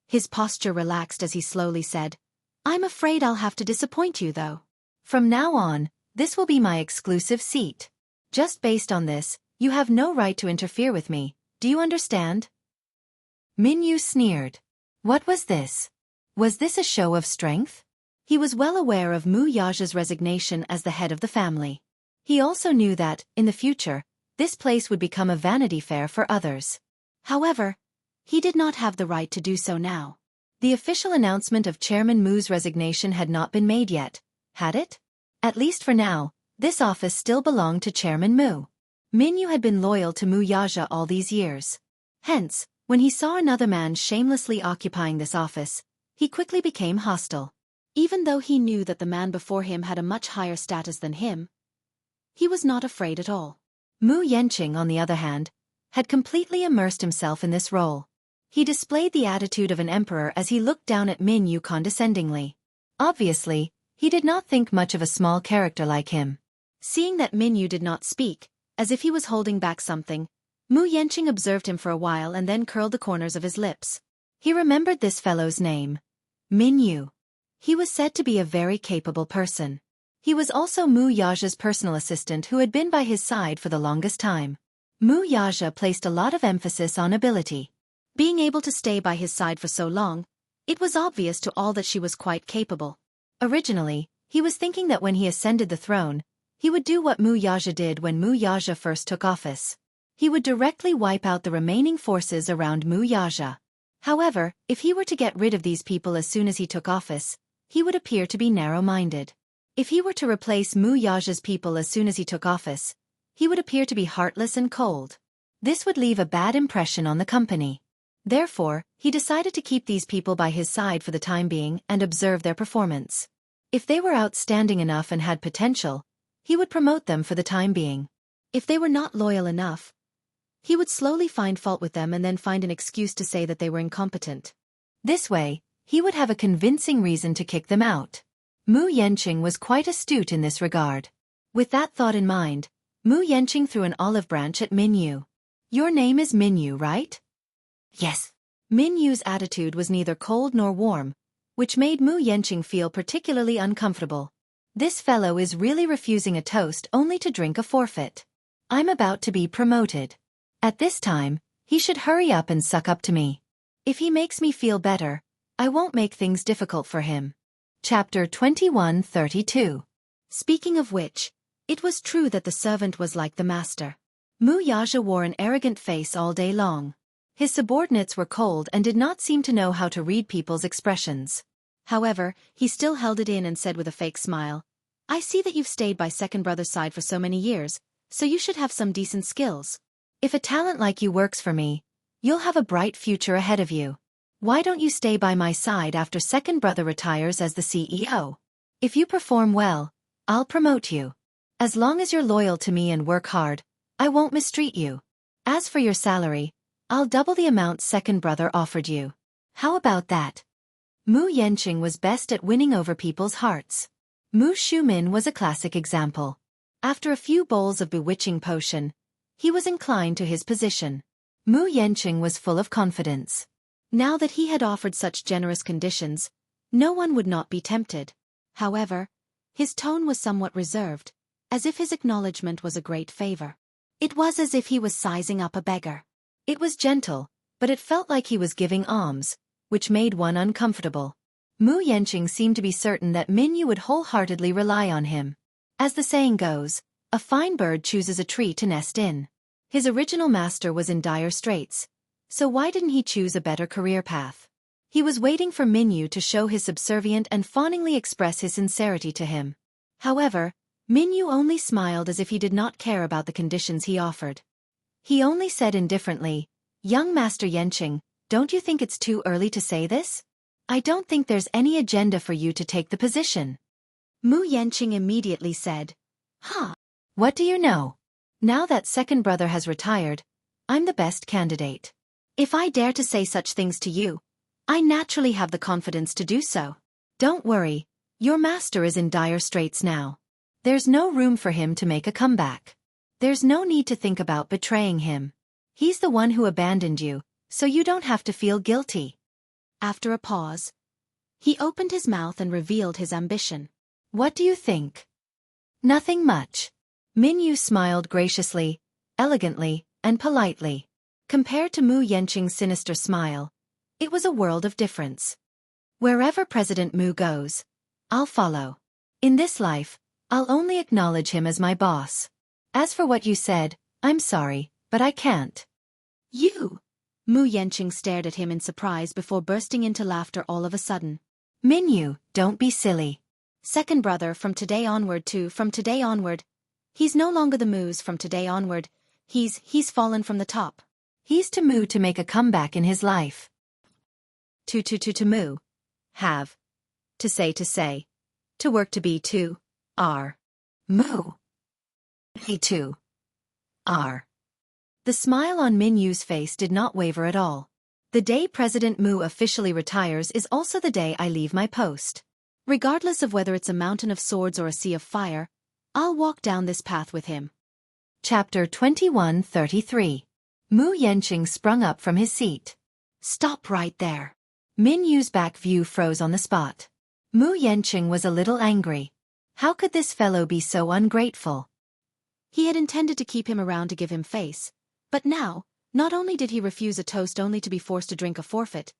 His posture relaxed as he slowly said, "I'm afraid I'll have to disappoint you though. From now on, this will be my exclusive seat. Just based on this, you have no right to interfere with me, do you understand?" Minyu sneered. What was this? Was this a show of strength? He was well aware of Mu Yaja's resignation as the head of the family. He also knew that, in the future, this place would become a vanity fair for others. However, he did not have the right to do so now. The official announcement of Chairman Mu's resignation had not been made yet, had it? At least for now, this office still belonged to Chairman Mu. Minyu had been loyal to Mu Yaja all these years. Hence, when he saw another man shamelessly occupying this office, he quickly became hostile. Even though he knew that the man before him had a much higher status than him, he was not afraid at all. Mu Yanqing, on the other hand, had completely immersed himself in this role. He displayed the attitude of an emperor as he looked down at Minyu condescendingly. Obviously, he did not think much of a small character like him. Seeing that Minyu did not speak, as if he was holding back something, Mu Yanqing observed him for a while and then curled the corners of his lips. He remembered this fellow's name. Minyu. He was said to be a very capable person. He was also Mu Yaja's personal assistant who had been by his side for the longest time. Mu Yaja placed a lot of emphasis on ability. Being able to stay by his side for so long, it was obvious to all that she was quite capable. Originally, he was thinking that when he ascended the throne, he would do what Mu Yaja did when Mu Yaja first took office. He would directly wipe out the remaining forces around Mu Yaja. However, if he were to get rid of these people as soon as he took office, he would appear to be narrow-minded. If he were to replace Mu Yaja's people as soon as he took office, he would appear to be heartless and cold. This would leave a bad impression on the company. Therefore, he decided to keep these people by his side for the time being and observe their performance. If they were outstanding enough and had potential, he would promote them for the time being. If they were not loyal enough, he would slowly find fault with them and then find an excuse to say that they were incompetent. This way, he would have a convincing reason to kick them out. Mu Yanqing was quite astute in this regard. With that thought in mind, Mu Yanqing threw an olive branch at Minyu. "Your name is Minyu, right?" "Yes." Minyu's attitude was neither cold nor warm, which made Mu Yanqing feel particularly uncomfortable. This fellow is really refusing a toast only to drink a forfeit. I'm about to be promoted. At this time, he should hurry up and suck up to me. If he makes me feel better, I won't make things difficult for him. Chapter 21:32. Speaking of which, it was true that the servant was like the master. Mu Yaja wore an arrogant face all day long. His subordinates were cold and did not seem to know how to read people's expressions. However, he still held it in and said with a fake smile, "I see that you've stayed by second brother's side for so many years, so you should have some decent skills. If a talent like you works for me, you'll have a bright future ahead of you. Why don't you stay by my side after second brother retires as the CEO? If you perform well, I'll promote you." As long as you're loyal to me and work hard, I won't mistreat you. As for your salary, I'll double the amount second brother offered you. How about that? Mu Yanqing was best at winning over people's hearts. Mu Shumin was a classic example. After a few bowls of bewitching potion, he was inclined to his position. Mu Yanqing was full of confidence. Now that he had offered such generous conditions, no one would not be tempted. However, his tone was somewhat reserved, as if his acknowledgement was a great favor. It was as if he was sizing up a beggar. It was gentle, but it felt like he was giving alms, which made one uncomfortable. Mu Yanqing seemed to be certain that Minyu would wholeheartedly rely on him. As the saying goes, a fine bird chooses a tree to nest in. His original master was in dire straits, so why didn't he choose a better career path? He was waiting for Minyu to show his subservient and fawningly express his sincerity to him. However, Minyu only smiled as if he did not care about the conditions he offered. He only said indifferently, "Young Master Yanqing, don't you think it's too early to say this? I don't think there's any agenda for you to take the position." Mu Yanqing immediately said, "Huh? What do you know? Now that second brother has retired, I'm the best candidate. If I dare to say such things to you, I naturally have the confidence to do so. Don't worry, your master is in dire straits now. There's no room for him to make a comeback. There's no need to think about betraying him. He's the one who abandoned you, so you don't have to feel guilty." After a pause, he opened his mouth and revealed his ambition. "What do you think?" "Nothing much." Minyu smiled graciously, elegantly, and politely. Compared to Mu Yanqing's sinister smile, it was a world of difference. "Wherever President Mu goes, I'll follow. In this life, I'll only acknowledge him as my boss. As for what you said, I'm sorry, but I can't." "You?" Mu Yanqing stared at him in surprise before bursting into laughter all of a sudden. "Minyu, don't be silly. Second brother from today onward, he's no longer the Mu's from today onward, he's fallen from the top. He's to Mu to make a comeback in his life. To Mu. Have. To say, to work to be to, are. Mu. He to. Are." The smile on Minyu's face did not waver at all. "The day President Mu officially retires is also the day I leave my post. Regardless of whether it's a mountain of swords or a sea of fire, I'll walk down this path with him." Chapter 21:33. Mu Yanqing sprung up from his seat. "Stop right there." Minyu's back view froze on the spot. Mu Yanqing was a little angry. How could this fellow be so ungrateful? He had intended to keep him around to give him face, but now, not only did he refuse a toast only to be forced to drink a forfeit,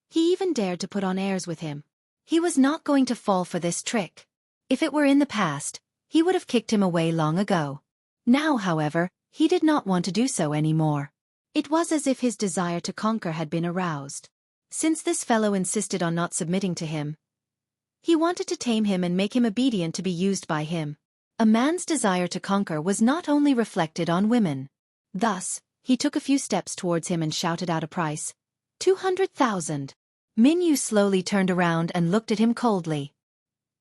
he even dared to put on airs with him. He was not going to fall for this trick. If it were in the past, he would have kicked him away long ago. Now, however, he did not want to do so anymore. It was as if his desire to conquer had been aroused. Since this fellow insisted on not submitting to him, he wanted to tame him and make him obedient to be used by him. A man's desire to conquer was not only reflected on women. Thus, he took a few steps towards him and shouted out a price. 200,000. Minyu slowly turned around and looked at him coldly.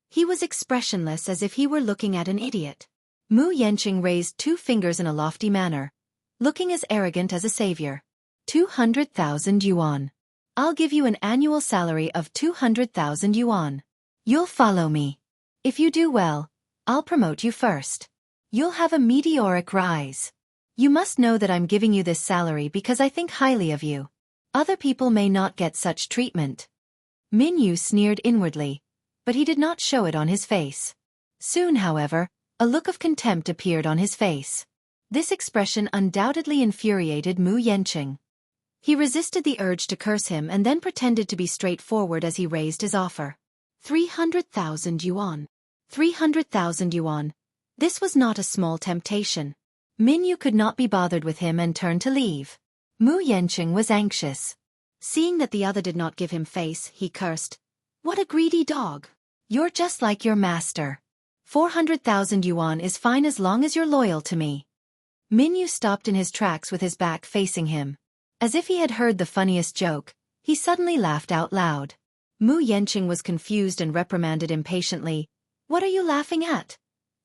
He was expressionless as if he were looking at an idiot. Mu Yanqing raised 2 fingers in a lofty manner, looking as arrogant as a savior. 200,000 yuan. I'll give you an annual salary of 200,000 yuan. You'll follow me. If you do well, I'll promote you first. You'll have a meteoric rise. You must know that I'm giving you this salary because I think highly of you. Other people may not get such treatment." Minyu sneered inwardly, but he did not show it on his face. Soon, however, a look of contempt appeared on his face. This expression undoubtedly infuriated Mu Yanqing. He resisted the urge to curse him and then pretended to be straightforward as he raised his offer. 300,000 yuan. 300,000 yuan. This was not a small temptation. Minyu could not be bothered with him and turned to leave. Mu Yanqing was anxious. Seeing that the other did not give him face, he cursed. "What a greedy dog. You're just like your master. 400,000 yuan is fine as long as you're loyal to me." Minyu stopped in his tracks with his back facing him. As if he had heard the funniest joke, he suddenly laughed out loud. Mu Yanqing was confused and reprimanded impatiently. "What are you laughing at?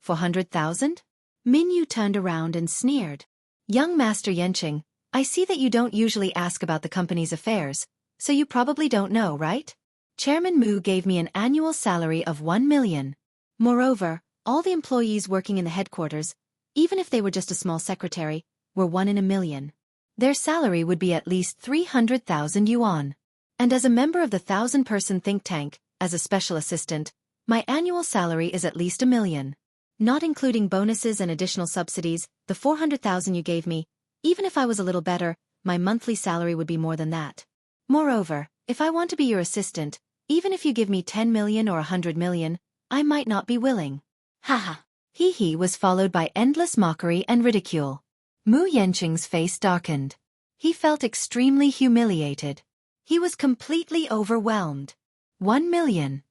400,000? Min Yu turned around and sneered. Young Master Yanqing, I see that you don't usually ask about the company's affairs, so you probably don't know, right? Chairman Mu gave me an annual salary of 1 million. Moreover, all the employees working in the headquarters, even if they were just a small secretary, were 1 in a million. Their salary would be at least 300,000 yuan. And as a member of the 1,000-person think tank, as a special assistant, my annual salary is at least 1 million. Not including bonuses and additional subsidies, the 400,000 you gave me, even if I was a little better, my monthly salary would be more than that. Moreover, if I want to be your assistant, even if you give me 10 million or 100 million, I might not be willing. Haha. He was followed by endless mockery and ridicule. Mu Yanqing's face darkened. He felt extremely humiliated. He was completely overwhelmed. 1 million.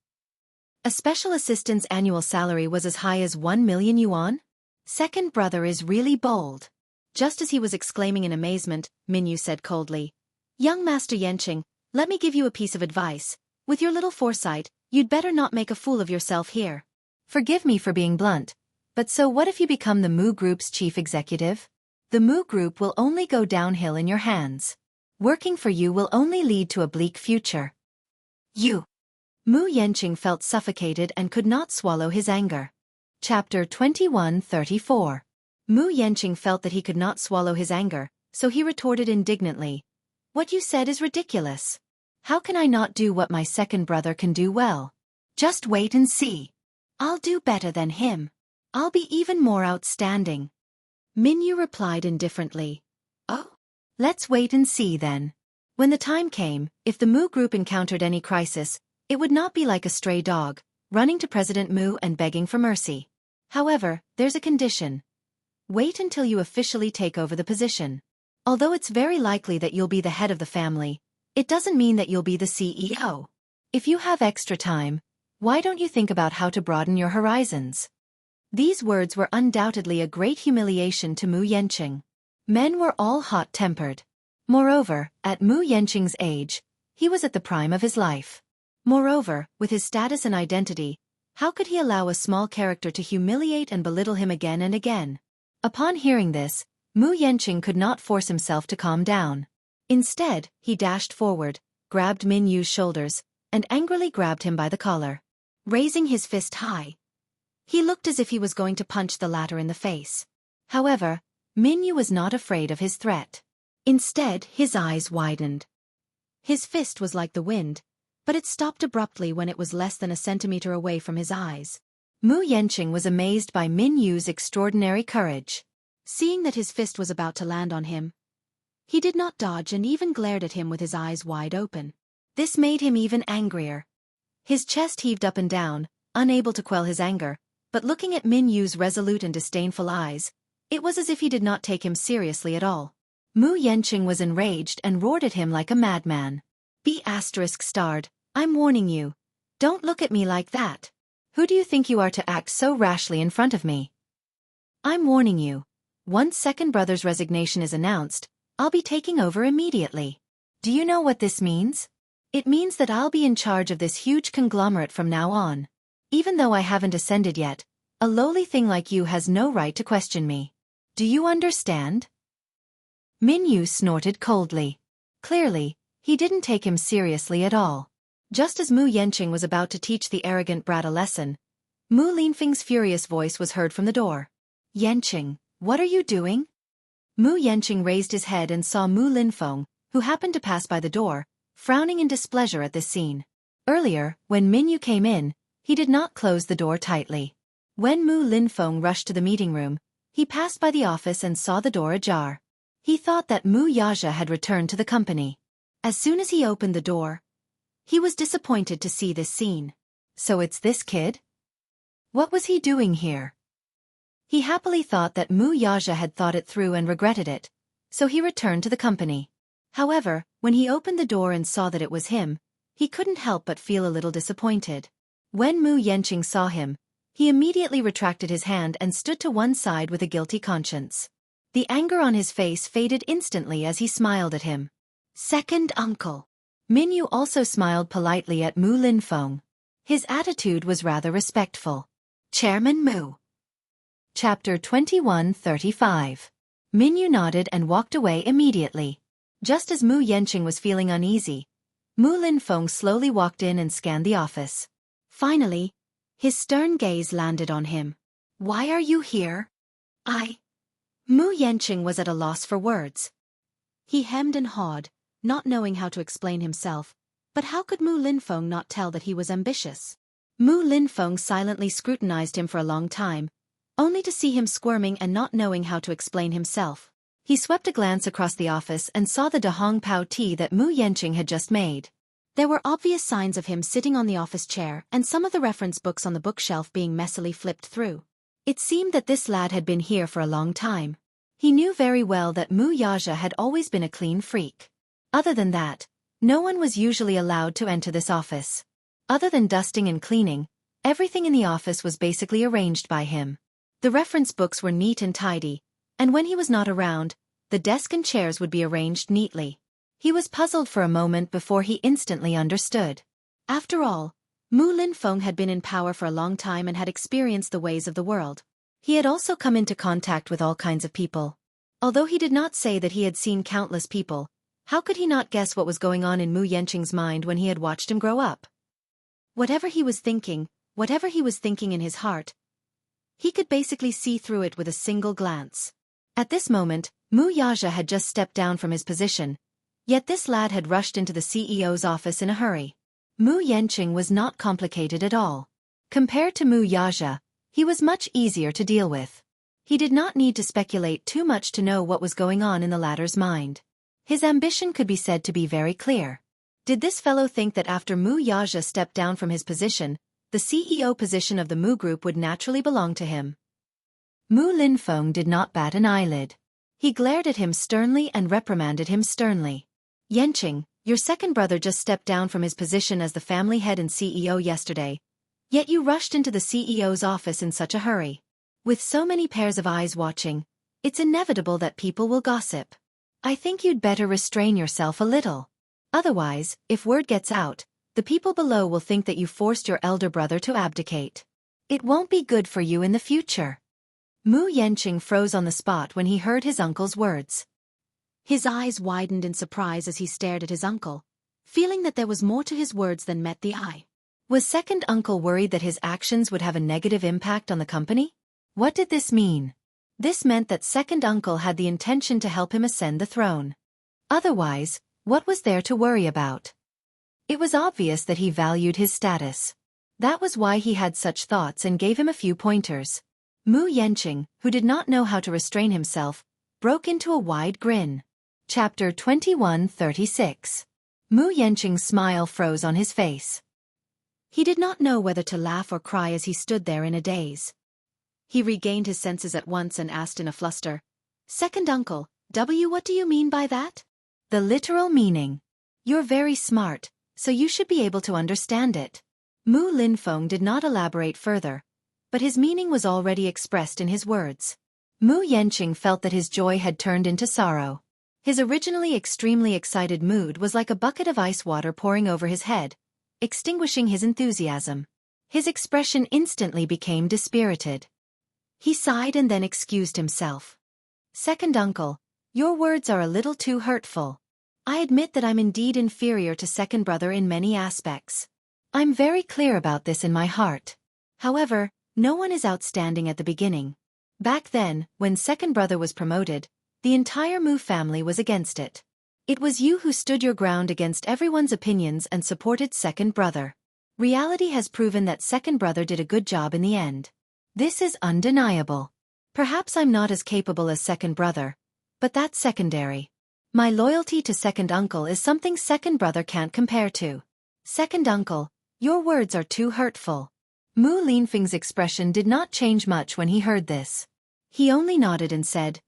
A special assistant's annual salary was as high as 1 million yuan? Second brother is really bold. Just as he was exclaiming in amazement, Min Yu said coldly, Young Master Yanqing, let me give you a piece of advice. With your little foresight, you'd better not make a fool of yourself here. Forgive me for being blunt, but so what if you become the Mu Group's chief executive? The Mu Group will only go downhill in your hands. Working for you will only lead to a bleak future. You. Mu Yanqing felt suffocated and could not swallow his anger. Chapter 21:34. Mu Yanqing felt that he could not swallow his anger, so he retorted indignantly. What you said is ridiculous. How can I not do what my second brother can do well? Just wait and see. I'll do better than him. I'll be even more outstanding. Min Yu replied indifferently. Oh? Let's wait and see then. When the time came, if the Mu Group encountered any crisis, it would not be like a stray dog, running to President Mu and begging for mercy. However, there's a condition. Wait until you officially take over the position. Although it's very likely that you'll be the head of the family, it doesn't mean that you'll be the CEO. If you have extra time, why don't you think about how to broaden your horizons? These words were undoubtedly a great humiliation to Mu Yanqing. Men were all hot-tempered. Moreover, at Mu Yanqing's age, he was at the prime of his life. Moreover, with his status and identity, how could he allow a small character to humiliate and belittle him again and again? Upon hearing this, Mu Yanqing could not force himself to calm down. Instead, he dashed forward, grabbed Min Yu's shoulders, and angrily grabbed him by the collar. Raising his fist high, he looked as if he was going to punch the latter in the face. However, Min Yu was not afraid of his threat. Instead, his eyes widened. His fist was like the wind, but it stopped abruptly when it was less than a centimeter away from his eyes. Mu Yanqing was amazed by Min Yu's extraordinary courage. Seeing that his fist was about to land on him, he did not dodge and even glared at him with his eyes wide open. This made him even angrier. His chest heaved up and down, unable to quell his anger, but looking at Min Yu's resolute and disdainful eyes, it was as if he did not take him seriously at all. Mu Yanqing was enraged and roared at him like a madman. B****, I'm warning you. Don't look at me like that. Who do you think you are to act so rashly in front of me? I'm warning you. Once second brother's resignation is announced, I'll be taking over immediately. Do you know what this means? It means that I'll be in charge of this huge conglomerate from now on. Even though I haven't ascended yet, a lowly thing like you has no right to question me. Do you understand? Min Yu snorted coldly. Clearly, he didn't take him seriously at all. Just as Mu Yanqing was about to teach the arrogant brat a lesson, Mu Linfeng's furious voice was heard from the door. Yanqing, what are you doing? Mu Yanqing raised his head and saw Mu Linfeng, who happened to pass by the door, frowning in displeasure at this scene. Earlier, when Min Yu came in, he did not close the door tightly. When Mu Linfeng rushed to the meeting room, he passed by the office and saw the door ajar. He thought that Mu Yaja had returned to the company. As soon as he opened the door, he was disappointed to see this scene. So it's this kid? What was he doing here? He happily thought that Mu Yaja had thought it through and regretted it, so he returned to the company. However, when he opened the door and saw that it was him, he couldn't help but feel a little disappointed. When Mu Yanqing saw him, he immediately retracted his hand and stood to one side with a guilty conscience. The anger on his face faded instantly as he smiled at him. Second uncle. Min Yu also smiled politely at Mu Linfeng. His attitude was rather respectful. Chairman Mu. Chapter 21:35. Minyu nodded and walked away immediately. Just as Mu Yenqing was feeling uneasy, Mu Linfeng slowly walked in and scanned the office. Finally, his stern gaze landed on him. "Why are you here?" Mu Yenqing was at a loss for words. He hemmed and hawed, not knowing how to explain himself, but how could Mu Linfeng not tell that he was ambitious? Mu Linfeng silently scrutinized him for a long time, only to see him squirming and not knowing how to explain himself. He swept a glance across the office and saw the Dahong Pao tea that Mu Yenqing had just made. There were obvious signs of him sitting on the office chair and some of the reference books on the bookshelf being messily flipped through. It seemed that this lad had been here for a long time. He knew very well that Mu Yaja had always been a clean freak. Other than that, no one was usually allowed to enter this office. Other than dusting and cleaning, everything in the office was basically arranged by him. The reference books were neat and tidy, and when he was not around, the desk and chairs would be arranged neatly. He was puzzled for a moment before he instantly understood. After all, Mu Linfeng had been in power for a long time and had experienced the ways of the world. He had also come into contact with all kinds of people. Although he did not say that he had seen countless people, how could he not guess what was going on in Mu Yenqing's mind when he had watched him grow up? Whatever he was thinking in his heart, he could basically see through it with a single glance. At this moment, Mu Yaja had just stepped down from his position, yet this lad had rushed into the CEO's office in a hurry. Mu Yenqing was not complicated at all. Compared to Mu Yaja, he was much easier to deal with. He did not need to speculate too much to know what was going on in the latter's mind. His ambition could be said to be very clear. Did this fellow think that after Mu Yaja stepped down from his position, the CEO position of the Mu Group would naturally belong to him? Mu Linfeng did not bat an eyelid. He glared at him sternly and reprimanded him sternly. "Yenqing, your second brother just stepped down from his position as the family head and CEO yesterday, yet you rushed into the CEO's office in such a hurry. With so many pairs of eyes watching, it's inevitable that people will gossip. I think you'd better restrain yourself a little. Otherwise, if word gets out, the people below will think that you forced your elder brother to abdicate. It won't be good for you in the future." Mu Yenqing froze on the spot when he heard his uncle's words. His eyes widened in surprise as he stared at his uncle, feeling that there was more to his words than met the eye. Was second uncle worried that his actions would have a negative impact on the company? What did this mean? This meant that second uncle had the intention to help him ascend the throne. Otherwise, what was there to worry about? It was obvious that he valued his status. That was why he had such thoughts and gave him a few pointers. Mu Yenqing, who did not know how to restrain himself, broke into a wide grin. Chapter 21:36. Mu Yenqing's smile froze on his face. He did not know whether to laugh or cry as he stood there in a daze. He regained his senses at once and asked in a fluster, "Second uncle, what do you mean by that?" "The literal meaning. You're very smart, so you should be able to understand it." Mu Linfeng did not elaborate further, but his meaning was already expressed in his words. Mu Yenqing felt that his joy had turned into sorrow. His originally extremely excited mood was like a bucket of ice water pouring over his head, extinguishing his enthusiasm. His expression instantly became dispirited. He sighed and then excused himself. "Second uncle, your words are a little too hurtful. I admit that I'm indeed inferior to second brother in many aspects. I'm very clear about this in my heart. However, no one is outstanding at the beginning. Back then, when second brother was promoted, the entire Mu family was against it. It was you who stood your ground against everyone's opinions and supported second brother. Reality has proven that second brother did a good job in the end. This is undeniable. Perhaps I'm not as capable as second brother, but that's secondary. My loyalty to second uncle is something second brother can't compare to. Second uncle, your words are too hurtful." Mu Linfeng's expression did not change much when he heard this. He only nodded and said,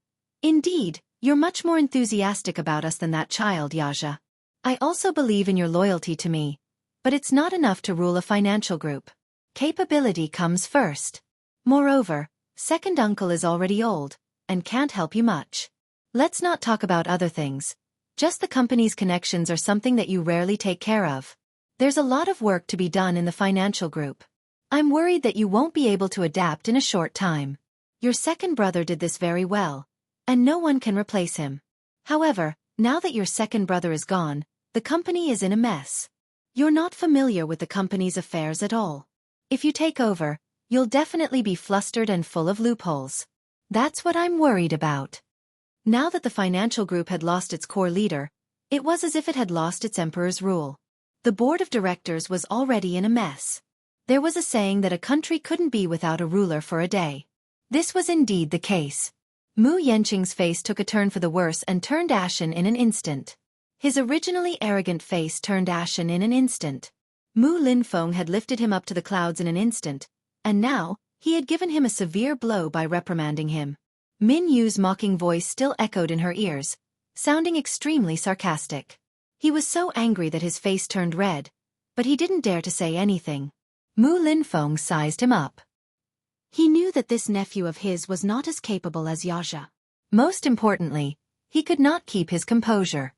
"Indeed, you're much more enthusiastic about us than that child, Yaja. I also believe in your loyalty to me, but it's not enough to rule a financial group. Capability comes first. Moreover, second uncle is already old, and can't help you much. Let's not talk about other things. Just the company's connections are something that you rarely take care of. There's a lot of work to be done in the financial group. I'm worried that you won't be able to adapt in a short time." Your second brother did this very well, and no one can replace him. However, now that your second brother is gone, the company is in a mess. You're not familiar with the company's affairs at all. If you take over, you'll definitely be flustered and full of loopholes. That's what I'm worried about. Now that the financial group had lost its core leader, it was as if it had lost its emperor's rule. The board of directors was already in a mess. There was a saying that a country couldn't be without a ruler for a day. This was indeed the case. Mu Yanqing's face took a turn for the worse and turned ashen in an instant. His originally arrogant face turned ashen in an instant. Mu Linfeng had lifted him up to the clouds in an instant, and now, he had given him a severe blow by reprimanding him. Min Yu's mocking voice still echoed in her ears, sounding extremely sarcastic. He was so angry that his face turned red, but he didn't dare to say anything. Mu Linfeng sized him up. He knew that this nephew of his was not as capable as Xianxia. Most importantly, he could not keep his composure.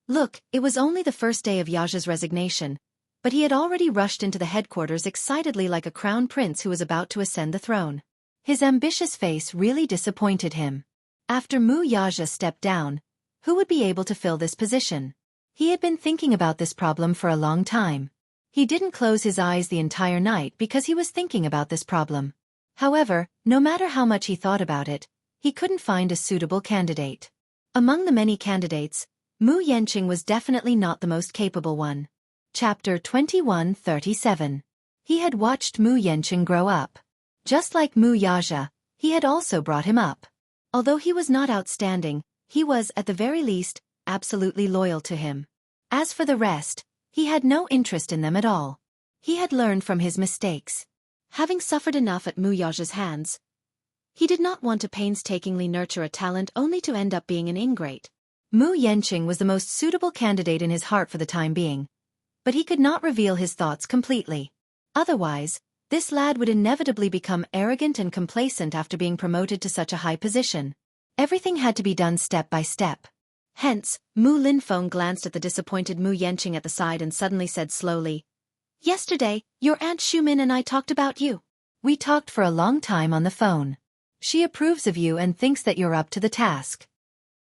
Look, it was only the first day of Xianxia's resignation, but he had already rushed into the headquarters excitedly like a crown prince who was about to ascend the throne. His ambitious face really disappointed him. After Mu Xianxia stepped down, who would be able to fill this position? He had been thinking about this problem for a long time. He didn't close his eyes the entire night because he was thinking about this problem. However, no matter how much he thought about it, he couldn't find a suitable candidate. Among the many candidates, Mu Yanqing was definitely not the most capable one. Chapter 21:37. He had watched Mu Yanqing grow up. Just like Mu Xianxia, he had also brought him up. Although he was not outstanding, he was, at the very least, absolutely loyal to him. As for the rest, he had no interest in them at all. He had learned from his mistakes. Having suffered enough at Mu Xiaoxia's hands, he did not want to painstakingly nurture a talent only to end up being an ingrate. Mu Yanqing was the most suitable candidate in his heart for the time being, but he could not reveal his thoughts completely. Otherwise, this lad would inevitably become arrogant and complacent after being promoted to such a high position. Everything had to be done step by step. Hence, Mu Linfeng glanced at the disappointed Mu Yanqing at the side and suddenly said slowly, "Yesterday, your Aunt Shumin and I talked about you. We talked for a long time on the phone. She approves of you and thinks that you're up to the task."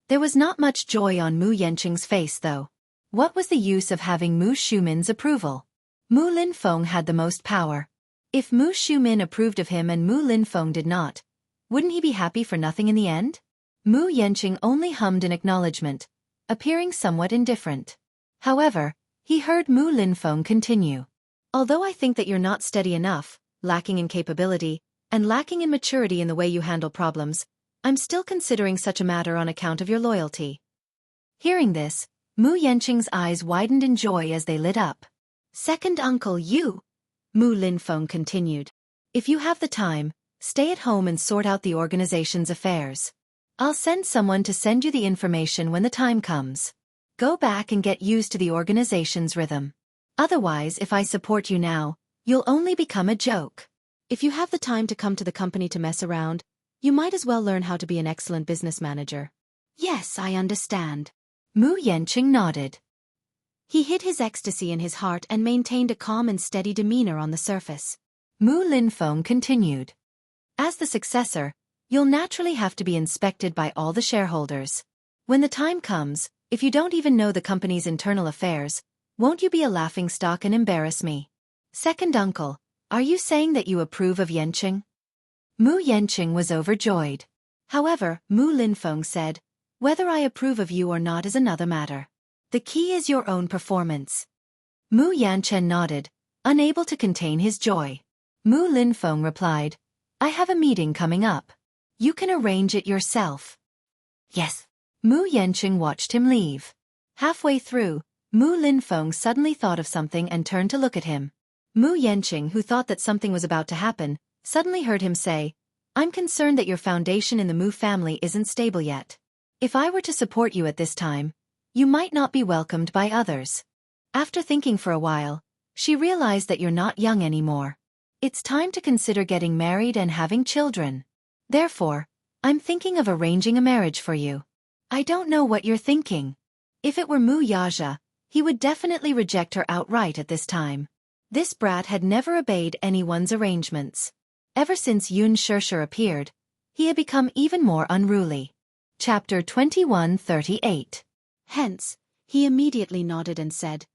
There was not much joy on Mu Yanqing's face though. What was the use of having Mu Shumin's approval? Mu Linfeng had the most power. If Mu Shumin approved of him and Mu Linfeng did not, wouldn't he be happy for nothing in the end? Mu Yanqing only hummed in acknowledgement, appearing somewhat indifferent. However, he heard Mu Linfeng continue. "Although I think that you're not steady enough, lacking in capability, and lacking in maturity in the way you handle problems, I'm still considering such a matter on account of your loyalty." Hearing this, Mu Yanqing's eyes widened in joy as they lit up. "Second uncle you," Mu Linfeng continued. "If you have the time, stay at home and sort out the organization's affairs. I'll send someone to send you the information when the time comes. Go back and get used to the organization's rhythm. Otherwise, if I support you now, you'll only become a joke. If you have the time to come to the company to mess around, you might as well learn how to be an excellent business manager." "Yes, I understand." Mu Yanqing nodded. He hid his ecstasy in his heart and maintained a calm and steady demeanor on the surface. Mu Linfeng continued. "As the successor, you'll naturally have to be inspected by all the shareholders. When the time comes, if you don't even know the company's internal affairs, won't you be a laughingstock and embarrass me?" "Second uncle, are you saying that you approve of Yanqing?" Mu Yanqing was overjoyed. However, Mu Linfeng said, "Whether I approve of you or not is another matter. The key is your own performance." Mu Yanchen nodded, unable to contain his joy. Mu Linfeng replied, "I have a meeting coming up. You can arrange it yourself." "Yes." Mu Yanqing watched him leave. Halfway through, Mu Linfeng suddenly thought of something and turned to look at him. Mu Yanqing, who thought that something was about to happen, suddenly heard him say, "I'm concerned that your foundation in the Mu family isn't stable yet. If I were to support you at this time, you might not be welcomed by others." After thinking for a while, she realized that you're not young anymore. It's time to consider getting married and having children. Therefore, I'm thinking of arranging a marriage for you. I don't know what you're thinking. If it were Mu Xianxia, he would definitely reject her outright at this time. This brat had never obeyed anyone's arrangements. Ever since Yun Shishir appeared, he had become even more unruly. Chapter 21:38. Hence, he immediately nodded and said,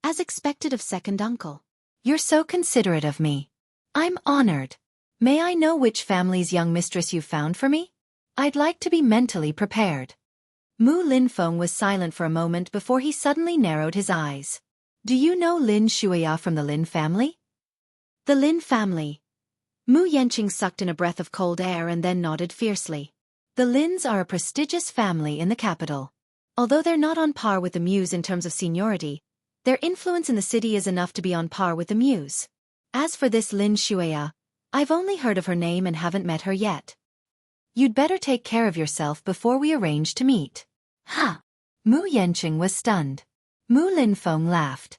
as expected of second uncle. You're so considerate of me. I'm honored. May I know which family's young mistress you found for me? I'd like to be mentally prepared. Mu Linfeng was silent for a moment before he suddenly narrowed his eyes. Do you know Lin Shuya from the Lin family? The Lin family. Mu Yanqing sucked in a breath of cold air and then nodded fiercely. The Lins are a prestigious family in the capital. Although they're not on par with the Muse in terms of seniority, their influence in the city is enough to be on par with the Muse. As for this Lin Shuya, I've only heard of her name and haven't met her yet. You'd better take care of yourself before we arrange to meet. Ha! Mu Yanqing was stunned. Mu Linfeng laughed.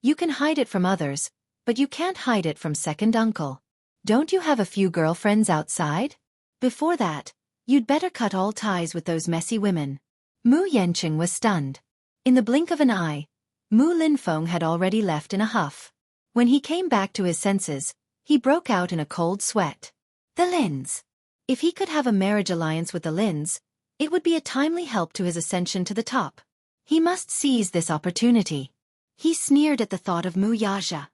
You can hide it from others, but you can't hide it from second uncle. Don't you have a few girlfriends outside? Before that, you'd better cut all ties with those messy women. Mu Yanqing was stunned. In the blink of an eye, Mu Linfeng had already left in a huff. When he came back to his senses, he broke out in a cold sweat. The Lins! If he could have a marriage alliance with the Lins, it would be a timely help to his ascension to the top. He must seize this opportunity. He sneered at the thought of Mu Yaja.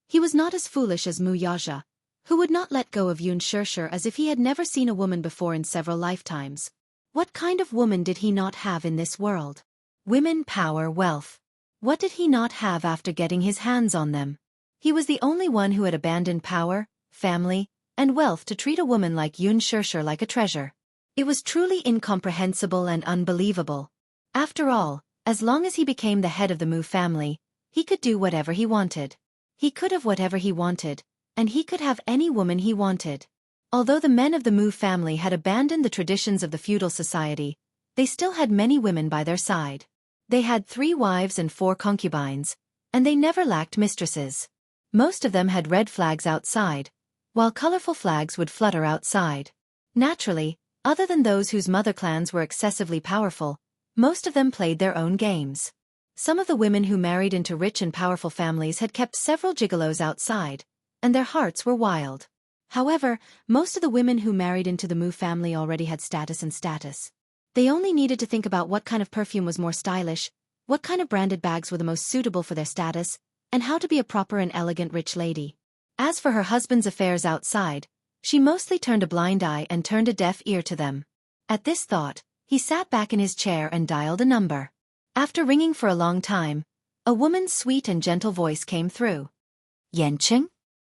He was not as foolish as Mu Yaja, who would not let go of Xianxia as if he had never seen a woman before in several lifetimes. What kind of woman did he not have in this world? Women, power, wealth. What did he not have after getting his hands on them? He was the only one who had abandoned power, family, and wealth to treat a woman like Xianxia like a treasure. It was truly incomprehensible and unbelievable. After all, as long as he became the head of the Mu family, he could do whatever he wanted. He could have whatever he wanted, and he could have any woman he wanted. Although the men of the Mu family had abandoned the traditions of the feudal society, they still had many women by their side. They had 3 wives and 4 concubines, and they never lacked mistresses. Most of them had red flags outside, while colorful flags would flutter outside. Naturally, other than those whose mother clans were excessively powerful, most of them played their own games. Some of the women who married into rich and powerful families had kept several gigolos outside, and their hearts were wild. However, most of the women who married into the Mu family already had status. They only needed to think about what kind of perfume was more stylish, what kind of branded bags were the most suitable for their status, and how to be a proper and elegant rich lady. As for her husband's affairs outside, she mostly turned a blind eye and turned a deaf ear to them. At this thought, he sat back in his chair and dialed a number. After ringing for a long time, a woman's sweet and gentle voice came through. Yanqing?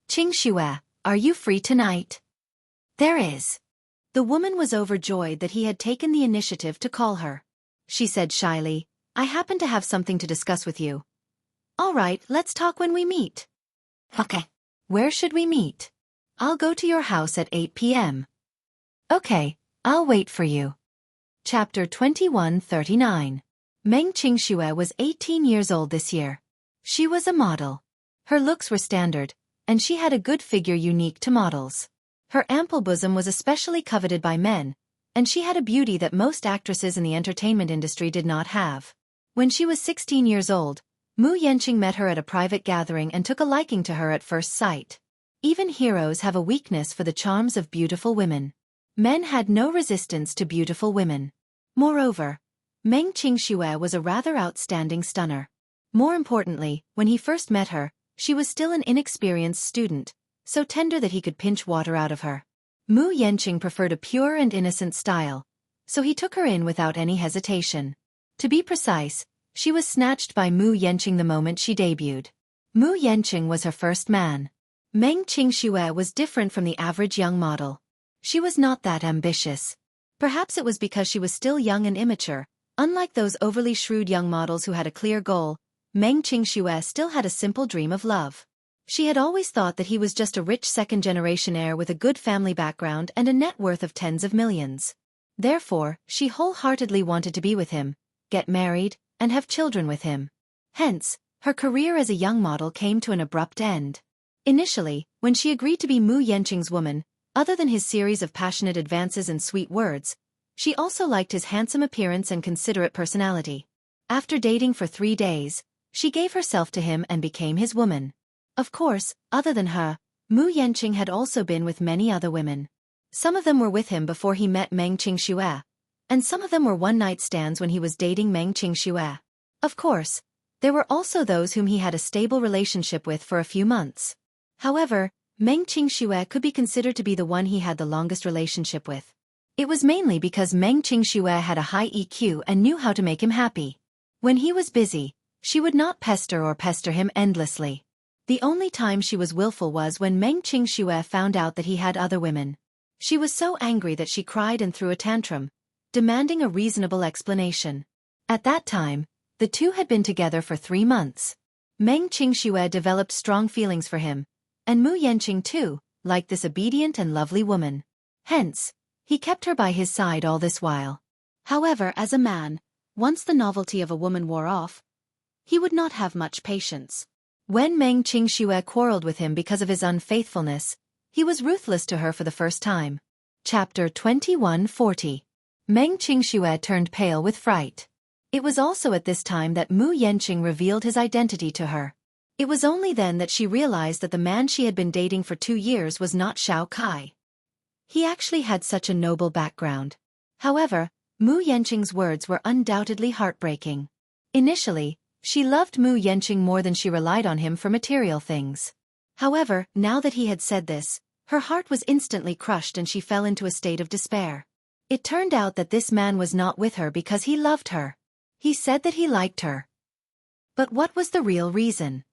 Qingxue, are you free tonight? There is. The woman was overjoyed that he had taken the initiative to call her. She said shyly, I happen to have something to discuss with you. All right, let's talk when we meet. Okay. Where should we meet? I'll go to your house at 8 p.m. Okay, I'll wait for you. Chapter 21:39. Meng Qingxue was 18 years old this year. She was a model. Her looks were standard, and she had a good figure unique to models. Her ample bosom was especially coveted by men, and she had a beauty that most actresses in the entertainment industry did not have. When she was 16 years old, Mu Yanqing met her at a private gathering and took a liking to her at first sight. Even heroes have a weakness for the charms of beautiful women. Men had no resistance to beautiful women. Moreover, Meng Qingxue was a rather outstanding stunner. More importantly, when he first met her, she was still an inexperienced student, so tender that he could pinch water out of her. Mu Yanqing preferred a pure and innocent style, so he took her in without any hesitation. To be precise, she was snatched by Mu Yanqing the moment she debuted. Mu Yanqing was her first man. Meng Qingxue was different from the average young model. She was not that ambitious. Perhaps it was because she was still young and immature. Unlike those overly shrewd young models who had a clear goal, Meng Qingxue still had a simple dream of love. She had always thought that he was just a rich second-generation heir with a good family background and a net worth of tens of millions. Therefore, she wholeheartedly wanted to be with him, get married, and have children with him. Hence, her career as a young model came to an abrupt end. Initially, when she agreed to be Mu Yanqing's woman, other than his series of passionate advances and sweet words, she also liked his handsome appearance and considerate personality. After dating for 3 days, she gave herself to him and became his woman. Of course, other than her, Mu Yanqing had also been with many other women. Some of them were with him before he met Meng Qingxue, and some of them were one-night stands when he was dating Meng Qingxue. Of course, there were also those whom he had a stable relationship with for a few months. However, Meng Qingxue could be considered to be the one he had the longest relationship with. It was mainly because Meng Qingxue had a high EQ and knew how to make him happy. When he was busy, she would not pester him endlessly. The only time she was willful was when Meng Qingxue found out that he had other women. She was so angry that she cried and threw a tantrum, demanding a reasonable explanation. At that time, the two had been together for 3 months. Meng Qingxue developed strong feelings for him, and Mu Yanqing too, liked this obedient and lovely woman. Hence, he kept her by his side all this while. However, as a man, once the novelty of a woman wore off, he would not have much patience. When Meng Qingxue quarreled with him because of his unfaithfulness, he was ruthless to her for the first time. Chapter 2140. Meng Qingxue turned pale with fright. It was also at this time that Mu Yanqing revealed his identity to her. It was only then that she realized that the man she had been dating for 2 years was not Shao Kai. He actually had such a noble background. However, Mu Yanqing's words were undoubtedly heartbreaking. Initially, she loved Mu Yanqing more than she relied on him for material things. However, now that he had said this, her heart was instantly crushed and she fell into a state of despair. It turned out that this man was not with her because he loved her. He said that he liked her. But what was the real reason?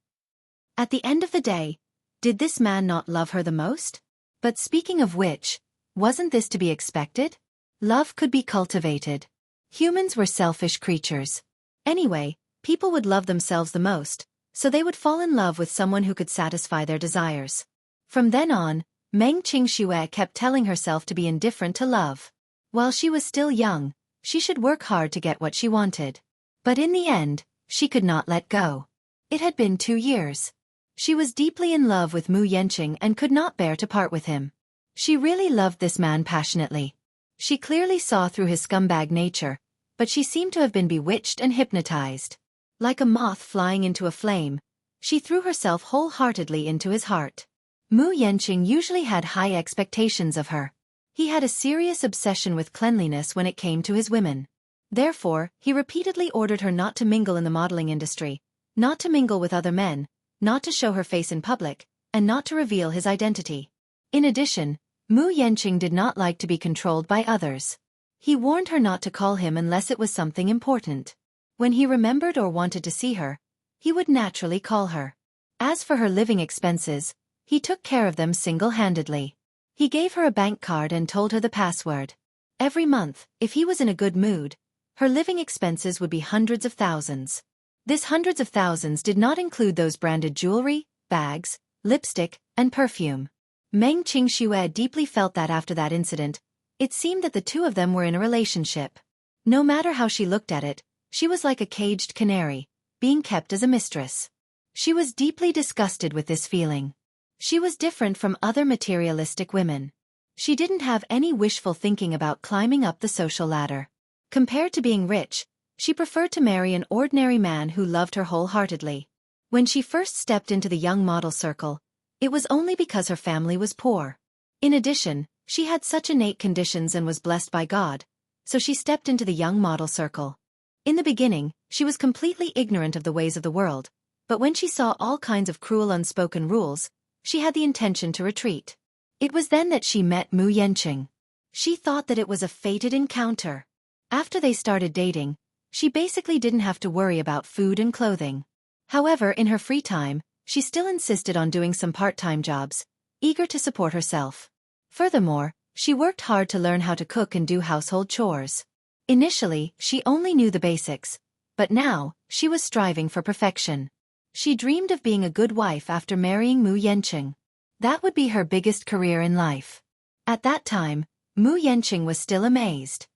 At the end of the day, did this man not love her the most? But speaking of which, wasn't this to be expected? Love could be cultivated. Humans were selfish creatures. Anyway, people would love themselves the most, so they would fall in love with someone who could satisfy their desires. From then on, Meng Qingxue kept telling herself to be indifferent to love. While she was still young, she should work hard to get what she wanted. But in the end, she could not let go. It had been 2 years. She was deeply in love with Mu Yanqing and could not bear to part with him. She really loved this man passionately. She clearly saw through his scumbag nature, but she seemed to have been bewitched and hypnotized. Like a moth flying into a flame, she threw herself wholeheartedly into his heart. Mu Yanqing usually had high expectations of her. He had a serious obsession with cleanliness when it came to his women. Therefore, he repeatedly ordered her not to mingle in the modeling industry, not to mingle with other men, not to show her face in public, and not to reveal his identity. In addition, Mu Yanqing did not like to be controlled by others. He warned her not to call him unless it was something important. When he remembered or wanted to see her, he would naturally call her. As for her living expenses, he took care of them single-handedly. He gave her a bank card and told her the password. Every month, if he was in a good mood, her living expenses would be hundreds of thousands. This hundreds of thousands did not include those branded jewelry, bags, lipstick, and perfume. Meng Qingxue deeply felt that after that incident, it seemed that the two of them were in a relationship. No matter how she looked at it, she was like a caged canary, being kept as a mistress. She was deeply disgusted with this feeling. She was different from other materialistic women. She didn't have any wishful thinking about climbing up the social ladder. Compared to being rich, she preferred to marry an ordinary man who loved her wholeheartedly. When she first stepped into the young model circle, it was only because her family was poor. In addition, she had such innate conditions and was blessed by God, so she stepped into the young model circle. In the beginning, she was completely ignorant of the ways of the world, but when she saw all kinds of cruel unspoken rules, she had the intention to retreat. It was then that she met Mu Yanqing. She thought that it was a fated encounter. After they started dating, she basically didn't have to worry about food and clothing. However, in her free time, she still insisted on doing some part-time jobs, eager to support herself. Furthermore, she worked hard to learn how to cook and do household chores. Initially, she only knew the basics, but now, she was striving for perfection. She dreamed of being a good wife after marrying Mu Yanqing. That would be her biggest career in life. At that time, Mu Yanqing was still amazed.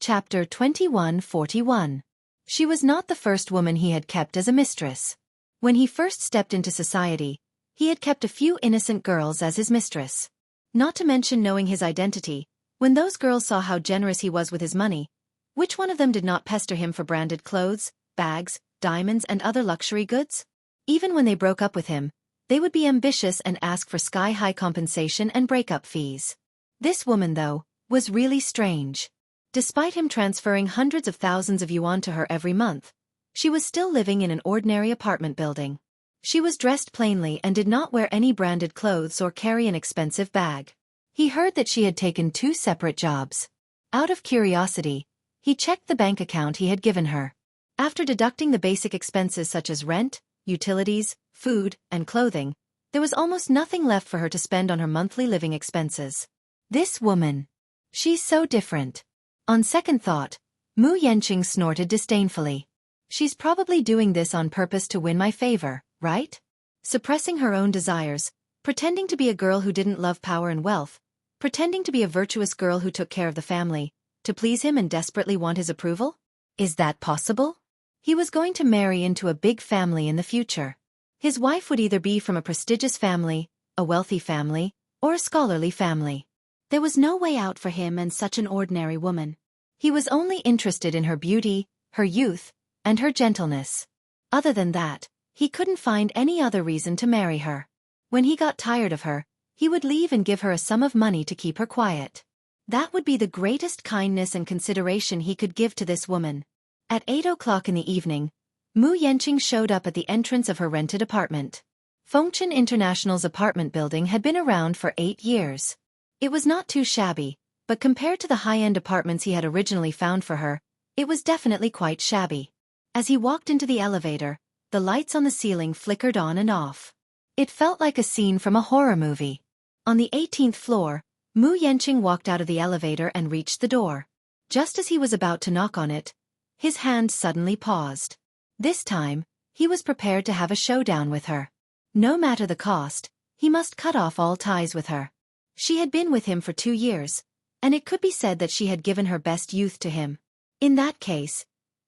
Chapter 2141. She was not the first woman he had kept as a mistress. When he first stepped into society, he had kept a few innocent girls as his mistress. Not to mention knowing his identity, when those girls saw how generous he was with his money, which one of them did not pester him for branded clothes, bags, diamonds and other luxury goods? Even when they broke up with him, they would be ambitious and ask for sky-high compensation and breakup fees. This woman, though, was really strange. Despite him transferring hundreds of thousands of yuan to her every month, she was still living in an ordinary apartment building. She was dressed plainly and did not wear any branded clothes or carry an expensive bag. He heard that she had taken 2 separate jobs. Out of curiosity, he checked the bank account he had given her. After deducting the basic expenses such as rent, utilities, food, and clothing, there was almost nothing left for her to spend on her monthly living expenses. This woman. She's so different. On second thought, Mu Yanqing snorted disdainfully. She's probably doing this on purpose to win my favor, right? Suppressing her own desires, pretending to be a girl who didn't love power and wealth, pretending to be a virtuous girl who took care of the family, to please him and desperately want his approval? Is that possible? He was going to marry into a big family in the future. His wife would either be from a prestigious family, a wealthy family, or a scholarly family. There was no way out for him and such an ordinary woman. He was only interested in her beauty, her youth, and her gentleness. Other than that, he couldn't find any other reason to marry her. When he got tired of her, he would leave and give her a sum of money to keep her quiet. That would be the greatest kindness and consideration he could give to this woman. At 8 o'clock in the evening, Mu Yanqing showed up at the entrance of her rented apartment. Fengchen International's apartment building had been around for 8 years. It was not too shabby, but compared to the high-end apartments he had originally found for her, it was definitely quite shabby. As he walked into the elevator, the lights on the ceiling flickered on and off. It felt like a scene from a horror movie. On the 18th floor, Mu Yanqing walked out of the elevator and reached the door. Just as he was about to knock on it, his hand suddenly paused. This time, he was prepared to have a showdown with her. No matter the cost, he must cut off all ties with her. She had been with him for 2 years, and it could be said that she had given her best youth to him. In that case,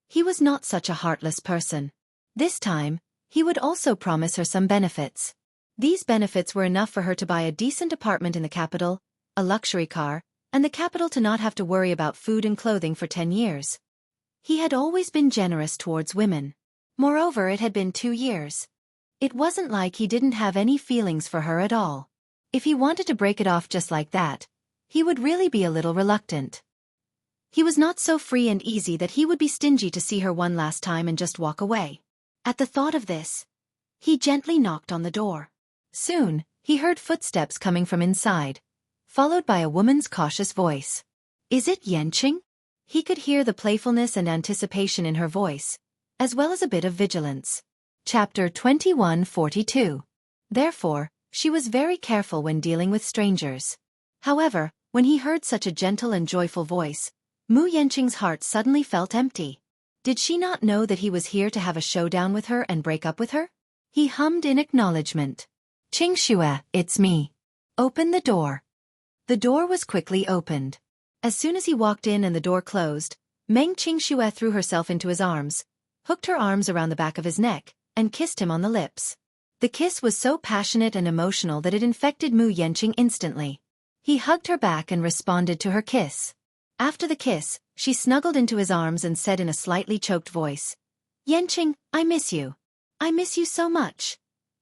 he was not such a heartless person. This time, he would also promise her some benefits. These benefits were enough for her to buy a decent apartment in the capital, a luxury car, and the capital to not have to worry about food and clothing for 10 years. He had always been generous towards women. Moreover, it had been 2 years. It wasn't like he didn't have any feelings for her at all. If he wanted to break it off just like that, he would really be a little reluctant. He was not so free and easy that he would be stingy to see her one last time and just walk away. At the thought of this, he gently knocked on the door. Soon, he heard footsteps coming from inside, followed by a woman's cautious voice. "Is it Yanqing?" He could hear the playfulness and anticipation in her voice, as well as a bit of vigilance. Chapter 2142. Therefore, she was very careful when dealing with strangers. However, when he heard such a gentle and joyful voice, Mu Yanqing's heart suddenly felt empty. Did she not know that he was here to have a showdown with her and break up with her? He hummed in acknowledgement. "Xianxia, it's me. Open the door." The door was quickly opened. As soon as he walked in and the door closed, Meng Xianxia threw herself into his arms, hooked her arms around the back of his neck, and kissed him on the lips. The kiss was so passionate and emotional that it infected Mu Yanqing instantly. He hugged her back and responded to her kiss. After the kiss, she snuggled into his arms and said in a slightly choked voice, "Yanqing, I miss you. I miss you so much."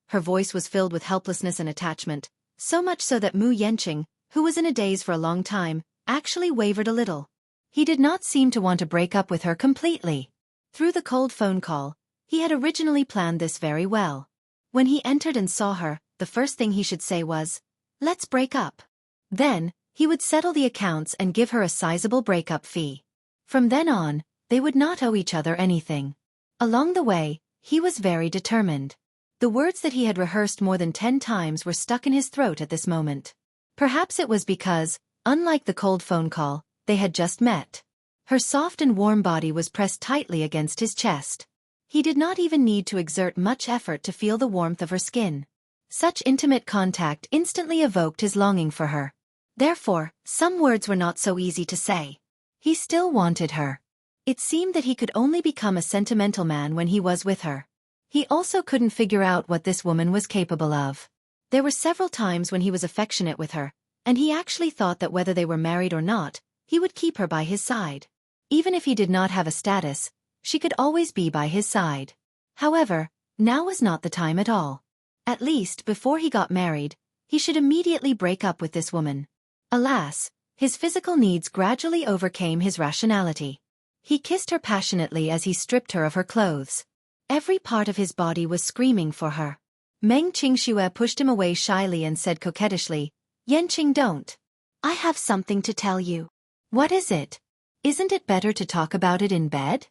Her voice was filled with helplessness and attachment, so much so that Mu Yanqing, who was in a daze for a long time, actually wavered a little. He did not seem to want to break up with her completely. Through the cold phone call, he had originally planned this very well. When he entered and saw her, the first thing he should say was, "Let's break up." Then, he would settle the accounts and give her a sizable breakup fee. From then on, they would not owe each other anything. Along the way, he was very determined. The words that he had rehearsed more than 10 times were stuck in his throat at this moment. Perhaps it was because, unlike the cold phone call, they had just met. Her soft and warm body was pressed tightly against his chest. He did not even need to exert much effort to feel the warmth of her skin. Such intimate contact instantly evoked his longing for her. Therefore, some words were not so easy to say. He still wanted her. It seemed that he could only become a sentimental man when he was with her. He also couldn't figure out what this woman was capable of. There were several times when he was affectionate with her, and he actually thought that whether they were married or not, he would keep her by his side. Even if he did not have a status, she could always be by his side. However, now was not the time at all. At least, before he got married, he should immediately break up with this woman. Alas, his physical needs gradually overcame his rationality. He kissed her passionately as he stripped her of her clothes. Every part of his body was screaming for her. Meng Qingxue pushed him away shyly and said coquettishly, "Yanqing, don't. I have something to tell you." "What is it? Isn't it better to talk about it in bed?"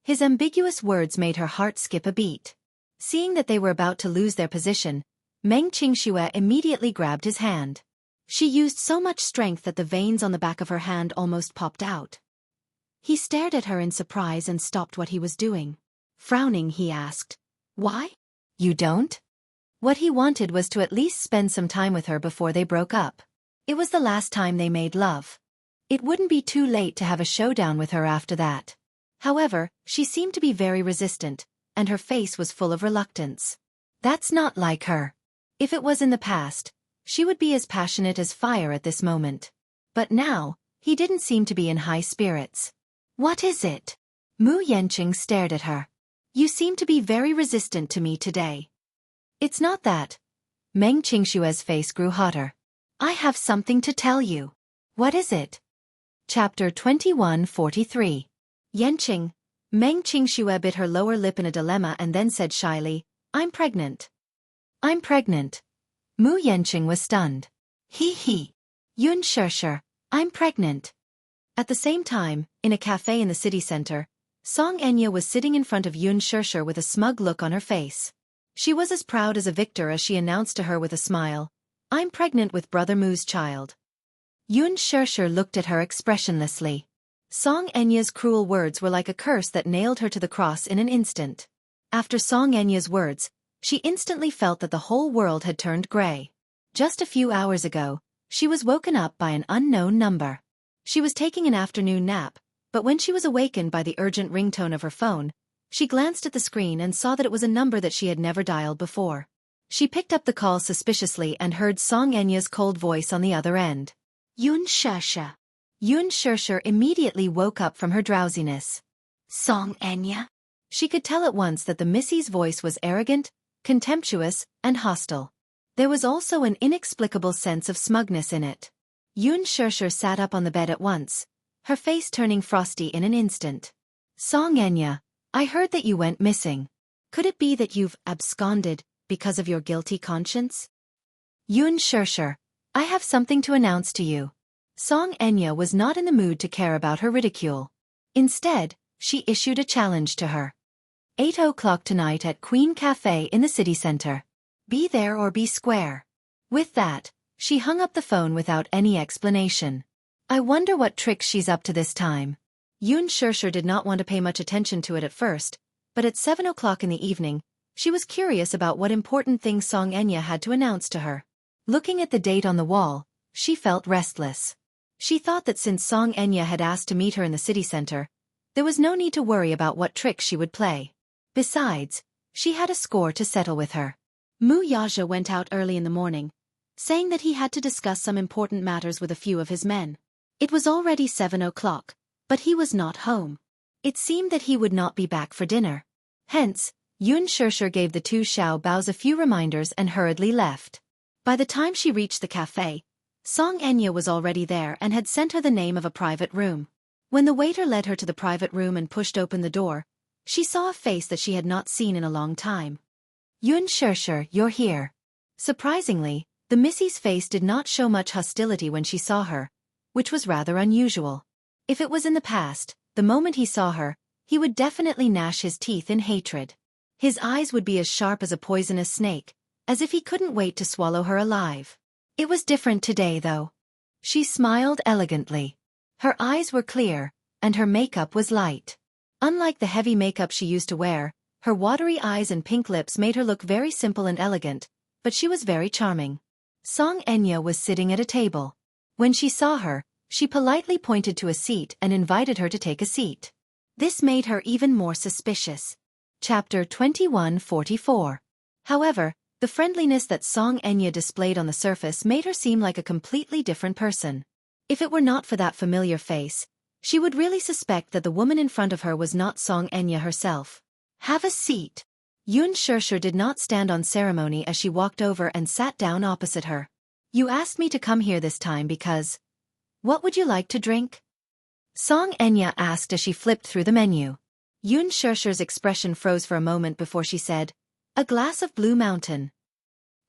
His ambiguous words made her heart skip a beat. Seeing that they were about to lose their position, Meng Qingxue immediately grabbed his hand. She used so much strength that the veins on the back of her hand almost popped out. He stared at her in surprise and stopped what he was doing. Frowning, he asked, "Why? You don't?" What he wanted was to at least spend some time with her before they broke up. It was the last time they made love. It wouldn't be too late to have a showdown with her after that. However, she seemed to be very resistant, and her face was full of reluctance. That's not like her. If it was in the past, she would be as passionate as fire at this moment. But now, he didn't seem to be in high spirits. "What is it?" Mu Yanqing stared at her. "You seem to be very resistant to me today." "It's not that." Meng Qingshue's face grew hotter. "I have something to tell you." "What is it?" Chapter 2143. Yanqing. Meng Qingxue bit her lower lip in a dilemma and then said shyly, "I'm pregnant." "I'm pregnant." Mu Yanqing was stunned. He. Yun Shirshir, I'm pregnant." At the same time, in a cafe in the city center, Xianxia was sitting in front of Yun Shirshir with a smug look on her face. She was as proud as a victor as she announced to her with a smile, "I'm pregnant with Brother Mu's child." Yun Shirshir looked at her expressionlessly. Xianxia's cruel words were like a curse that nailed her to the cross in an instant. After Xianxia's words, she instantly felt that the whole world had turned gray. Just a few hours ago, she was woken up by an unknown number. She was taking an afternoon nap, but when she was awakened by the urgent ringtone of her phone, she glanced at the screen and saw that it was a number that she had never dialed before. She picked up the call suspiciously and heard Xianxia's cold voice on the other end. "Yun Shirshir." Yun Shirshir immediately woke up from her drowsiness. "Xianxia?" She could tell at once that the Missy's voice was arrogant, contemptuous, and hostile. There was also an inexplicable sense of smugness in it. Yun Shirshir sat up on the bed at once, her face turning frosty in an instant. "Xianxia, I heard that you went missing. Could it be that you've absconded because of your guilty conscience?" "Yun Shirshir, I have something to announce to you." Xianxia was not in the mood to care about her ridicule. Instead, she issued a challenge to her. 8 o'clock tonight at Queen Cafe in the city center. Be there or be square. With that, she hung up the phone without any explanation. I wonder what tricks she's up to this time. Yun Shirshir did not want to pay much attention to it at first, but at 7 o'clock in the evening, she was curious about what important thing Xianxia had to announce to her. Looking at the date on the wall, she felt restless. She thought that since Xianxia had asked to meet her in the city center, there was no need to worry about what tricks she would play. Besides, she had a score to settle with her. Mu Yaja went out early in the morning, saying that he had to discuss some important matters with a few of his men. It was already 7 o'clock, but he was not home. It seemed that he would not be back for dinner. Hence, Yun Shirshir gave the two Xiao Baos a few reminders and hurriedly left. By the time she reached the cafe, Xianxia was already there and had sent her the name of a private room. When the waiter led her to the private room and pushed open the door, she saw a face that she had not seen in a long time. Yun Shirshir, you're here. Surprisingly, the Missy's face did not show much hostility when she saw her, which was rather unusual. If it was in the past, the moment he saw her, he would definitely gnash his teeth in hatred. His eyes would be as sharp as a poisonous snake, as if he couldn't wait to swallow her alive. It was different today though. She smiled elegantly. Her eyes were clear, and her makeup was light. Unlike the heavy makeup she used to wear, her watery eyes and pink lips made her look very simple and elegant, but she was very charming. Xianxia was sitting at a table. When she saw her, she politely pointed to a seat and invited her to take a seat. This made her even more suspicious. Chapter 2144. However, the friendliness that Xianxia displayed on the surface made her seem like a completely different person. If it were not for that familiar face, she would really suspect that the woman in front of her was not Xianxia herself. Have a seat. Yun Shirshir did not stand on ceremony as she walked over and sat down opposite her. You asked me to come here this time because... What would you like to drink? Xianxia asked as she flipped through the menu. Xianxia's expression froze for a moment before she said, "A glass of Blue Mountain."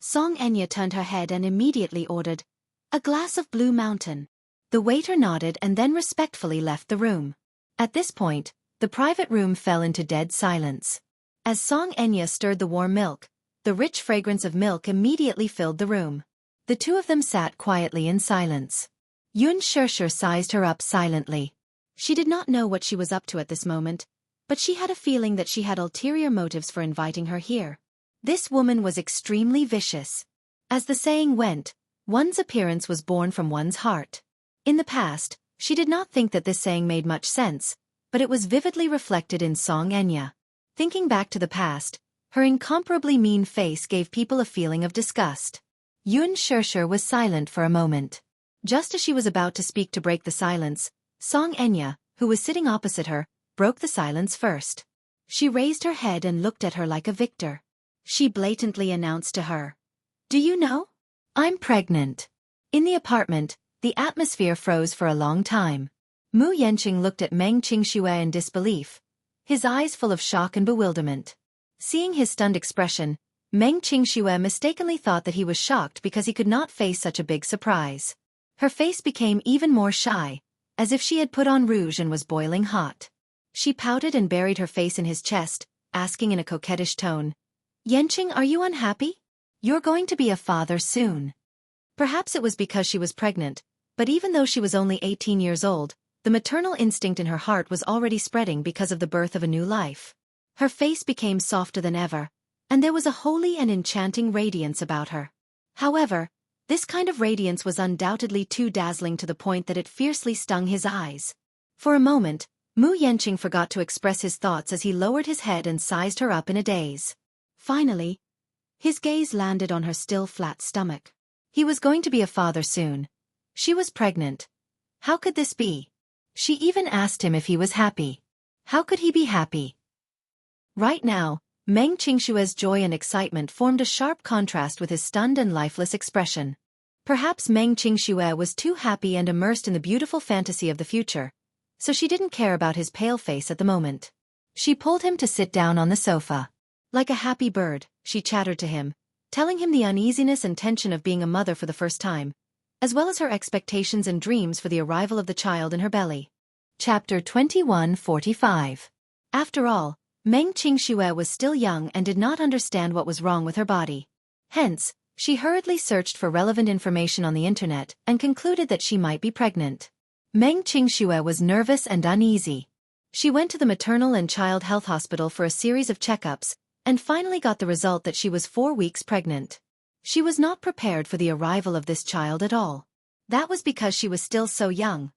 Xianxia turned her head and immediately ordered, "A glass of Blue Mountain." The waiter nodded and then respectfully left the room. At this point, the private room fell into dead silence. As Xianxia stirred the warm milk, the rich fragrance of milk immediately filled the room. The two of them sat quietly in silence. Xianxia sized her up silently. She did not know what she was up to at this moment, but she had a feeling that she had ulterior motives for inviting her here. This woman was extremely vicious. As the saying went, one's appearance was born from one's heart. In the past, she did not think that this saying made much sense, but it was vividly reflected in Xianxia. Thinking back to the past, her incomparably mean face gave people a feeling of disgust. Xianxia was silent for a moment. Just as she was about to speak to break the silence, Xianxia, who was sitting opposite her, broke the silence first. She raised her head and looked at her like a victor. She blatantly announced to her, "Do you know? I'm pregnant." In the apartment, the atmosphere froze for a long time. Mu Yanqing looked at Meng Qingxue in disbelief, his eyes full of shock and bewilderment. Seeing his stunned expression, Meng Qingxue mistakenly thought that he was shocked because he could not face such a big surprise. Her face became even more shy, as if she had put on rouge and was boiling hot. She pouted and buried her face in his chest, asking in a coquettish tone, "Yanqing, are you unhappy? You're going to be a father soon." Perhaps it was because she was pregnant, but even though she was only 18 years old, the maternal instinct in her heart was already spreading because of the birth of a new life. Her face became softer than ever, and there was a holy and enchanting radiance about her. However, this kind of radiance was undoubtedly too dazzling to the point that it fiercely stung his eyes. For a moment, Mu Yanqing forgot to express his thoughts as he lowered his head and sized her up in a daze. Finally, his gaze landed on her still flat stomach. He was going to be a father soon. She was pregnant. How could this be? She even asked him if he was happy. How could he be happy? Right now, Meng Qingshue's joy and excitement formed a sharp contrast with his stunned and lifeless expression. Perhaps Meng Qingxue was too happy and immersed in the beautiful fantasy of the future, so she didn't care about his pale face at the moment. She pulled him to sit down on the sofa. Like a happy bird, she chattered to him, telling him the uneasiness and tension of being a mother for the first time, as well as her expectations and dreams for the arrival of the child in her belly. Chapter 21:45. After all, Meng Qingxue was still young and did not understand what was wrong with her body. Hence, she hurriedly searched for relevant information on the internet and concluded that she might be pregnant. Meng Qingxue was nervous and uneasy. She went to the maternal and child health hospital for a series of checkups, and finally got the result that she was 4 weeks pregnant. She was not prepared for the arrival of this child at all. That was because she was still so young.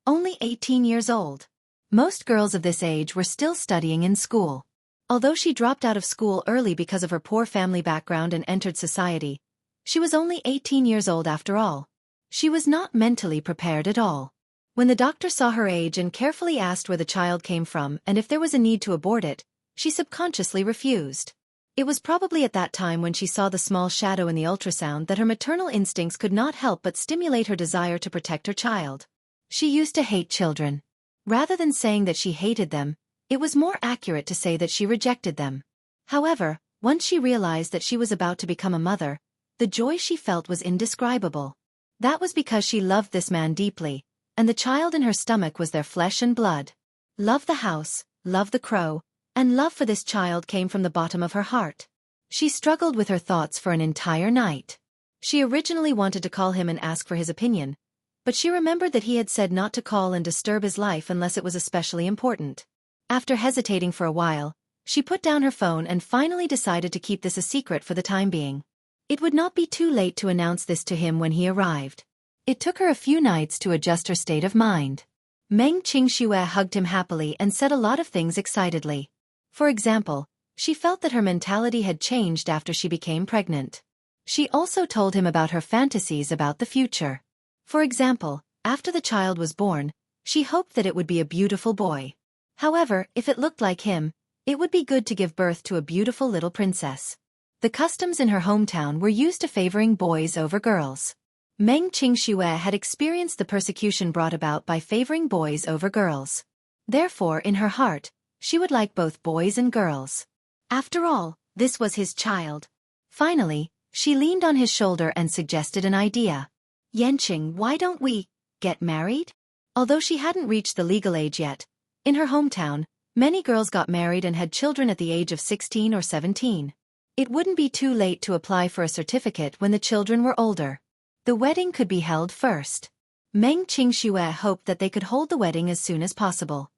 Only 18 years old. Most girls of this age were still studying in school. Although she dropped out of school early because of her poor family background and entered society, she was only 18 years old after all. She was not mentally prepared at all. When the doctor saw her age and carefully asked where the child came from and if there was a need to abort it, she subconsciously refused. It was probably at that time when she saw the small shadow in the ultrasound that her maternal instincts could not help but stimulate her desire to protect her child. She used to hate children. Rather than saying that she hated them, it was more accurate to say that she rejected them. However, once she realized that she was about to become a mother, the joy she felt was indescribable. That was because she loved this man deeply, and the child in her stomach was their flesh and blood. Love the house, love the crow, and love for this child came from the bottom of her heart. She struggled with her thoughts for an entire night. She originally wanted to call him and ask for his opinion, but she remembered that he had said not to call and disturb his life unless it was especially important. After hesitating for a while, she put down her phone and finally decided to keep this a secret for the time being. It would not be too late to announce this to him when he arrived. It took her a few nights to adjust her state of mind. Meng Qingxue hugged him happily and said a lot of things excitedly. For example, she felt that her mentality had changed after she became pregnant. She also told him about her fantasies about the future. For example, after the child was born, she hoped that it would be a beautiful boy. However, if it looked like him, it would be good to give birth to a beautiful little princess. The customs in her hometown were used to favoring boys over girls. Meng Qingxue had experienced the persecution brought about by favoring boys over girls. Therefore, in her heart, she would like both boys and girls. After all, this was his child. Finally, she leaned on his shoulder and suggested an idea. Yanqing, why don't we get married? Although she hadn't reached the legal age yet, in her hometown, many girls got married and had children at the age of 16 or 17. It wouldn't be too late to apply for a certificate when the children were older. The wedding could be held first. Meng Qingxue hoped that they could hold the wedding as soon as possible.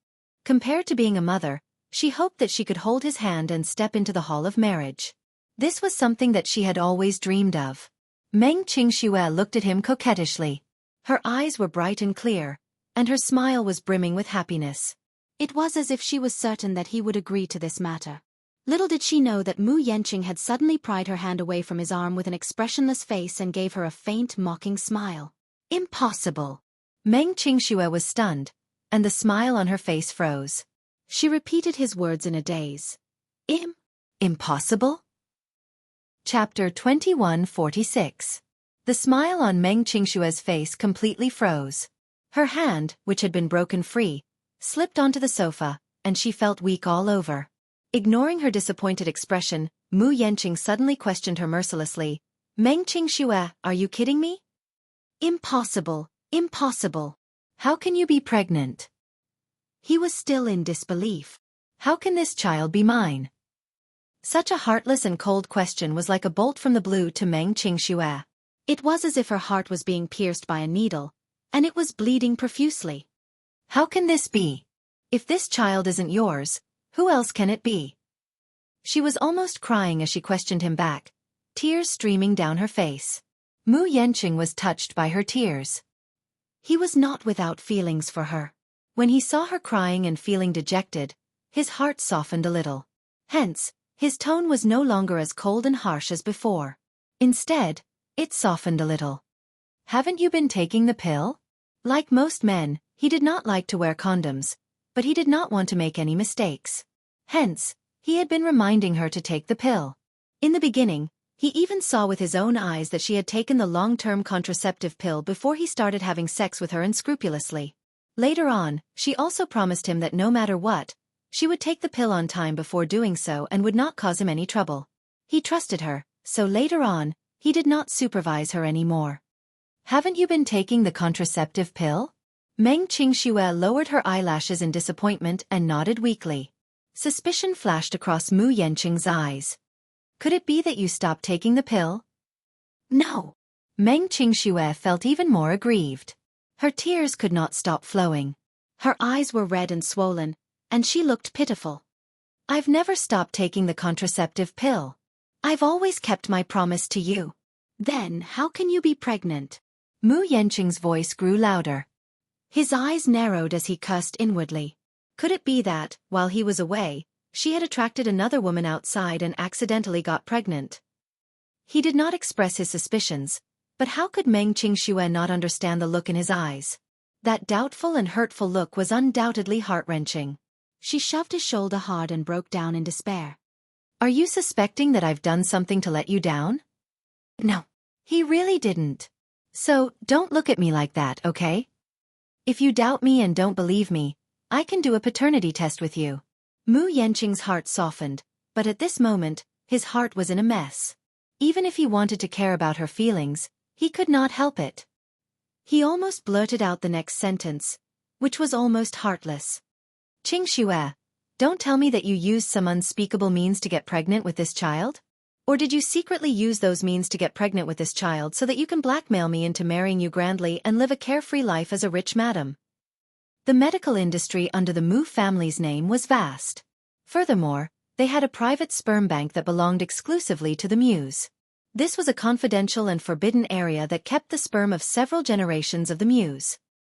Compared to being a mother, she hoped that she could hold his hand and step into the hall of marriage. This was something that she had always dreamed of. Meng Qingxue looked at him coquettishly. Her eyes were bright and clear, and her smile was brimming with happiness. It was as if she was certain that he would agree to this matter. Little did she know that Mu Yanqing had suddenly pried her hand away from his arm with an expressionless face and gave her a faint, mocking smile. Impossible! Meng Qingxue was stunned, and the smile on her face froze. She repeated his words in a daze. Impossible? Chapter 2146. The smile on Meng Qingxue's face completely froze. Her hand, which had been broken free, slipped onto the sofa, and she felt weak all over. Ignoring her disappointed expression, Mu Yanqing suddenly questioned her mercilessly. Meng Qingxue, are you kidding me? Impossible, impossible. How can you be pregnant? He was still in disbelief. How can this child be mine? Such a heartless and cold question was like a bolt from the blue to Meng Qingxue. It was as if her heart was being pierced by a needle, and it was bleeding profusely. How can this be? If this child isn't yours, who else can it be? She was almost crying as she questioned him back, tears streaming down her face. Mu Yanqing was touched by her tears. He was not without feelings for her. When he saw her crying and feeling dejected, his heart softened a little. Hence, his tone was no longer as cold and harsh as before. Instead, it softened a little. Haven't you been taking the pill? Like most men, he did not like to wear condoms, but he did not want to make any mistakes. Hence, he had been reminding her to take the pill. In the beginning, he even saw with his own eyes that she had taken the long-term contraceptive pill before he started having sex with her unscrupulously. Later on, she also promised him that no matter what, she would take the pill on time before doing so and would not cause him any trouble. He trusted her, so later on, he did not supervise her anymore. Haven't you been taking the contraceptive pill? Meng Qingxue lowered her eyelashes in disappointment and nodded weakly. Suspicion flashed across Mu Yanqing's eyes. Could it be that you stopped taking the pill? No. Meng Qingxue felt even more aggrieved. Her tears could not stop flowing. Her eyes were red and swollen, and she looked pitiful. I've never stopped taking the contraceptive pill. I've always kept my promise to you. Then how can you be pregnant? Mu Yanqing's voice grew louder. His eyes narrowed as he cursed inwardly. Could it be that, while he was away, she had attracted another woman outside and accidentally got pregnant? He did not express his suspicions, but how could Meng Qingxue not understand the look in his eyes? That doubtful and hurtful look was undoubtedly heart-wrenching. She shoved his shoulder hard and broke down in despair. Are you suspecting that I've done something to let you down? No. He really didn't. So, don't look at me like that, okay? If you doubt me and don't believe me, I can do a paternity test with you. Mu Yanqing's heart softened, but at this moment, his heart was in a mess. Even if he wanted to care about her feelings, he could not help it. He almost blurted out the next sentence, which was almost heartless. Qingxue, don't tell me that you used some unspeakable means to get pregnant with this child? Or did you secretly use those means to get pregnant with this child so that you can blackmail me into marrying you grandly and live a carefree life as a rich madam? The medical industry under the Mu family's name was vast. Furthermore, they had a private sperm bank that belonged exclusively to the Mus. This was a confidential and forbidden area that kept the sperm of several generations of the Mus.